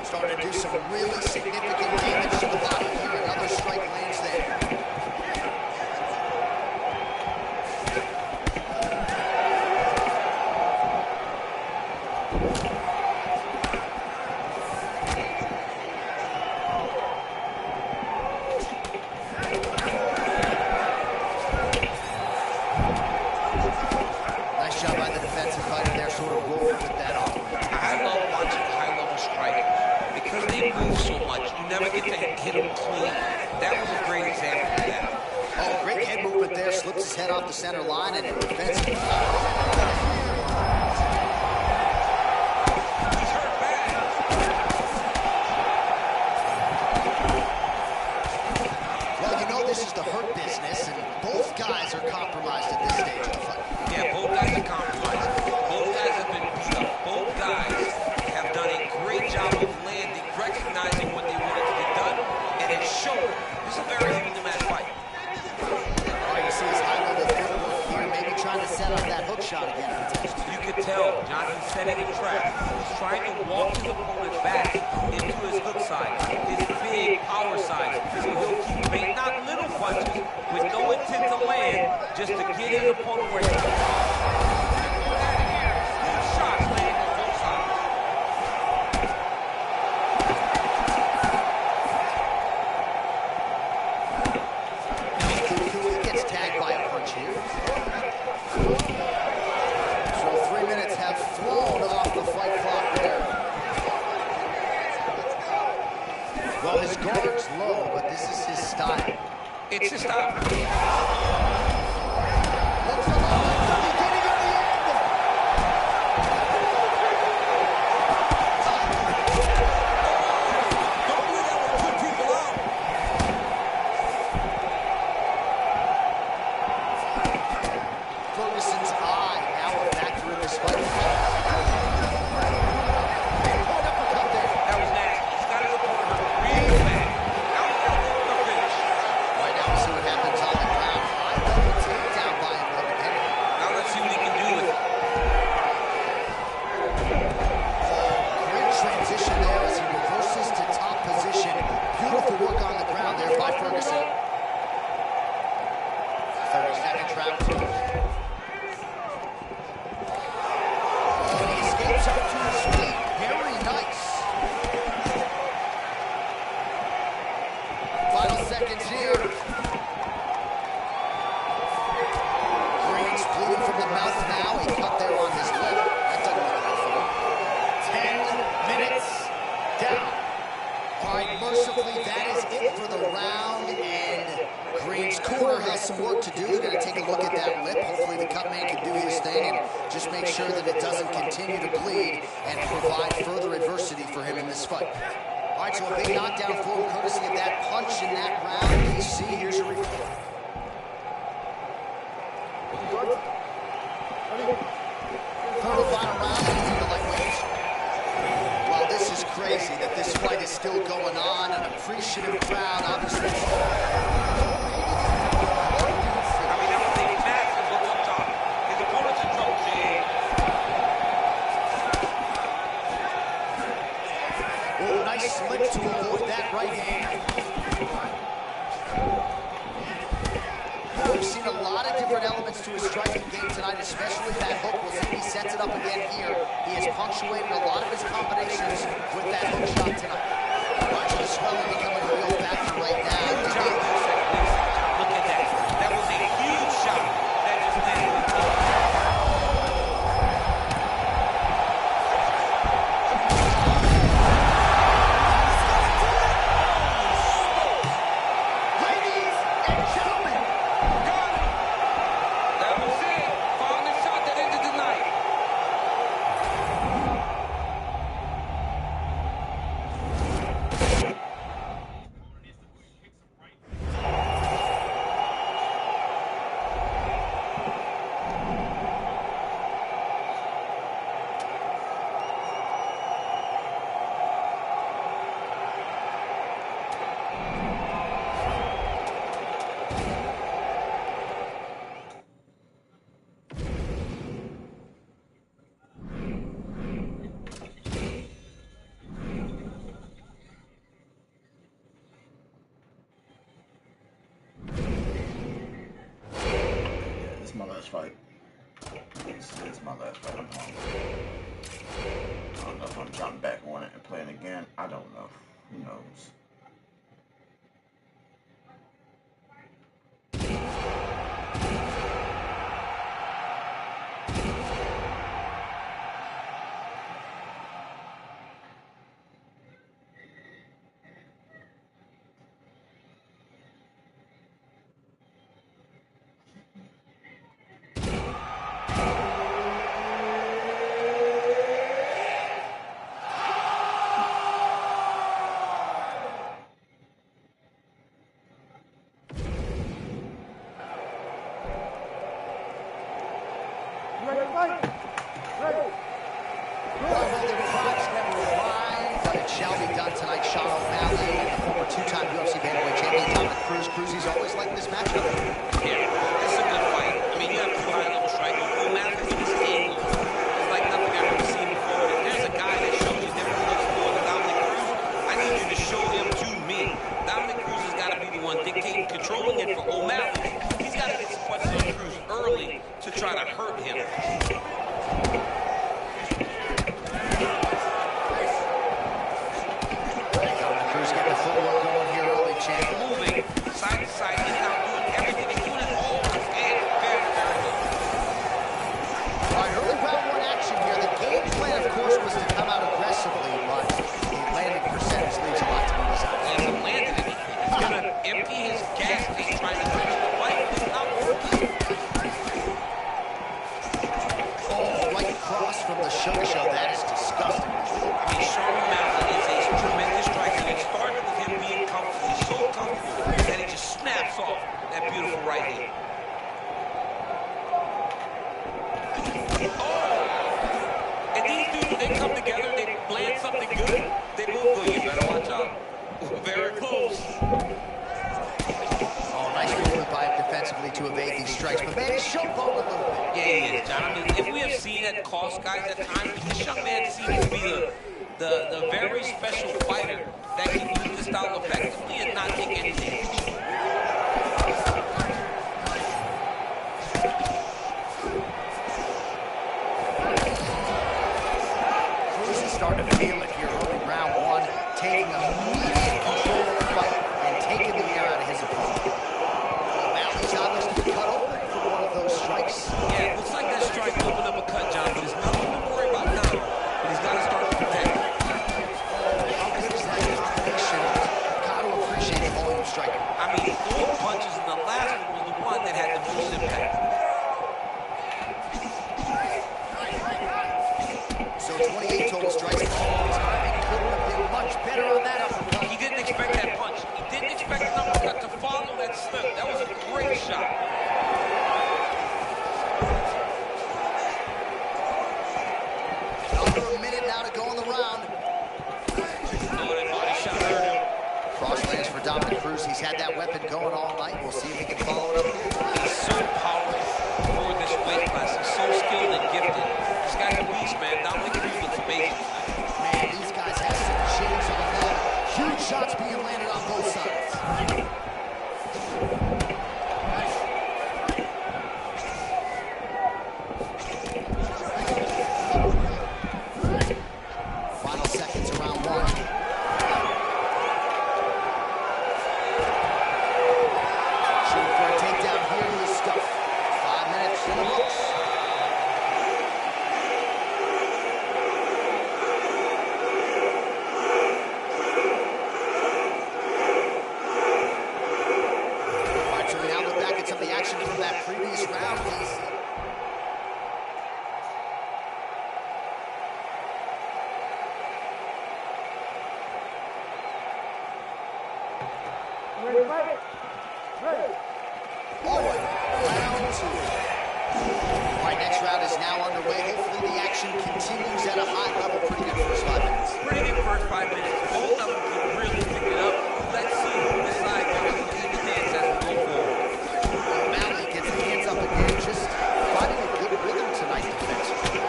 Starting to do some really significant damage to the body here. Another strike lands there. Nice job by the defensive fighter there, sort of rolling with that offering. I love watching high-level strikers because they move so much. You never get to hit them clean. That was a great example of that. Oh, great head movement there. Slips his head off the center line and defensive. He's hurt bad. Well, you know this is the hurt business, and both guys are compromised at this stage of the fight. Yeah, both guys are compromised. Both guys have been beat up. Both guys have done a great job of landing, recognizing what they wanted to get done, and it showed. This is a very even-to-match fight. All right, you see his high-level footwork here, maybe trying to set up that hook shot again. You can tell Johnson's setting a trap. He's trying to walk his opponent back into his hook side, his big power side. So he'll keep making not little punches with no intent to land, just to get his opponent where he's shots landing on both sides. He gets tagged by a punch here. So 3 minutes have flown off the fight clock there. Well, his guard's low, but this is his style. It's his style. Looks a lot like the beginning of the end. Don't do that with two people out. Ferguson's eye now happens on the ground. High-level takedown by him. Now let's see what he can do with it. Great transition there as he reverses to top position. Beautiful work on the ground there by Ferguson. 30-second trap. And he escapes up to his feet. Very nice. Final seconds here. Green's bleeding from the mouth now. He cut there on his lip. That doesn't look good for him. 10 minutes down. All right, mercifully, that is it for the round, and Green's corner has some work to do. They're going to take a look at that lip. Hopefully the cut man can do his thing and just make sure that it doesn't continue to bleed and provide further adversity for him in this fight. All right, so a big knockdown for him, courtesy of that punch in that round. DC, here's your report. Third and final round in the lightweights. Well, this is crazy that this fight is still going on. An appreciative crowd, obviously. I mean, that was a massive look up top. His opponent's in trouble, Jay. Oh, nice slip to avoid that right hand. We've seen a lot of different elements to his striking game tonight, especially that hook. We'll see if he sets it up again here. He has punctuated a lot of his combinations with that hook shot tonight. Watch the swelling becoming a real factor right now. Look at that. That was a huge shot that just landed. Ladies and gentlemen, That was it. Found the shot that ended the night. This is my last fight. This is my last fight. I'm home. I don't know if I'm jumping back on it and playing again. I don't know. Who knows? Shall be done tonight. Sean O'Malley and the former two-time UFC bantamweight champion Dominic Cruz. Cruz's always liked this matchup. Yeah, it's a good fight. I mean, you have two high-level strikers. O'Malley is just angle. It's like nothing I've ever seen before. If there's a guy that shows you different looks more than Dominic Cruz, I need you to show him to me. Dominic Cruz has got to be the one dictating, controlling it for O'Malley. He's got to get some punches on Cruz early to try to hurt him. Cruz getting the footwork going here early, champ. Moving side to side, he's not doing everything. He's doing it all with his hands. Very, very good. All right, early round one action here. The game plan, of course, was to come out aggressively, but the landing percentage leaves a lot to be desired. He hasn't landed anything. He's going to empty his gas tank trying to finish the fight. It's not working. Oh, right cross from the show. That is disgusting. I mean, Sean O'Malley is a tremendous striker. It started with him being comfortable. He's so comfortable that he just snaps off that beautiful right hand. Oh! And these dudes, when they come together, they land something good. They both go, you better watch out. Very close. Oh, nice move with to evade these strikes, but man, he's showboating a little bit. Yeah, he is, John. I mean, if we have seen that cost guys at times, this young man seems to be the very special fighter that can use this style effectively and not take any damage. Cruz is starting to feel it here early round one, taking immediate control of the fight and taking the air out of his opponent. O'Malley's obviously to be cut open for one of those strikes. Yeah, it looks like that strike opened up a cut, John, but it's nothing to worry about now. But he's got to start to protect. How good is that combination? Got to appreciate the volume striker. I mean, 4 punches, and the last one was the one that had the most impact. So 28 total strikes. Timing couldn't have been much better on that uppercut. He didn't expect that punch. He didn't expect an uppercut to follow that slip. That was a great shot. Under a minute now to go in the round. Oh, that body shot hurt him. Cross lands for Dominic Cruz. He's had that weapon going all night. We'll see if he can follow it up. He's so powerful for this weight class. He's so skilled and gifted. This guy's a beast, man. Dominic Cruz looks amazing. Man, these guys have some shades on them. Huge shots being landed on both sides. Final seconds of round one. Shooting for a takedown here in the stuff. 5 minutes in the books. All right, so we now look back at some of the action from that previous round. All right, round two. All right, next round is now underway. Hopefully the action continues at a high level. Pretty good first 5 minutes. Pretty good first 5 minutes. Both of them can really pick it up. Let's see who decides they're going to lead the dance as we go forward. O'Malley gets the hands up again, just finding a good rhythm tonight defensively.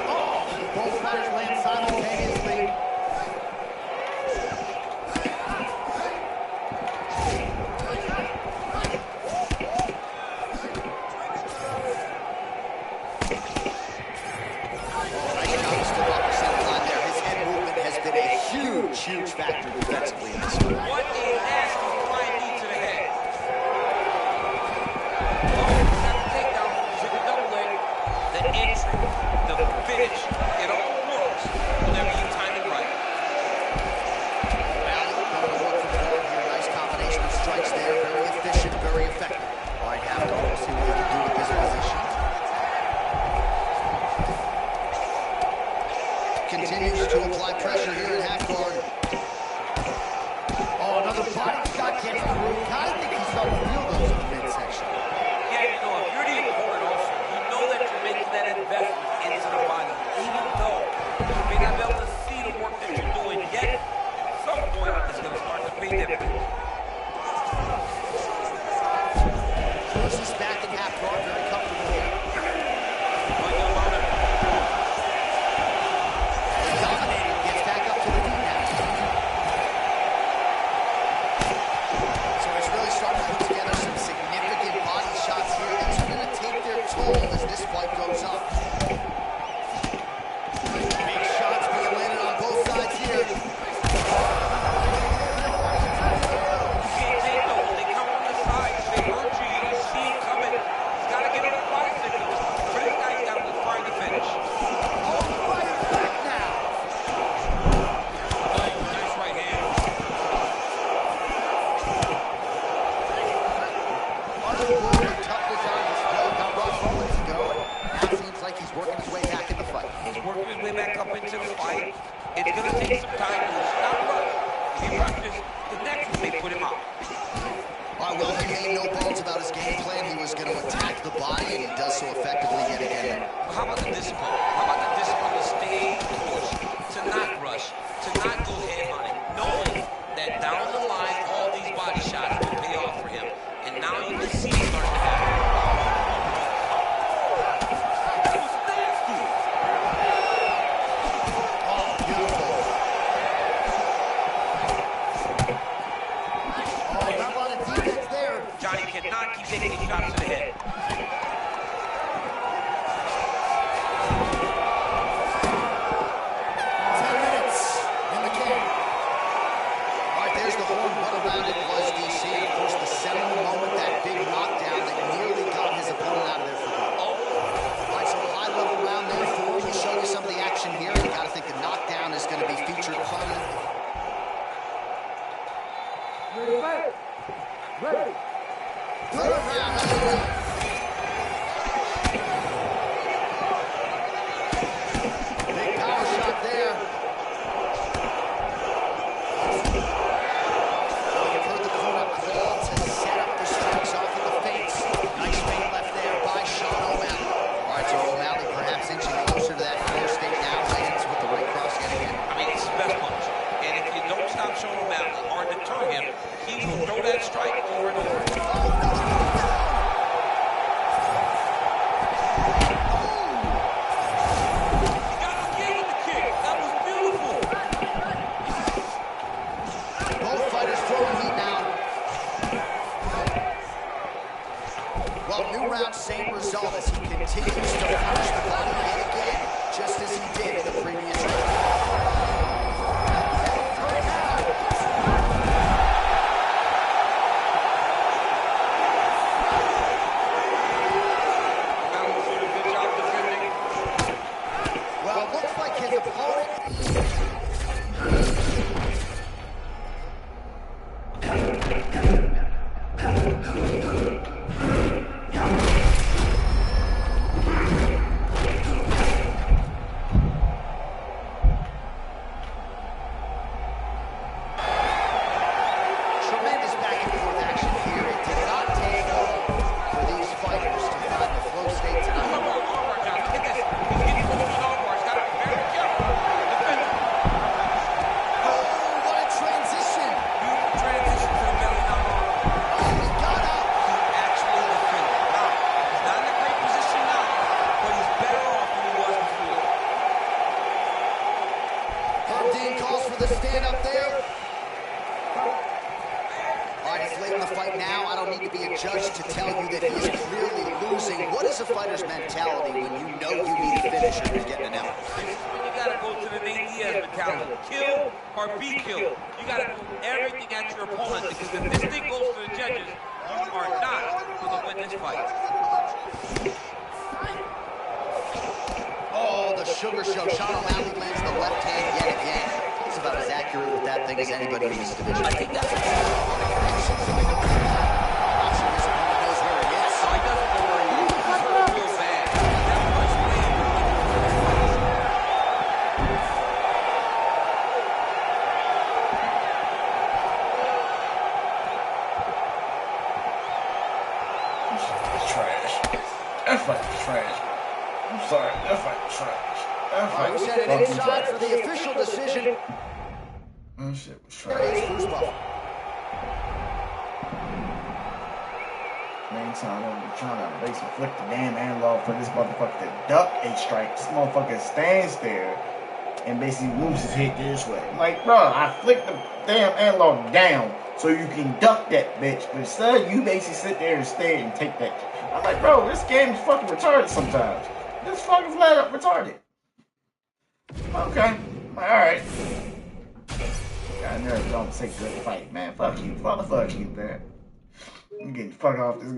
Oh, both fighters land simultaneously. Huge factor defensively in this one. What a nasty flying knee to the head. Oh, got the takedown. He's hit the double leg. The entry, the finish, it all works whenever you time it right. O'Malley going to work from forward here. Nice combination of strikes there. Very efficient, very effective. All right, half guard. We'll see what he can do with this position. Continues to apply pressure here at half guard. Oh, another body shot getting through. I think he's starting to feel those in the midsection. Yeah, you know, if you're the opponent also, you know that you're making that investment into the body, even though you may not be able to see the work that you're doing yet, at some point, it's going to start to pay dividends. Cruz is back in half guard, very comfortable here. Dominated, gets back up to the knee now. So it's really starting to put together some significant body shots here. These are going to take their toll as this fight goes on. Big shots being landed on both sides here. You can't take those. They come from the side. They hurt you. You don't see it coming. He's got to get on the bicycle. For this guy, he's got to look hard to finish. Oh, fighting back now. Nice right hand. Unbelievable toughness on display. Got rough moments ago. Now seems like he's working his way back in the fight. He's working his way back up into the fight. It's going to take some time to stop rush. If he rushes, the next one may put him out. All right, well, he made no bones about his game plan. He was going to attack the body, and he does so effectively yet again. But how about the discipline? How about the discipline to stay course, to not rush, to not go head hunting, knowing that down the line, all these body shots will pay off for him. And now you can see it starting to happen. Third round underway. Big power shot there. You've heard the corner call to set up the strikes off of the face. Nice feint left there by Sean O'Malley. All right, so O'Malley perhaps inching closer to that floor state now. Lands with the right cross yet again. I mean, it's his best punch. And if you don't stop Sean O'Malley or deter him, he will throw that strike over and over. Same result as he continues to punish the body yet again, just as he did in the previous round. Well, it looks like his opponent... calls for the stand up there. All right, he's late in the fight now. I don't need to be a judge to tell you that he is clearly losing. What is a fighter's mentality when you know you need a finish and you're getting an L? You gotta go to the Nate Diaz mentality. Kill or be killed. You gotta do everything at your opponent, because if this thing goes to the judges, you are not going to win this fight. Oh, the sugar show. Sean O'Malley lands the left hand yet again. He's about as accurate with that thing as anybody in this division. I think that's That fight was trash. I'm sorry, that fight was trash. That fight was set it inside for the official decision. That shit was trash. Meantime, I'm trying to basically flick the damn analog for this motherfucker to duck a strike. This motherfucker stands there and basically moves his head this way. I'm like, bro, I flicked the damn analog down so you can duck that bitch. But instead, you basically sit there and stare and take that. I'm like, bro, this game is fucking retarded sometimes. This fucking flat up retarded. Okay. Alright. I never don't say good fight, man. Fuck you. Fuck you, man. I'm getting the fuck off this